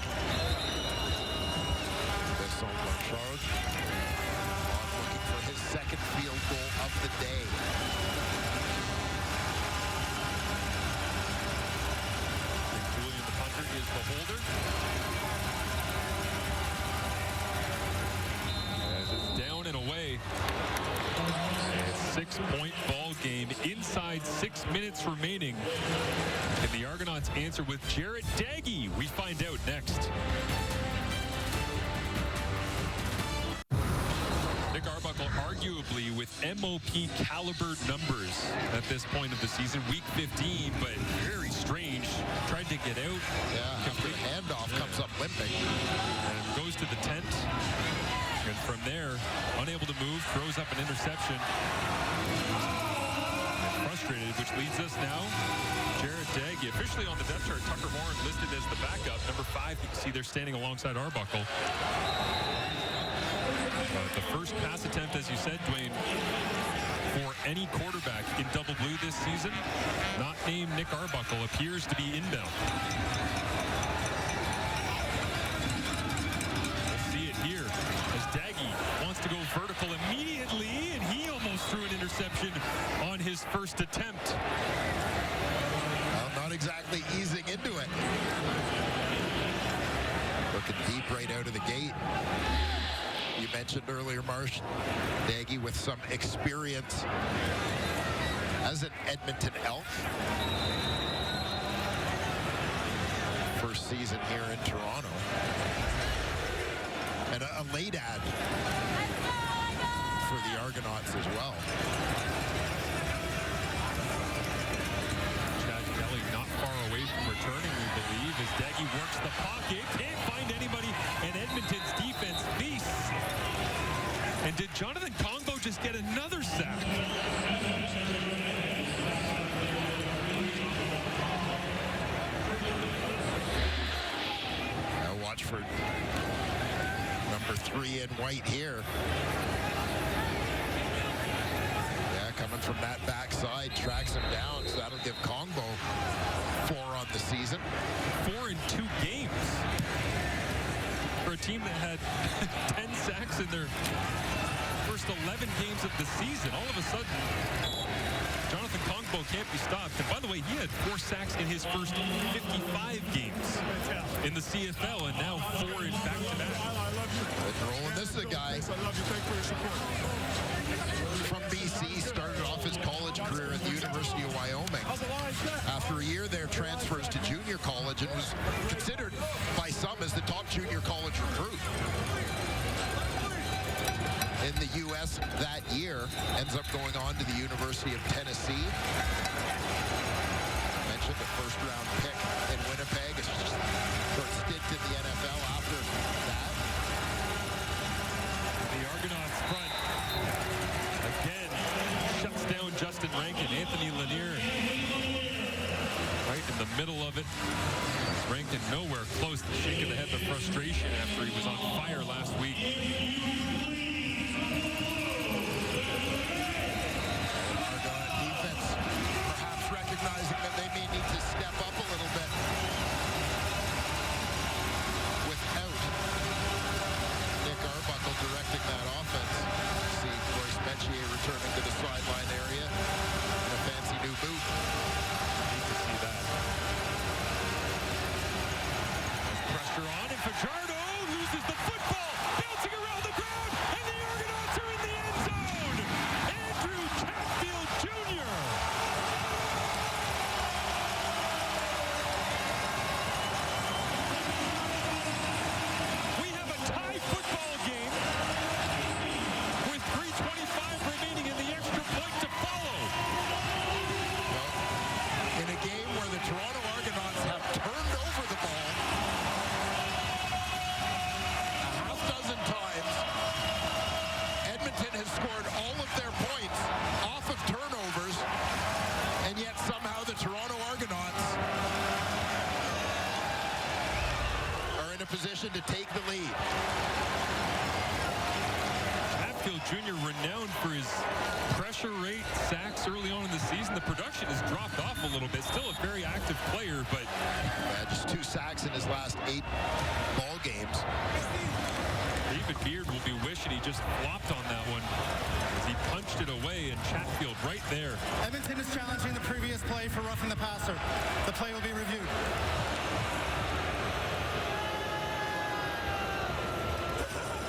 E: Besson Blanchard looking for his second field goal of the day.
D: Julian, the punter, is the holder. As it's down and away. A 6-point ball game inside 6 minutes remaining. And the Argonauts answer with Jarrett Daggy. We find out next. Nick Arbuckle arguably with MOP caliber numbers at this point of the season. Week 15, but very strange. Tried to get out.
E: Yeah, after the handoff comes up limping.
D: And goes to the tent. And from there, unable to move, throws up an interception. And frustrated, which leads us now. Jarrett Daggy, officially on the depth chart. Tucker Horn listed as the backup. Number 5, you can see they're standing alongside Arbuckle. The first pass attempt, as you said, Dwayne, for any quarterback in double blue this season, not named Nick Arbuckle, appears to be inbound. We'll see it here as Daggy wants to go vertical immediately, and he almost threw an interception on his first attempt.
E: Well, not exactly easing into it. Looking deep right out of the gate. You mentioned earlier, Marsh, Daggy with some experience as an Edmonton Elk. First season here in Toronto. And a late ad for the Argonauts as well.
D: Chad Kelly not far away from returning, we believe, as Daggy works the pocket. Can't find anybody, and Edmonton's defense feasts. And did Jonathan Congo just get another sack?
E: Now watch for number 3 in white here. Yeah, coming from that backside, tracks him down, so that'll give Congo 4 on the season.
D: 4 in 2 games. For a team that had 10 sacks in their first 11 games of the season, all of a sudden, Jonathan Congo can't be stopped. And by the way, he had 4 sacks in his first 55 games in the CFL, and now 4 in back-to-back.
E: Rolling. This is a guy from BC, started off his college career at the University of Wyoming. After a year there, transfers to junior college and was considered by some as the top junior college recruit. in the U.S. that year. Ends up going on to the University of Tennessee. I mentioned the first-round pick in Winnipeg. It's just for a stint in the NFL after that.
D: The Argonauts front again shuts down Justin Rankin. Anthony Lanier right in the middle of it. Rankin nowhere close to shaking the head of frustration after he was on fire last week.
E: Argonaut defense perhaps recognizing that they may need to step up a little bit without Nick Arbuckle directing that offense. See Royce Metier returning to the sideline area in a fancy new boot.
D: Need to see that. Pressure on, and Fajardo loses the football, bouncing around the ground, and the Argonauts are in the end zone. Andrew Chatfield Jr. We have a tie football game with 3:25 remaining in the extra point to follow.
E: In a game where the Toronto Argonauts have turned over the ball a half dozen times, Edmonton has scored all of their points off of turnovers, and yet somehow the Toronto Argonauts are in a position to take the lead.
D: Chatfield Jr. renowned for his pressure rate, sacks early on in the season. The production has dropped off a little bit. Still a very active player, but
E: Just 2 sacks in his last 8 ball games.
D: David Beard will be wishing he just flopped on that one as he punched it away, and Chatfield right there.
F: Edmonton is challenging the previous play for roughing the passer. The play will be reviewed.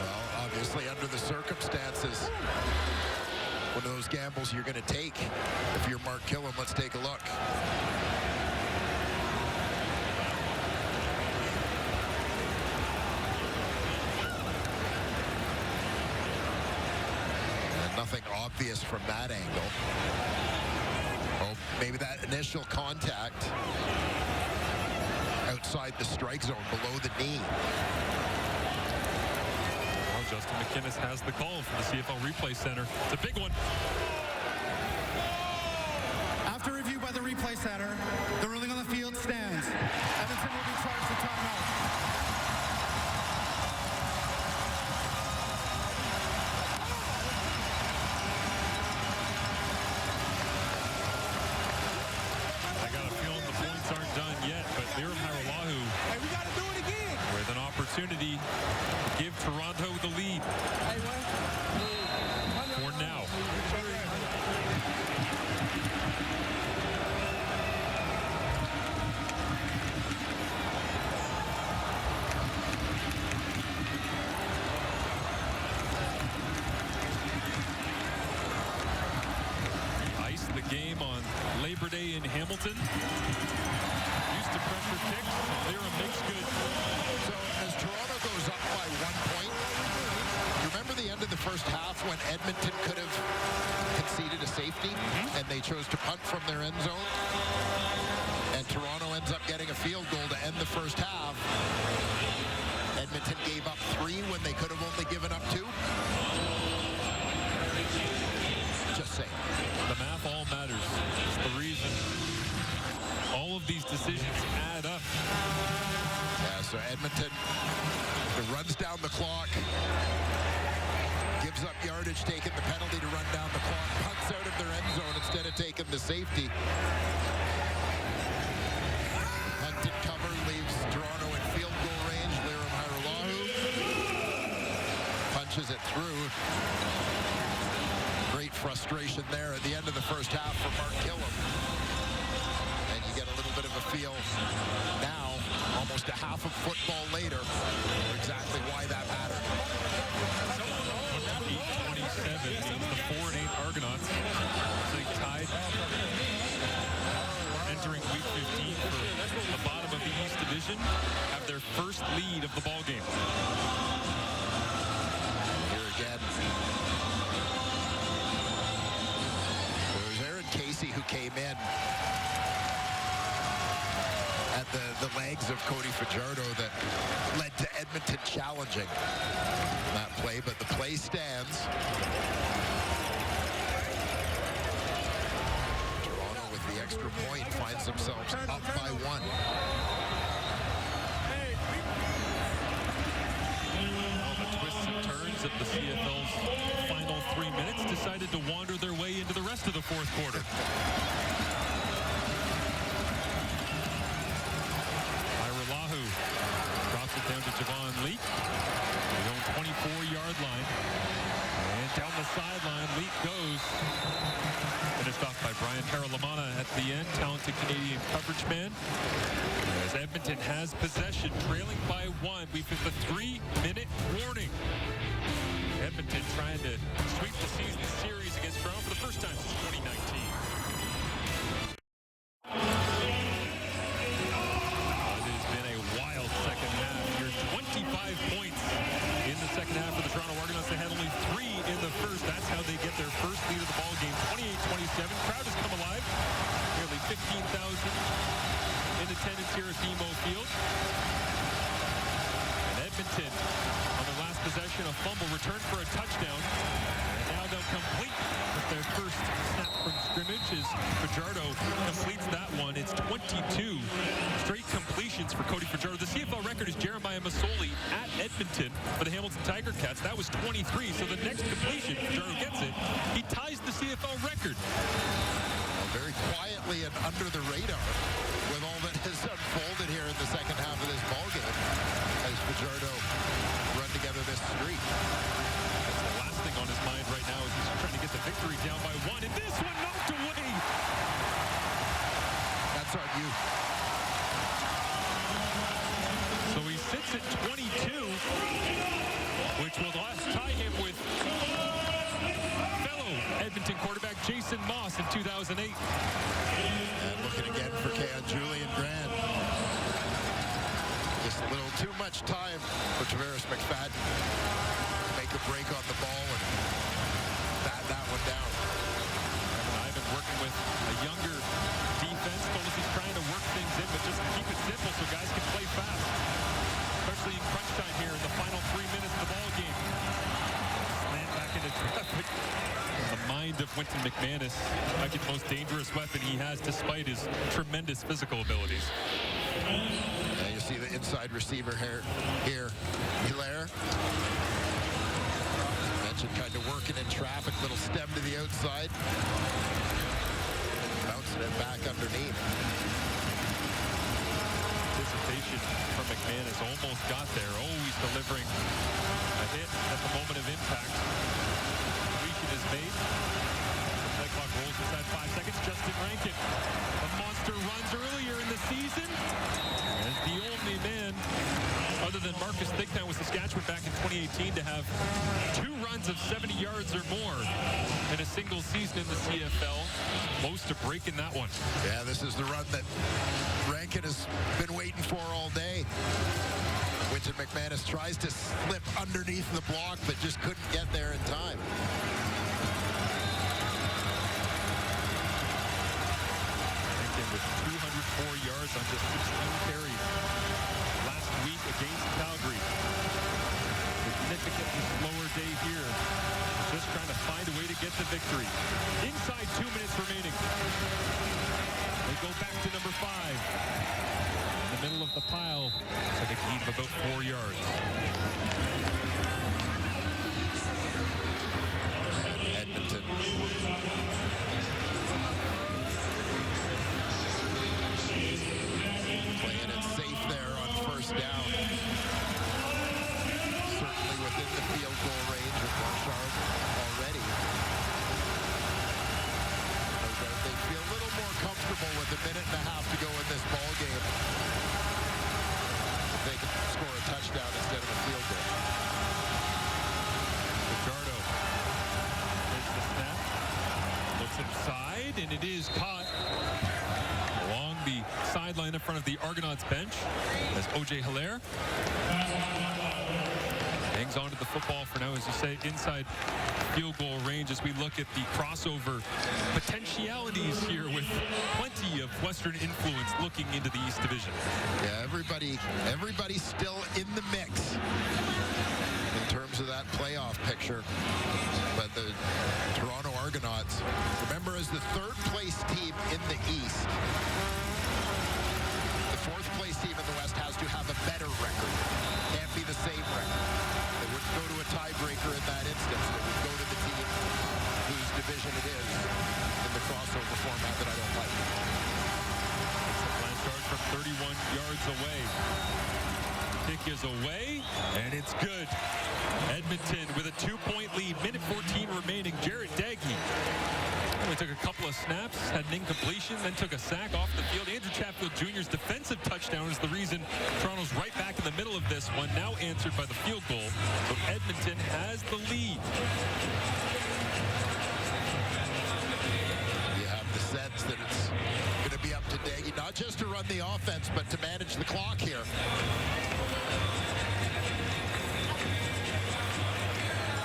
E: Well, obviously under the circumstances, one of those gambles you're going to take. If you're Mark Killam, let's take a look. And nothing obvious from that angle. Oh, maybe that initial contact outside the strike zone, below the knee.
D: Well, Justin McInnes has the call from the CFL Replay Center. It's a big one.
F: After review by the replay center, the ruling on the field stands. Edmonton will be charged with timeout.
D: I got a feeling the points aren't done yet, but Liram Haralahu
G: Hey, we got to do it again.
D: with an opportunity to give Toronto the lead. For now. Iced the game on Labor Day in Hamilton. Used to pressure kicks. Liram makes good.
E: So as Toronto goes up by 1 point, you remember the end of the first half when Edmonton could have conceded a safety and they chose to punt from their end zone? And Toronto ends up getting a field goal to end the first half. Edmonton gave up 3 when they could have only given up 2. Just saying.
D: The math all matters. It's the reason all of these decisions add up.
E: Yeah, so Edmonton runs down the clock, gives up yardage, taking the penalty to run down the clock, punts out of their end zone instead of taking the safety. Punted cover leaves Toronto in field goal range. Liram Haralahu punches it through. Great frustration there at the end of the first half for Mark Killam. And you get a little bit of a feel now, almost a half of football later, for exactly why that mattered.
D: 8:27 means the 4-8 Argonauts stay tied, entering week 15 for the bottom of the East Division, have their first lead of the ball game.
E: Here again, came in at the legs of Cody Fajardo that led to Edmonton challenging that play, but the play stands. Toronto with the extra point finds themselves up by 1.
D: Well, the twists and turns of the CFL's final 3 minutes decided to wander their way into the rest of the fourth quarter. Drops it down to Javon Leak. His own 24-yard line. And down the sideline, Leak goes. Finished off by Brian Paralamana at the end. Talented Canadian coverage man. As Edmonton has possession, trailing by 1. We've hit the 3-minute warning. Edmonton trying to sweep the season series against Toronto for the first time since 2019. Points in the second half for the Toronto Argonauts. They had only 3 in the first. That's how they get their first lead of the ball game. 28-27. Crowd has come alive. Nearly 15,000 in attendance here at BMO Field. And Edmonton on their last possession, a fumble return for a touchdown. And now they'll complete with their first snap from scrimmage as Fajardo completes that one. It's 22 straight completions for Cody Fajardo. The CFL record is Jeremiah Masoli at Edmonton for the Hamilton Tiger Cats. That was 23, so the next completion, Fajardo gets it. He ties the CFL record.
E: Well, very quietly and under the radar with all that has unfolded here in the second half of this ballgame as Fajardo run together this streak.
D: That's the last thing on his mind right now is he's trying to get the victory down by 1, and this one knocked away.
E: That's on you.
D: So he sits at 22, which will tie him with fellow Edmonton quarterback Jason Moss in 2008.
E: And looking again for Keon Julian Grant. Just a little too much time for Tavares McFadden to make a break on the ball and bat that one down.
D: I've been working with a younger defense. Told us he's trying to work things in, but just keep it simple so guys can play fast. Especially in crunch time here in the final 3 minutes of the ball game. Slant back into traffic. The mind of Wynton McManus, like the most dangerous weapon he has despite his tremendous physical abilities.
E: And you see the inside receiver here, Hilaire. Mentioned kind of working in traffic, little stem to the outside. Bouncing it back underneath.
D: Anticipation from McManus, almost got there, always delivering a hit at the moment of impact. Completion is made. The play clock rolls inside 5 seconds. Justin Rankin, a monster, runs earlier in the season as the only man other than Marcus Thigpen with Saskatchewan back in 2018 to have 2 runs of 70 yards or more in a single season in the CFL. Close to breaking that one.
E: Yeah, this is the run that Rankin has been waiting for all day. Wynton McManus tries to slip underneath the block, but just couldn't get there in time.
D: Rankin with 204 yards on just 16 carries last week against Calgary. Significantly slower day here. Just trying to find a way to get the victory. Inside 2 minutes remaining. They go back to number 5. In the middle of the pile, so they gain about 4 yards.
E: Edmonton. Playing it safe there on first down. Certainly within the field goal range of Marchard already. No doubt they feel a little more comfortable with a minute and a half to go in this ball game. If they can score a touchdown instead of a field goal.
D: Fajardo takes the snap, looks inside, and it is caught along the sideline in front of the Argonauts bench as O.J. Hilaire. And hangs on to the football for now, as you say, inside field goal range as we look at the crossover potentialities here with plenty of Western influence looking into the East Division.
E: Yeah, everybody's still in the mix in terms of that playoff picture. But the Toronto Argonauts, remember, as the third place team in the East, the fourth place team in the West has to have a better record. Can't be the same record. They wouldn't go to a tiebreaker in that instance. They would go to the team whose division it is in the crossover format that I don't like.
D: Blanchard from 31 yards away. Kick is away, and it's good. Edmonton with a 2-point lead. Minute 14 remaining. Jared Daggy only took a couple of snaps, had an incompletion, then took a sack off the field. Andrew Chatfield Jr.'s defensive touchdown is the reason Toronto's right back in the middle of this one, now answered by the field goal. So Edmonton has the lead.
E: You have the sense that it's going to be up to Daggy, not just to run the offense, but to manage the clock here.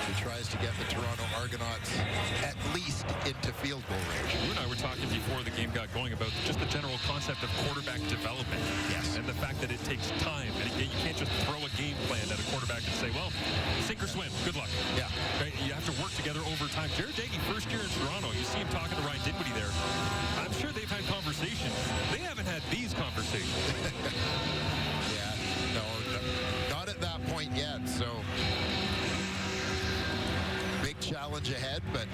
E: He tries to get the Toronto Argonauts at least into field goal range.
D: You and I were talking before the game got going about just the general concept of quarterback development.
E: Yes.
D: And the fact that it takes time. And you can't just throw a game plan at a quarterback and say, well, sink or swim, good luck.
E: Yeah.
D: Right? You have to work together over time. Jared Daggy, first year in Toronto, you see him talking to Ryan Dinwiddie there. I'm sure they've had conversations. They haven't had these conversations.
E: Yeah, no, not at that point yet. So, big challenge ahead, but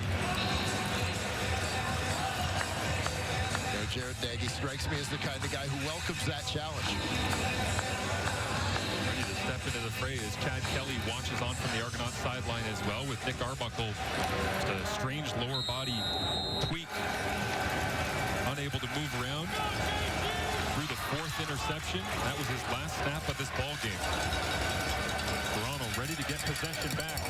E: Jared Daggy strikes me as the kind of guy who welcomes that challenge.
D: Ready to step into the fray as Chad Kelly watches on from the Argonaut sideline as well, with Nick Arbuckle, just a strange lower body tweak, unable to move around. Through the fourth interception. That was his last snap of this ball game. Toronto ready to get possession back.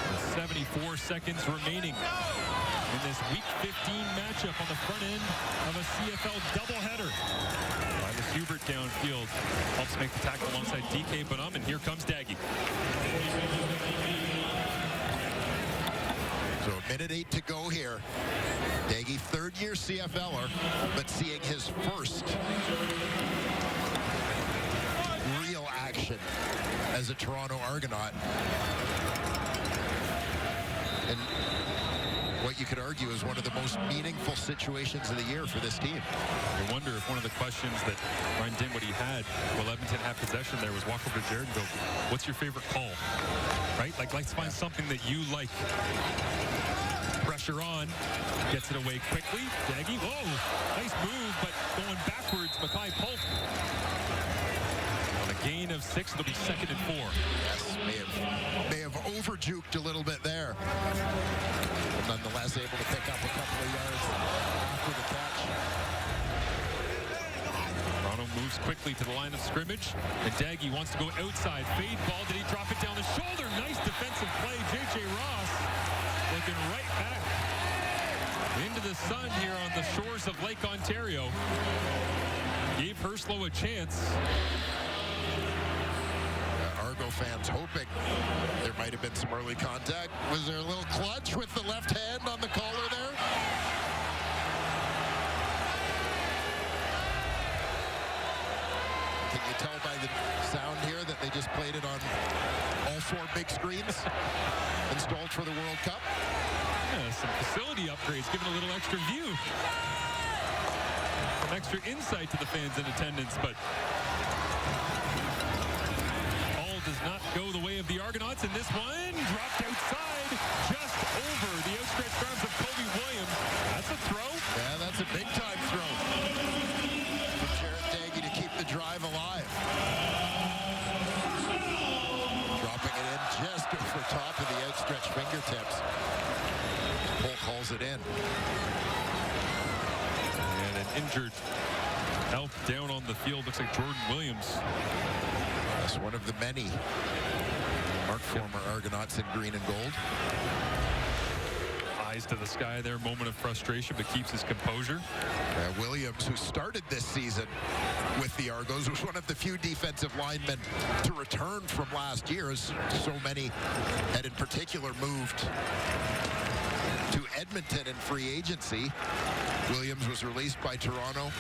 D: With 74 seconds remaining in this Week 15 matchup on the front end of a CFL doubleheader. Silas Hubert downfield helps make the tackle alongside DK Bonham, and here comes Daggy.
E: So a minute 8 to go here. Daggy, third-year CFLer, but seeing his first real action as a Toronto Argonaut. And what you could argue is one of the most meaningful situations of the year for this team.
D: I wonder if one of the questions that Ryan Dinwiddie had while Edmonton had possession there was walk over to Jared and go, what's your favorite call? Right? Like, let's find something that you like. Pressure on. Gets it away quickly. Daggy, whoa, nice move, but going backwards, Mackay Polk. On a gain of 6, it'll be 2nd and 4.
E: Yes, may have over-juked a little bit there. But nonetheless, able to pick up a couple of yards after the catch.
D: Toronto moves quickly to the line of scrimmage, and Daggy wants to go outside. Fade ball, did he drop it down the shoulder? Nice defensive play. J.J. Ross looking right back into the sun here on the shores of Lake Ontario. Gave Herslow a chance.
E: Argo fans hoping there might have been some early contact. Was there a little clutch with the left hand on the collar there? Can you tell by the sound here that they just played it on all 4 big screens installed for the World Cup?
D: Yeah, some facility upgrades, giving a little extra view. Some extra insight to the fans in attendance, but all does not go the way of the Argonauts, and this one dropped outside, just over the outstretched arms of Kobe Williams. That's a throw.
E: Yeah, that's a big-time throw for Jared Daggy to keep the drive alive. Dropping it in just over top of the outstretched fingertips. Polk hauls it in.
D: And an injured Elk down on the field. Looks like Jordan Williams.
E: That's one of the many former Argonauts in green and gold.
D: eyes to the sky there, moment of frustration, but keeps his composure.
E: Williams, who started this season with the Argos, was one of the few defensive linemen to return from last year, as so many had in particular moved to Edmonton in free agency. Williams was released by Toronto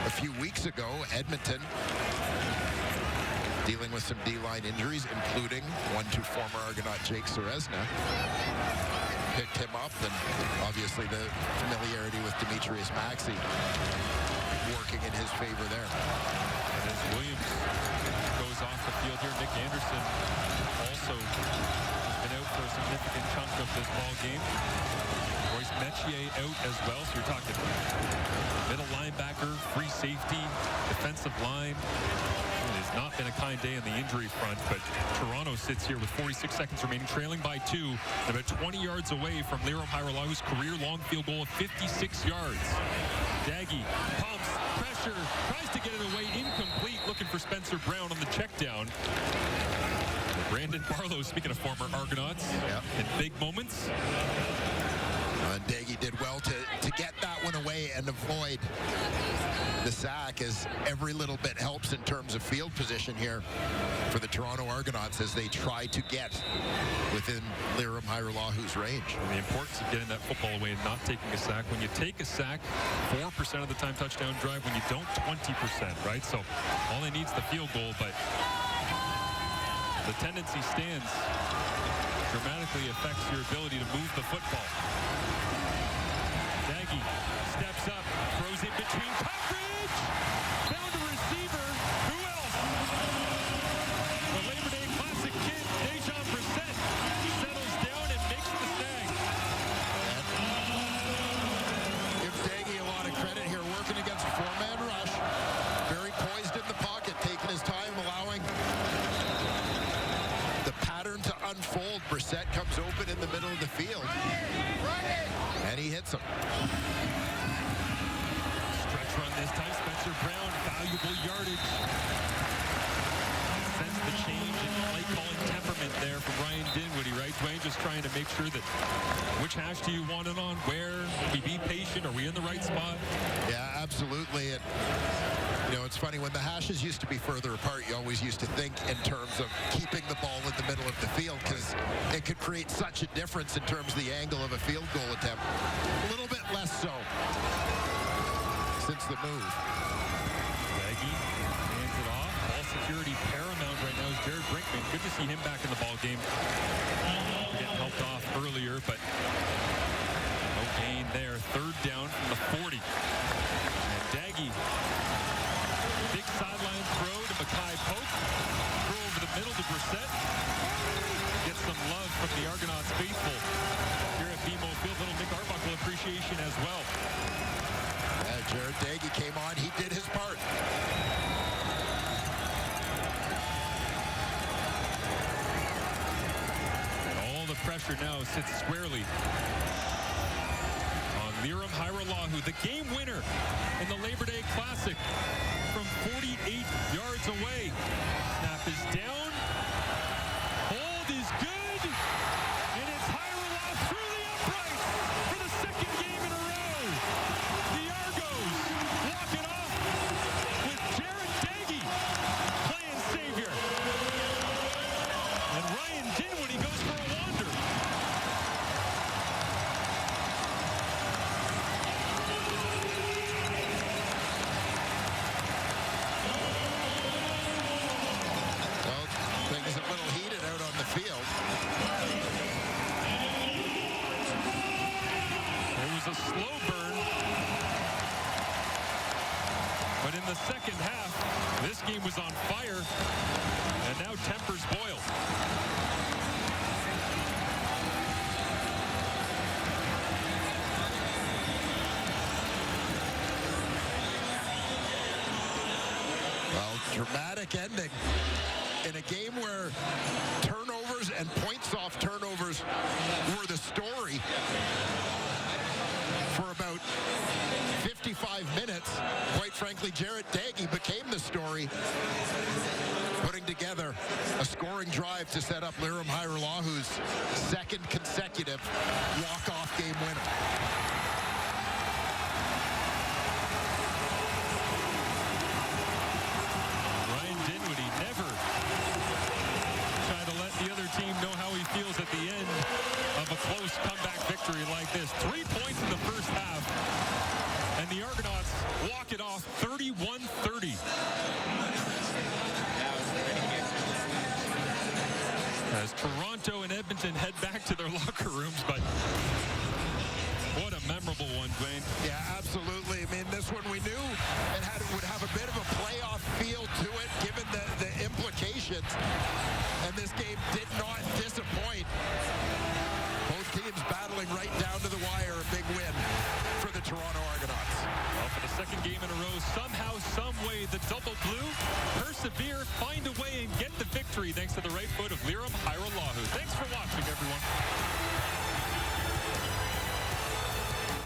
E: a few weeks ago. Edmonton dealing with some D-line injuries, including one to former Argonaut Jake Serezna. Picked him up, and obviously the familiarity with Demetrius Maxey working in his favor there.
D: And as Williams goes off the field here, Nick Anderson also been out for a significant chunk of this ball game. Royce Metier out as well, so you're talking middle linebacker, free safety, defensive line. It has not been a kind day on the injury front, but Toronto sits here with 46 seconds remaining, trailing by 2, and about 20 yards away from Liram Hairoalahu's career-long field goal of 56 yards. Daggy pumps, pressure, tries to get it away, incomplete, looking for Spencer Brown on the check down. Brandon Barlow, speaking of former Argonauts, in big moments.
E: Daggy did well to get that one away and avoid the sack, as every little bit helps in terms of field position here for the Toronto Argonauts as they try to get within Liram Hairoalahu's range.
D: And the importance of getting that football away and not taking a sack. When you take a sack, 4% of the time touchdown drive. When you don't, 20%, right? So all they need is the field goal, but the tendency stands dramatically affects your ability to move the football. Daggy steps up, throws in between coverage, found a receiver. Who else? The Labor Day Classic kid, Dejan Brissett, settles down and makes the snag.
E: Gives Daggy a lot of credit here, working against a four-man rush. Very poised in the pocket, taking his time, allowing the pattern to unfold. Brissett comes open in the middle of the field, and he hits him.
D: Stretch run this time. Spencer Brown, valuable yardage. Sense the change in play calling temperament there from Ryan Dinwiddie, right? Dwayne just trying to make sure that which hash do you want it on? Where? Be patient. Are we in the right spot?
E: Yeah, absolutely. And you know, it's funny, when the hashes used to be further apart, you always used to think in terms of keeping the ball in the middle of the field, because it could create such a difference in terms of the angle of a field goal attempt. A little bit less so since the move.
D: Daggy hands it off. Ball security paramount right now is Jared Brinkman. Good to see him back in the ball game. Getting helped off earlier, but no gain there. Third down from the 40. And Daggy, big sideline throw to Mackay Pope. Throw over the middle to Brissett. Gets some love from the Argonauts faithful here at BMO Field. Little Nick Arbuckle appreciation as well.
E: Yeah, Jared Daggy came on. He did his part.
D: And all the pressure now sits squarely on Liram Hairoalahu, the game winner in the Labor Day Classic from 48 yards away. Snap is down. Hold is good. And it's Hairoalahu through the uprights for the second game in a row. The Argos walk it off with Jared Daggy playing savior. And Ryan Dinwiddie goes for a wander.
E: Well, things a little heated out on the field.
D: It was a slow burn. But in the second half, this game was on fire. And now tempers boil.
E: Well, dramatic ending in a game where turnovers and points off turnovers were the story for about 55 minutes. Quite frankly, Jared Daggy became the story, putting together a scoring drive to set up Lirim Hajrulah's second consecutive walk-off game winner.
D: Ryan Dinwiddie never try to let the other team know how he feels at the end of a close comeback victory like this. 3 points in the first half, and the Argonauts walk it off 31-30. As Toronto and Edmonton head back to their locker rooms, but what a memorable one, Dwayne.
E: Yeah, absolutely. I mean, this one we knew it would have a bit of a playoff feel to it, given the implications. And this game did not disappoint. Both teams battling right down to the wire. A big win for the Toronto Argonauts.
D: Well, for the second game in a row, somehow, some way, the double blue persevere, find a way, and get the victory thanks to the right foot of Lirim